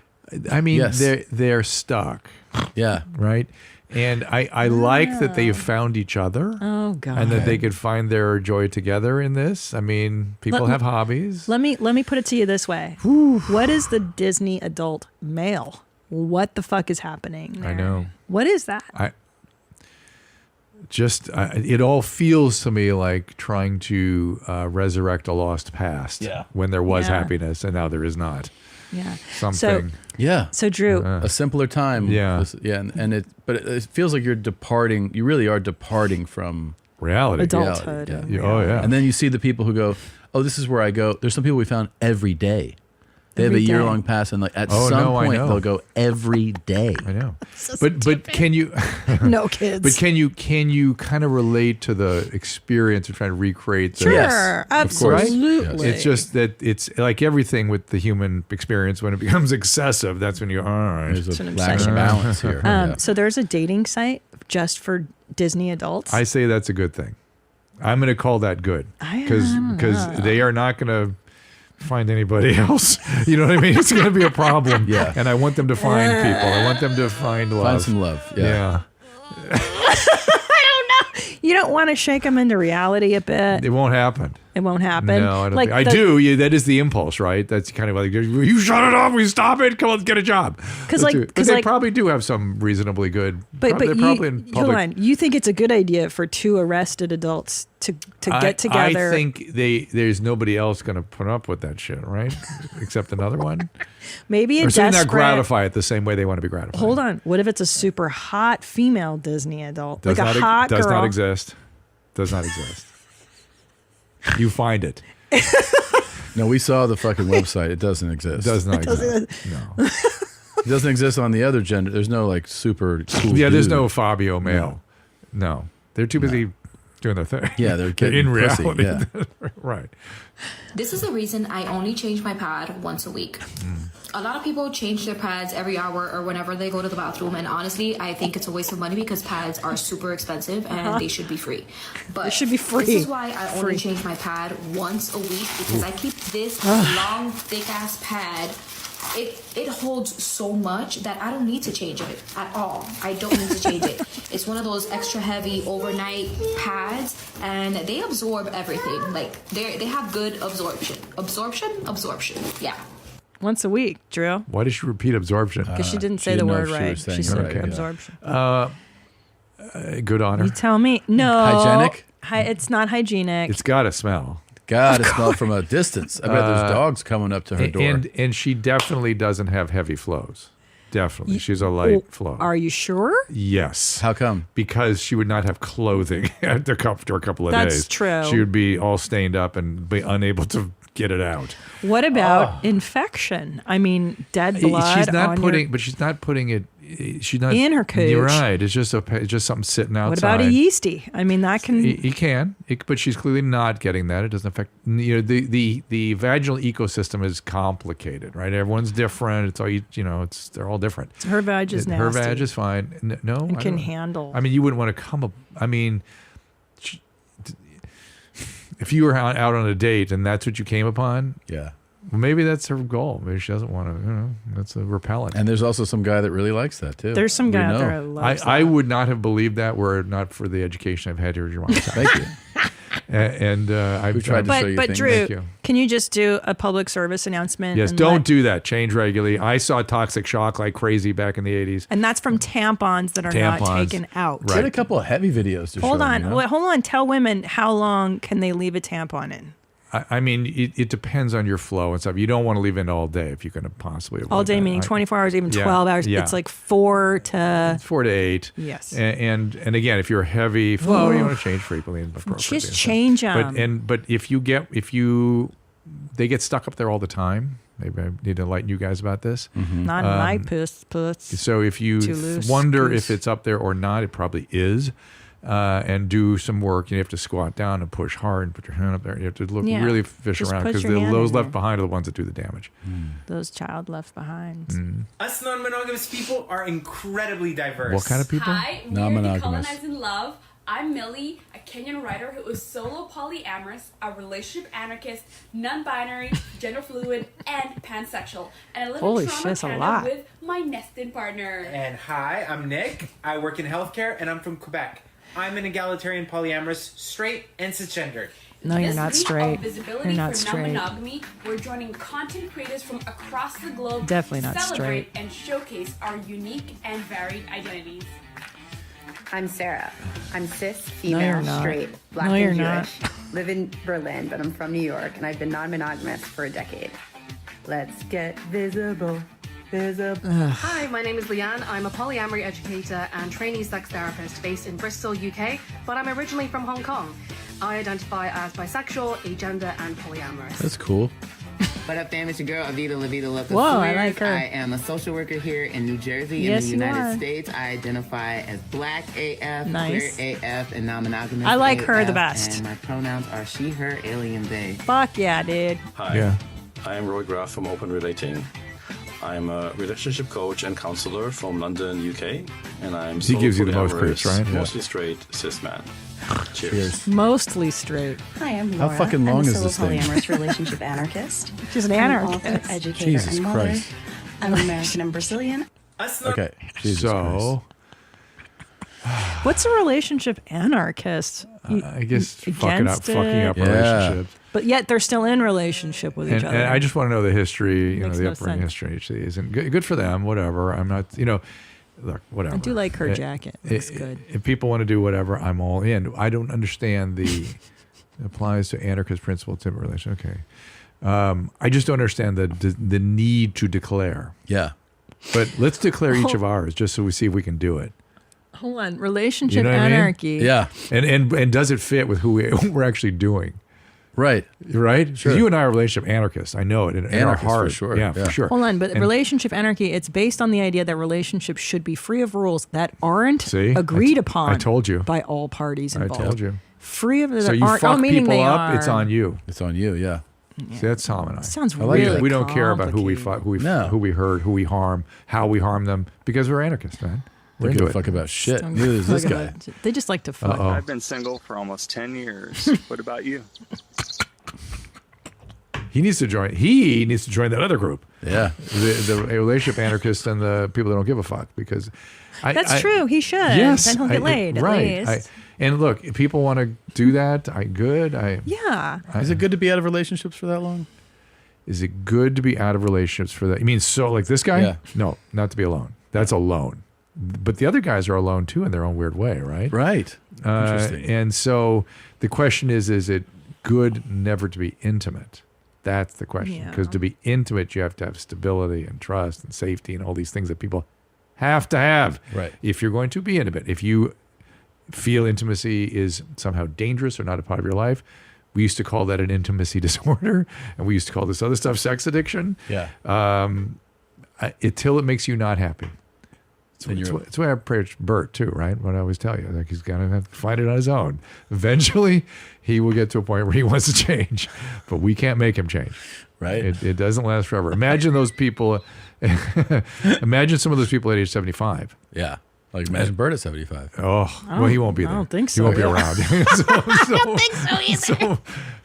Speaker 3: I mean,
Speaker 1: Yes.
Speaker 3: they're stuck.
Speaker 1: Yeah.
Speaker 3: Right? And I like that they've found each other.
Speaker 4: Oh God.
Speaker 3: And that they could find their joy together in this. I mean, people have hobbies.
Speaker 4: Let me put it to you this way. What is the Disney adult male? What the fuck is happening there?
Speaker 3: I know.
Speaker 4: What is that?
Speaker 3: It all feels to me like trying to resurrect a lost past.
Speaker 1: Yeah.
Speaker 3: When there was
Speaker 4: Yeah.
Speaker 3: happiness and now there is not.
Speaker 4: Yeah.
Speaker 3: Something.
Speaker 4: So Drew,
Speaker 1: A simpler time.
Speaker 3: Yeah.
Speaker 1: And it feels like you're departing. You really are departing from
Speaker 3: reality.
Speaker 4: Adulthood.
Speaker 1: Reality,
Speaker 3: Oh yeah.
Speaker 1: And then you see the people who go, oh, this is where I go. There's some people we found every day. They have a
Speaker 4: Every day.
Speaker 1: year-long pass, and like at
Speaker 3: Oh,
Speaker 1: some
Speaker 3: no, I
Speaker 1: point
Speaker 3: know.
Speaker 1: they'll go every day.
Speaker 3: I know. But can you
Speaker 4: no kids.
Speaker 3: But can you kind of relate to the experience of trying to recreate the
Speaker 4: Sure,
Speaker 1: Yes,
Speaker 4: absolutely.
Speaker 3: It's just that it's like everything with the human experience when it becomes excessive, that's when you all right.
Speaker 1: There's
Speaker 4: an
Speaker 1: a lack of
Speaker 4: obsession.
Speaker 1: balance here. Yeah.
Speaker 4: So there's a dating site just for Disney adults.
Speaker 3: I say that's a good thing. I'm going to call that good because they are not going to find anybody else. You know what I mean? It's going to be a problem.
Speaker 1: Yeah.
Speaker 3: And I want them to find people. I want them to find love.
Speaker 1: Find some love. Yeah.
Speaker 4: I don't know. You don't want to shake them into reality a bit.
Speaker 3: It won't happen.
Speaker 4: It won't happen.
Speaker 3: No, I don't think, I do. Yeah, that is the impulse, right? That's kind of like, you shut it off, we stop it, come on, let's get a job. But they probably do have some reasonably good.
Speaker 4: But
Speaker 3: they're probably in public.
Speaker 4: hold on. You think it's a good idea for two arrested adults to get together?
Speaker 3: I think there's nobody else going to put up with that shit, right? Except another one.
Speaker 4: Maybe a
Speaker 3: or
Speaker 4: desperate.
Speaker 3: not gratify it the same way they want to be gratified.
Speaker 4: Hold on. What if it's a super hot female Disney adult,
Speaker 3: Does
Speaker 4: like
Speaker 3: not,
Speaker 4: a hot girl?
Speaker 3: Does not exist. Does not exist. You find it.
Speaker 1: No, we saw the fucking website. It doesn't exist.
Speaker 3: It does not exist. No.
Speaker 1: It doesn't exist on the other gender. There's no like super cool
Speaker 3: Yeah, there's
Speaker 1: dude.
Speaker 3: no Fabio male. No. They're too busy doing their thing.
Speaker 1: Yeah, they're getting
Speaker 3: in
Speaker 1: pussy,
Speaker 3: reality.
Speaker 1: yeah.
Speaker 3: Right.
Speaker 21: This is the reason I only change my pad once a week. A lot of people change their pads every hour or whenever they go to the bathroom, and honestly, I think it's a waste of money because pads are super expensive and they should be free. But
Speaker 4: They should be free.
Speaker 21: This is why I only
Speaker 4: Free.
Speaker 21: change my pad once a week because I keep this long, thick ass pad. It holds so much that I don't need to change it at all. I don't need to change it. It's one of those extra heavy overnight pads, and they absorb everything. Like they have good absorption. Absorption. Yeah.
Speaker 4: Once a week, Drew.
Speaker 3: Why did she repeat absorption?
Speaker 4: Because she didn't say the word right. She said absorption.
Speaker 3: Good on her.
Speaker 4: You tell me. No.
Speaker 1: Hygienic?
Speaker 4: It's not hygienic.
Speaker 3: It's got to smell.
Speaker 1: Gotta smell from a distance. I bet there's dogs coming up to her door.
Speaker 3: And she definitely doesn't have heavy flows. Definitely. She's a light flow.
Speaker 4: Are you sure?
Speaker 3: Yes.
Speaker 1: How come?
Speaker 3: Because she would not have clothing after a couple of days.
Speaker 4: That's true.
Speaker 3: She would be all stained up and be unable to get it out.
Speaker 4: What about infection? I mean, dead blood.
Speaker 3: She's not
Speaker 4: on
Speaker 3: putting,
Speaker 4: your,
Speaker 3: but she's not putting it. She's not
Speaker 4: in her cooch.
Speaker 3: You're right. It's just something sitting outside.
Speaker 4: What about a yeasty? I mean, that can.
Speaker 3: You can, but she's clearly not getting that. It doesn't affect. The vaginal ecosystem is complicated, right? Everyone's different. It's all it's they're all different.
Speaker 4: Her vag is nasty.
Speaker 3: Her vag is fine. No,
Speaker 4: and
Speaker 3: I
Speaker 4: can
Speaker 3: don't-
Speaker 4: handle.
Speaker 3: I mean, you wouldn't want to come up. I mean, if you were out on a date and that's what you came upon,
Speaker 1: yeah.
Speaker 3: Well, maybe that's her goal. Maybe she doesn't want to. That's a repellent.
Speaker 1: And there's also some guy that really likes that too.
Speaker 4: There's some
Speaker 1: We
Speaker 4: guy out
Speaker 1: know.
Speaker 4: there that loves
Speaker 3: I would not have believed that were it not for the education I've had here at your mom's house.
Speaker 1: Thank you.
Speaker 3: And I've
Speaker 1: tried to show you
Speaker 4: But
Speaker 1: things.
Speaker 4: Drew,
Speaker 3: Thank you.
Speaker 4: can you just do a public service announcement?
Speaker 3: Yes,
Speaker 4: and
Speaker 3: don't do that. Change regularly. I saw toxic shock like crazy back in the 80s.
Speaker 4: And that's from tampons that are not
Speaker 3: Tampons.
Speaker 4: taken out.
Speaker 1: Right. Did a couple of heavy videos to
Speaker 4: Hold
Speaker 1: show
Speaker 4: on.
Speaker 1: them, you know?
Speaker 4: Wait, hold on. Tell women how long can they leave a tampon in?
Speaker 3: I mean, it depends on your flow and stuff. You don't want to leave it all day if you can possibly avoid
Speaker 4: All day
Speaker 3: that.
Speaker 4: meaning 24 hours, even
Speaker 3: Yeah,
Speaker 4: 12 hours.
Speaker 3: yeah.
Speaker 4: It's like 4 to
Speaker 3: 8.
Speaker 4: Yes.
Speaker 3: And again, if you're a heavy flow, you want to change frequently and appropriately.
Speaker 4: Just change them.
Speaker 3: But if they get stuck up there all the time. Maybe I need to enlighten you guys about this.
Speaker 4: Not in my puss.
Speaker 3: So if you
Speaker 4: Too loose,
Speaker 3: wonder
Speaker 4: goose.
Speaker 3: if it's up there or not, it probably is. And do some work. You have to squat down and push hard and put your hand up there. You have to look
Speaker 4: Yeah.
Speaker 3: really fish
Speaker 4: Just
Speaker 3: around
Speaker 4: put
Speaker 3: because
Speaker 4: your hand
Speaker 3: those
Speaker 4: in
Speaker 3: left
Speaker 4: there.
Speaker 3: behind are the ones that do the damage.
Speaker 4: Those child left behind.
Speaker 22: Us non-monogamous people are incredibly diverse.
Speaker 3: What kind of people?
Speaker 23: Hi, we're
Speaker 1: Non-monogamous.
Speaker 23: Decolonizing Love. I'm Millie, a Kenyan writer who is solo polyamorous, a relationship anarchist, non-binary, gender fluid, and pansexual. And I live
Speaker 4: Holy
Speaker 23: in
Speaker 4: shit,
Speaker 23: Toronto,
Speaker 4: that's a
Speaker 23: Canada
Speaker 4: lot.
Speaker 23: with my nesting partner.
Speaker 22: And hi, I'm Nick. I work in healthcare and I'm from Quebec. I'm an egalitarian polyamorous, straight, and cisgender.
Speaker 4: No, you're
Speaker 23: This
Speaker 4: not
Speaker 23: week
Speaker 4: straight.
Speaker 23: Of visibility
Speaker 4: You're not
Speaker 23: for
Speaker 4: straight.
Speaker 23: non-monogamy, we're joining content creators from across the globe
Speaker 4: Definitely
Speaker 23: to
Speaker 4: not
Speaker 23: celebrate
Speaker 4: straight.
Speaker 23: and showcase our unique and varied identities.
Speaker 24: I'm Sarah. I'm cis,
Speaker 4: No,
Speaker 24: female,
Speaker 4: you're not.
Speaker 24: straight, black
Speaker 4: No, you're
Speaker 24: and
Speaker 4: not.
Speaker 24: Jewish. Live in Berlin, but I'm from New York, and I've been non-monogamous for a decade. Let's get visible.
Speaker 25: Hi, my name is Leanne. I'm a polyamory educator and trainee sex therapist based in Bristol, UK, but I'm originally from Hong Kong. I identify as bisexual, agender, and polyamorous.
Speaker 1: That's cool.
Speaker 26: What up, fam? It's your girl, Avita La Vida Loca
Speaker 4: Whoa, I
Speaker 26: Swears.
Speaker 4: like her.
Speaker 26: I am a social worker here in New Jersey,
Speaker 4: Yes,
Speaker 26: in the
Speaker 4: you are.
Speaker 26: United States. I identify as Black AF,
Speaker 4: Nice.
Speaker 26: Queer AF, and non-monogamous
Speaker 4: I like her
Speaker 26: AF,
Speaker 4: the best.
Speaker 26: And my pronouns are she, her, alien, they.
Speaker 4: Fuck yeah, dude.
Speaker 27: Hi,
Speaker 3: Yeah.
Speaker 27: I am Roy Graff from Open Relating. I'm a relationship coach and counselor from London, UK, and I'm
Speaker 3: He gives you the most
Speaker 27: polyamorous,
Speaker 3: creeps, right? Yeah.
Speaker 27: Mostly straight, cis man. Cheers.
Speaker 4: Mostly straight.
Speaker 28: Hi, I'm
Speaker 1: How
Speaker 28: Laura.
Speaker 1: fucking long
Speaker 28: I'm a
Speaker 1: is
Speaker 28: solo
Speaker 1: this thing?
Speaker 28: polyamorous relationship anarchist.
Speaker 4: She's an
Speaker 28: I'm
Speaker 4: anarchist.
Speaker 28: an author, educator,
Speaker 1: Jesus
Speaker 28: and mother.
Speaker 1: Christ.
Speaker 28: I'm American and Brazilian.
Speaker 1: Okay. Jesus Christ.
Speaker 3: So
Speaker 4: What's a relationship anarchist?
Speaker 3: I guess fucking up
Speaker 4: it?
Speaker 3: relationships.
Speaker 4: But yet they're still in relationship with each other.
Speaker 3: And I just want to know the history,
Speaker 4: Makes
Speaker 3: the
Speaker 4: no
Speaker 3: upbringing
Speaker 4: sense.
Speaker 3: history. Isn't good for them. Whatever. I'm not. Look, whatever.
Speaker 4: I do like her jacket. Looks good.
Speaker 3: If people want to do whatever, I'm all in. I don't understand the applies to anarchist principle type of relation. Okay. I just don't understand the need to declare.
Speaker 1: Yeah.
Speaker 3: But let's declare each of ours just so we see if we can do it.
Speaker 4: Hold on. Relationship
Speaker 3: You know what I mean?
Speaker 4: anarchy.
Speaker 3: Yeah. And does it fit with who we're actually doing?
Speaker 1: Right.
Speaker 3: Right?
Speaker 1: Sure.
Speaker 3: You and I are relationship anarchists. I know it. In our
Speaker 1: Anarchists,
Speaker 3: heart.
Speaker 1: for sure.
Speaker 3: Yeah, for sure.
Speaker 4: Hold on, but
Speaker 3: And-
Speaker 4: relationship anarchy, it's based on the idea that relationships should be free of rules that aren't
Speaker 3: See?
Speaker 4: agreed upon
Speaker 3: I told you.
Speaker 4: by all parties
Speaker 3: I
Speaker 4: involved.
Speaker 3: told you.
Speaker 4: Free of the
Speaker 3: So you
Speaker 4: aren't,
Speaker 3: fuck
Speaker 4: meaning
Speaker 3: people
Speaker 4: they
Speaker 3: up,
Speaker 4: are.
Speaker 3: it's on you.
Speaker 1: It's on you, yeah.
Speaker 3: See, that's Tom and I.
Speaker 4: Sounds
Speaker 3: I like
Speaker 4: really
Speaker 3: it. We don't care about who we fuck,
Speaker 4: complicated.
Speaker 3: who we hurt, who we harm, how we harm them, because we're anarchists, man.
Speaker 1: They
Speaker 3: We're
Speaker 1: don't
Speaker 3: into
Speaker 1: give a
Speaker 3: it.
Speaker 1: fuck about shit.
Speaker 4: Don't
Speaker 1: Neither does this
Speaker 4: fuck
Speaker 1: guy.
Speaker 4: about- They just like to fuck.
Speaker 2: I've been single for almost 10 years. What about you?
Speaker 3: He needs to join that other group.
Speaker 1: Yeah.
Speaker 3: The relationship anarchists and the people that don't give a fuck, because
Speaker 4: That's true. He should.
Speaker 3: Yes.
Speaker 4: Then he'll get laid, at
Speaker 3: right.
Speaker 4: least.
Speaker 3: And look, if people want to do that,
Speaker 4: Yeah.
Speaker 1: Is it good to be out of relationships for that long?
Speaker 3: Is it good to be out of relationships for that? You mean so like this guy?
Speaker 1: Yeah.
Speaker 3: No, not to be alone. That's alone. But the other guys are alone too in their own weird way, right?
Speaker 1: Right. Interesting.
Speaker 3: And so the question is it good never to be intimate? That's the question. Because to be intimate, you have to have stability and trust and safety and all these things that people have to have.
Speaker 1: Right.
Speaker 3: If you're going to be intimate, if you feel intimacy is somehow dangerous or not a part of your life, we used to call that an intimacy disorder, and we used to call this other stuff sex addiction.
Speaker 1: Yeah.
Speaker 3: Until it makes you not happy.
Speaker 1: Then you're-
Speaker 3: It's why I approach Bert too, right? What I always tell you, like he's gonna have to find it on his own. Eventually, he will get to a point where he wants to change, but we can't make him change.
Speaker 1: Right?
Speaker 3: It doesn't last forever. Imagine those people. Imagine some of those people at age 75.
Speaker 1: Yeah. Like imagine Bert at 75.
Speaker 3: Oh, well, he won't be there.
Speaker 4: I don't think
Speaker 3: He
Speaker 4: so.
Speaker 3: won't be around.
Speaker 4: I don't think so either.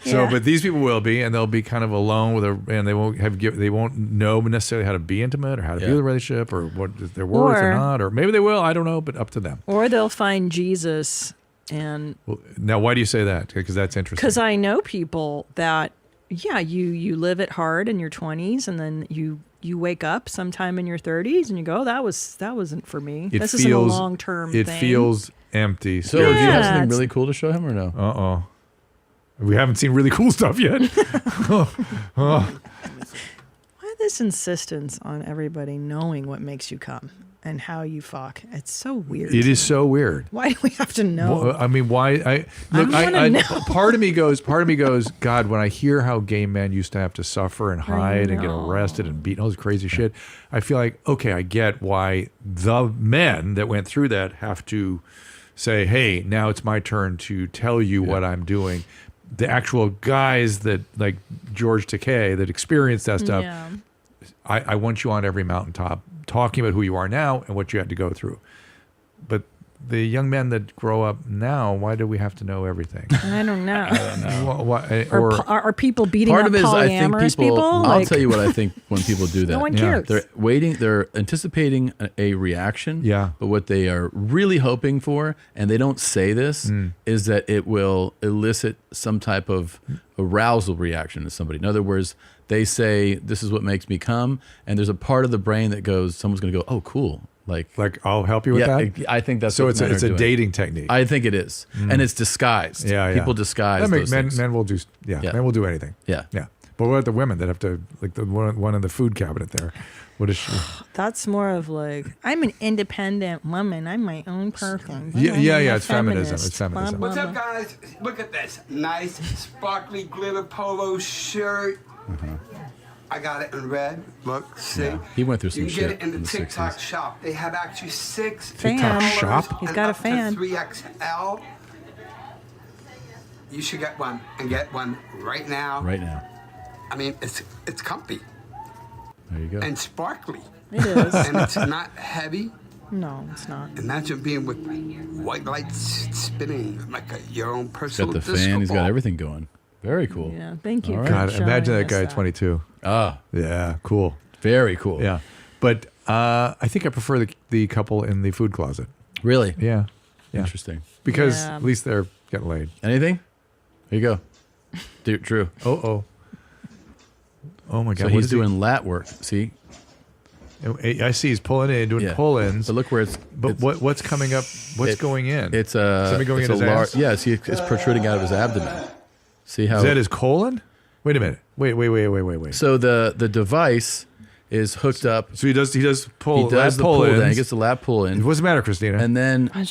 Speaker 3: So, but these people will be, and they'll be kind of alone with and they won't know necessarily how to be intimate or how to be in a relationship or what their worth or not, or maybe they will. I don't know, but up to them.
Speaker 4: Or they'll find Jesus and
Speaker 3: Well, now, why do you say that? Because that's interesting.
Speaker 4: because I know people that you live it hard in your 20s and then you wake up sometime in your 30s and you go, that wasn't for me. This isn't a long-term thing.
Speaker 3: It feels empty.
Speaker 1: So do you have something really cool to show him or no?
Speaker 3: We haven't seen really cool stuff yet.
Speaker 4: Why this insistence on everybody knowing what makes you come and how you fuck? It's so weird.
Speaker 3: It is so weird.
Speaker 4: Why do we have to know?
Speaker 3: Well, I mean, why?
Speaker 4: wanna know.
Speaker 3: Part of me goes, God, when I hear how gay men used to have to suffer and hide and get arrested and beaten, all this crazy shit, I feel like, okay, I get why the men that went through that have to say, hey, now it's my turn to tell you what I'm doing. The actual guys that, like George Takei, that experienced that stuff, I want you on every mountaintop talking about who you are now and what you had to go through. But the young men that grow up now, why do we have to know everything?
Speaker 4: I don't know. Are people beating
Speaker 1: part
Speaker 4: up
Speaker 1: of it is I think
Speaker 4: polyamorous
Speaker 1: people. I'll
Speaker 4: Like-
Speaker 1: tell you what I think when people do that.
Speaker 4: No one cares.
Speaker 1: They're waiting. They're anticipating a reaction.
Speaker 3: Yeah.
Speaker 1: But what they are really hoping for, and they don't say this, is that it will elicit some type of arousal reaction to somebody. In other words, they say, "This is what makes me come," and there's a part of the brain that goes, "Someone's going to go, oh, cool." Like
Speaker 3: I'll help you with that.
Speaker 1: I think that's
Speaker 3: so.
Speaker 1: what
Speaker 3: It's
Speaker 1: men
Speaker 3: a
Speaker 1: are doing.
Speaker 3: dating technique.
Speaker 1: I think it is, and it's disguised.
Speaker 3: Yeah,
Speaker 1: People disguise
Speaker 3: That
Speaker 1: those
Speaker 3: men
Speaker 1: things.
Speaker 3: will do. Yeah, men will do anything.
Speaker 1: Yeah.
Speaker 3: But what about the women that have to, like the one in the food cabinet there? What is she?
Speaker 4: That's more of like, I'm an independent woman. I'm my own person.
Speaker 3: Yeah.
Speaker 4: I'm a
Speaker 3: It's feminism.
Speaker 4: feminist.
Speaker 3: It's feminism.
Speaker 4: Blah,
Speaker 5: What's
Speaker 4: blah,
Speaker 5: up,
Speaker 4: blah.
Speaker 5: guys? Look at this nice, sparkly glitter polo shirt. I got it in red. Look, see?
Speaker 1: Yeah. He went through some
Speaker 5: you
Speaker 1: shit
Speaker 5: can get it in
Speaker 1: in
Speaker 5: the
Speaker 1: the
Speaker 5: TikTok
Speaker 1: 60s.
Speaker 5: shop. They have actually 6
Speaker 4: Fan.
Speaker 5: colors
Speaker 3: shop?
Speaker 4: He's
Speaker 5: and
Speaker 4: got a
Speaker 5: up to
Speaker 4: fan.
Speaker 5: 3XL. You should get one and get one right now.
Speaker 1: Right now.
Speaker 5: I mean, it's comfy
Speaker 1: There you go.
Speaker 5: and sparkly.
Speaker 4: It is.
Speaker 5: And it's not heavy.
Speaker 4: No, it's not.
Speaker 5: Imagine being with white lights spinning like your own
Speaker 1: He's
Speaker 5: personal
Speaker 1: got the
Speaker 5: disco
Speaker 1: fan. He's got
Speaker 5: ball.
Speaker 1: everything going. Very cool.
Speaker 4: Yeah, thank you.
Speaker 1: All
Speaker 4: for
Speaker 1: right.
Speaker 3: God,
Speaker 4: showing
Speaker 3: imagine that
Speaker 4: us
Speaker 3: guy at 22.
Speaker 1: Ah,
Speaker 3: Yeah, cool.
Speaker 1: very cool.
Speaker 3: Yeah, but I think I prefer the couple in the food closet.
Speaker 1: Really?
Speaker 3: Yeah,
Speaker 1: Interesting.
Speaker 3: Because at least they're getting laid.
Speaker 1: Anything? Here you go. Drew.
Speaker 3: Oh my God.
Speaker 1: So he's doing lat work. See?
Speaker 3: I see he's pulling in, doing pull-ins.
Speaker 1: But look where it's...
Speaker 3: But what's coming up? What's going in?
Speaker 1: It's
Speaker 3: something going in his ass?
Speaker 1: Yeah, see, it's protruding out of his abdomen. See how...
Speaker 3: Is that his colon? Wait a minute. Wait.
Speaker 1: So the device is hooked up.
Speaker 3: So he does pull.
Speaker 1: He does the pull in. He gets the lap pull in.
Speaker 3: What's the matter, Christina?
Speaker 1: And then
Speaker 4: I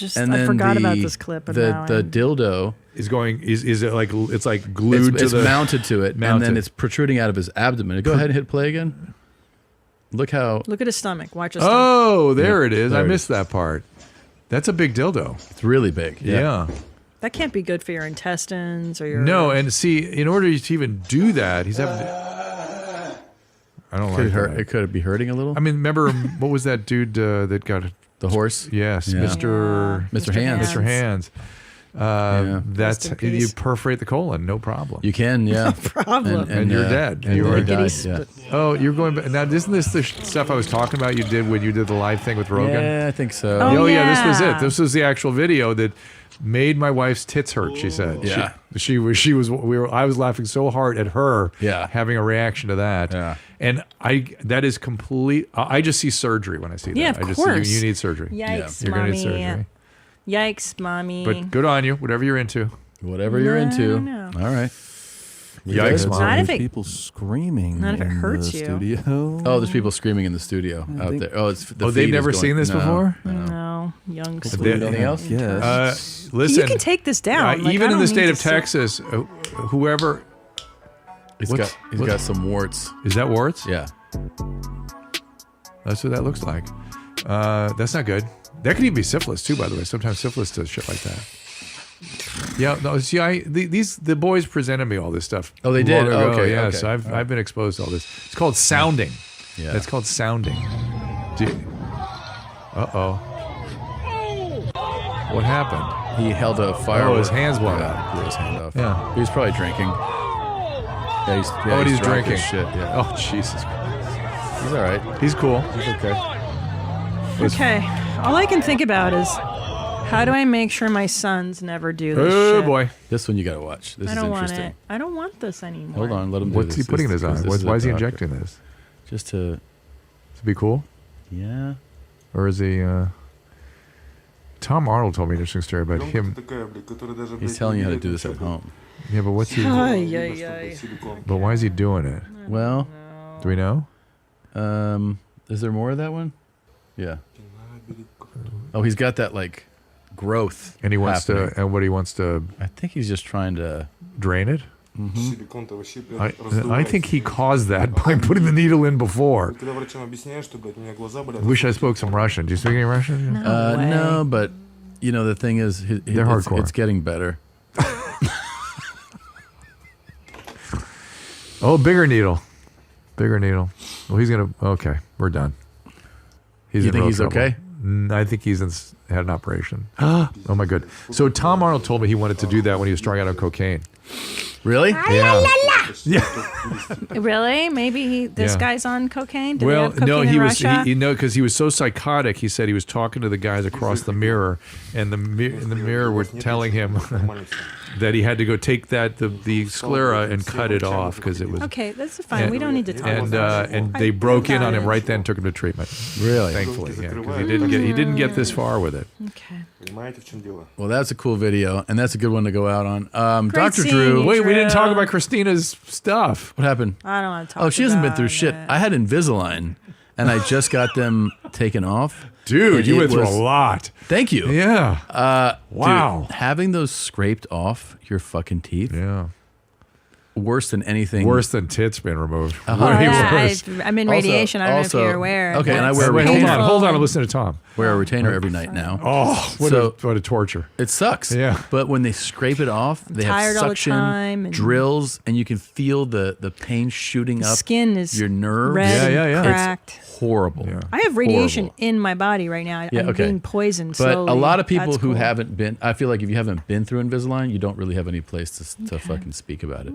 Speaker 4: forgot about this clip.
Speaker 1: The dildo
Speaker 3: is going. Is it like it's like glued?
Speaker 1: It's mounted to it, and then it's protruding out of his abdomen. Go ahead and hit play again. Look at his stomach. Watch his stomach.
Speaker 3: Oh, there it is. I missed that part. That's a big dildo.
Speaker 1: It's really big.
Speaker 3: Yeah.
Speaker 4: That can't be good for your intestines or your...
Speaker 3: No, and see, in order to even do that, he's having to... I don't like that.
Speaker 1: It could be hurting a little.
Speaker 3: I mean, remember, what was that dude that got...
Speaker 1: The horse?
Speaker 3: Yes,
Speaker 1: Yeah.
Speaker 3: Mr. Hands. Mr. Hands. That's...
Speaker 4: Rest in peace.
Speaker 3: You perforate the colon, no problem.
Speaker 1: You can, yeah.
Speaker 4: No problem.
Speaker 3: And you're dead.
Speaker 1: And
Speaker 3: You
Speaker 1: he
Speaker 3: are
Speaker 1: died,
Speaker 3: dead. Oh, you're going back. Now, isn't this the stuff I was talking about you did when you did the live thing with Rogan?
Speaker 1: Yeah, I think so.
Speaker 3: Oh yeah, this was it. This was the actual video that made my wife's tits hurt, she said.
Speaker 1: Yeah.
Speaker 3: I was laughing so hard at her
Speaker 1: Yeah.
Speaker 3: having a reaction to that.
Speaker 1: Yeah.
Speaker 3: And that is complete. I just see surgery when I see that.
Speaker 4: Yeah, of
Speaker 3: I just
Speaker 4: course.
Speaker 3: See you need surgery.
Speaker 4: Yikes,
Speaker 3: You're going to need
Speaker 4: mommy.
Speaker 3: surgery.
Speaker 4: Yikes, mommy.
Speaker 3: But good on you, whatever you're into.
Speaker 1: Whatever you're into.
Speaker 4: No.
Speaker 1: All right.
Speaker 3: Yikes,
Speaker 1: Mom.
Speaker 4: Not if it-
Speaker 6: people screaming
Speaker 4: Not if it
Speaker 6: in
Speaker 4: hurts
Speaker 6: the
Speaker 4: you.
Speaker 6: studio.
Speaker 1: Oh, there's people screaming in the studio out there. Oh, it's the
Speaker 3: they've
Speaker 1: feed is
Speaker 3: never
Speaker 1: going-
Speaker 3: seen this
Speaker 1: No,
Speaker 3: before?
Speaker 4: No, young
Speaker 1: Anything else?
Speaker 6: Yes.
Speaker 3: Listen,
Speaker 4: You can take this down. Like,
Speaker 3: even
Speaker 4: I
Speaker 3: in
Speaker 4: don't
Speaker 3: the state
Speaker 4: need
Speaker 3: of
Speaker 4: to see-
Speaker 3: Texas, whoever...
Speaker 1: He's got some warts.
Speaker 3: Is that warts?
Speaker 1: Yeah.
Speaker 3: That's what that looks like. That's not good. That could even be syphilis too, by the way. Sometimes syphilis does shit like that. Yeah, no. See, the boys presented me all this stuff.
Speaker 1: Oh, they did?
Speaker 3: long ago.
Speaker 1: Okay,
Speaker 3: yeah.
Speaker 1: okay.
Speaker 3: So I've been exposed to all this. It's called sounding.
Speaker 1: Yeah.
Speaker 3: That's called sounding. What happened?
Speaker 1: He held a fire.
Speaker 3: Oh, his hand's blown
Speaker 1: Yeah,
Speaker 3: out.
Speaker 1: blew his hand off.
Speaker 3: Yeah.
Speaker 1: He was probably drinking. Yeah,
Speaker 3: He's
Speaker 1: drunk
Speaker 3: drinking.
Speaker 1: as shit. Yeah.
Speaker 3: Oh, Jesus Christ.
Speaker 1: He's all right.
Speaker 3: He's cool.
Speaker 1: He's okay.
Speaker 4: Okay. All I can think about is how do I make sure my sons never do this
Speaker 3: Oh
Speaker 4: shit?
Speaker 3: boy.
Speaker 1: This one you got to watch. This
Speaker 4: I
Speaker 1: is
Speaker 4: don't want
Speaker 1: interesting.
Speaker 4: it. I don't want this anymore.
Speaker 1: Hold on, let him do
Speaker 3: What's
Speaker 1: this.
Speaker 3: he putting in his eye?
Speaker 1: This
Speaker 3: Why is he
Speaker 1: a doctor.
Speaker 3: injecting this?
Speaker 1: Just to
Speaker 3: be cool?
Speaker 1: Yeah.
Speaker 3: Or is he... Tom Arnold told me an interesting story about him.
Speaker 1: He's telling you how to do this at home.
Speaker 3: Yeah, but what's he... But why is he doing it?
Speaker 1: Well,
Speaker 3: do we know?
Speaker 1: Is there more of that one? Yeah. Oh, he's got that like growth.
Speaker 3: And he wants
Speaker 1: happening.
Speaker 3: to... And what he wants to...
Speaker 1: I think he's just trying to
Speaker 3: drain it?
Speaker 1: Mm-hmm.
Speaker 3: I think he caused that by putting the needle in before. Wish I spoke some Russian. Do you speak any Russian?
Speaker 1: No, but you know the thing is,
Speaker 3: They're hardcore.
Speaker 1: It's getting better.
Speaker 3: Oh, bigger needle. Bigger needle. Well, he's going to... Okay, we're done.
Speaker 1: You
Speaker 3: in
Speaker 1: think
Speaker 3: real
Speaker 1: he's
Speaker 3: trouble.
Speaker 1: okay?
Speaker 3: I think he's had an operation. Oh my good. So Tom Arnold told me he wanted to do that when he was strung out on cocaine.
Speaker 1: Really?
Speaker 3: Yeah.
Speaker 4: Really? Maybe this
Speaker 3: Yeah.
Speaker 4: guy's on cocaine? Do they
Speaker 3: Well,
Speaker 4: have cocaine
Speaker 3: no,
Speaker 4: in
Speaker 3: he was
Speaker 4: Russia?
Speaker 3: because he was so psychotic. He said he was talking to the guys across the mirror, and the mirror were telling him that he had to go take the sclera and cut it off because it was
Speaker 4: Okay, that's fine. We don't need to talk about that.
Speaker 3: and they broke in on him right then, took him to treatment.
Speaker 1: Really?
Speaker 3: Thankfully, yeah, because he didn't get this far with it.
Speaker 4: Okay.
Speaker 1: Well, that's a cool video, and that's a good one to go out on.
Speaker 4: Great
Speaker 1: Dr.
Speaker 4: seeing
Speaker 1: Drew.
Speaker 4: you,
Speaker 3: Wait, we didn't
Speaker 4: Drew.
Speaker 3: talk about Christina's stuff.
Speaker 1: What happened?
Speaker 4: I don't want to talk
Speaker 1: Oh, she hasn't been
Speaker 4: about
Speaker 1: through shit.
Speaker 4: it.
Speaker 1: I had Invisalign, and I just got them taken off.
Speaker 3: Dude,
Speaker 1: And
Speaker 3: you
Speaker 1: it
Speaker 3: went through a
Speaker 1: was-
Speaker 3: lot.
Speaker 1: Thank you.
Speaker 3: Yeah. Wow.
Speaker 1: Dude, having those scraped off your fucking teeth.
Speaker 3: Yeah.
Speaker 1: Worse than anything.
Speaker 3: Worse than tits being removed.
Speaker 4: Oh,
Speaker 3: Way
Speaker 4: yeah,
Speaker 3: worse.
Speaker 4: I'm in radiation. I don't know if you're aware.
Speaker 1: Okay, and I wear a
Speaker 3: Wait,
Speaker 1: retainer.
Speaker 3: hold on. Listen to Tom.
Speaker 1: Wear a retainer every night now.
Speaker 3: Oh, what a torture.
Speaker 1: It sucks.
Speaker 3: Yeah.
Speaker 1: But when they scrape it off, they have
Speaker 4: tired all the
Speaker 1: suction,
Speaker 4: time and-
Speaker 1: drills, and you can feel the pain shooting up
Speaker 4: Skin is
Speaker 1: your nerves.
Speaker 4: red and cracked.
Speaker 1: It's horrible.
Speaker 4: I have radiation
Speaker 1: Horrible.
Speaker 4: in my body right now.
Speaker 1: Yeah,
Speaker 4: I'm
Speaker 1: okay.
Speaker 4: being poisoned
Speaker 1: But
Speaker 4: slowly.
Speaker 1: a lot of people
Speaker 4: That's
Speaker 1: who
Speaker 4: cool.
Speaker 1: haven't been, I feel like if you haven't been through Invisalign, you don't really have any place to fucking speak about it.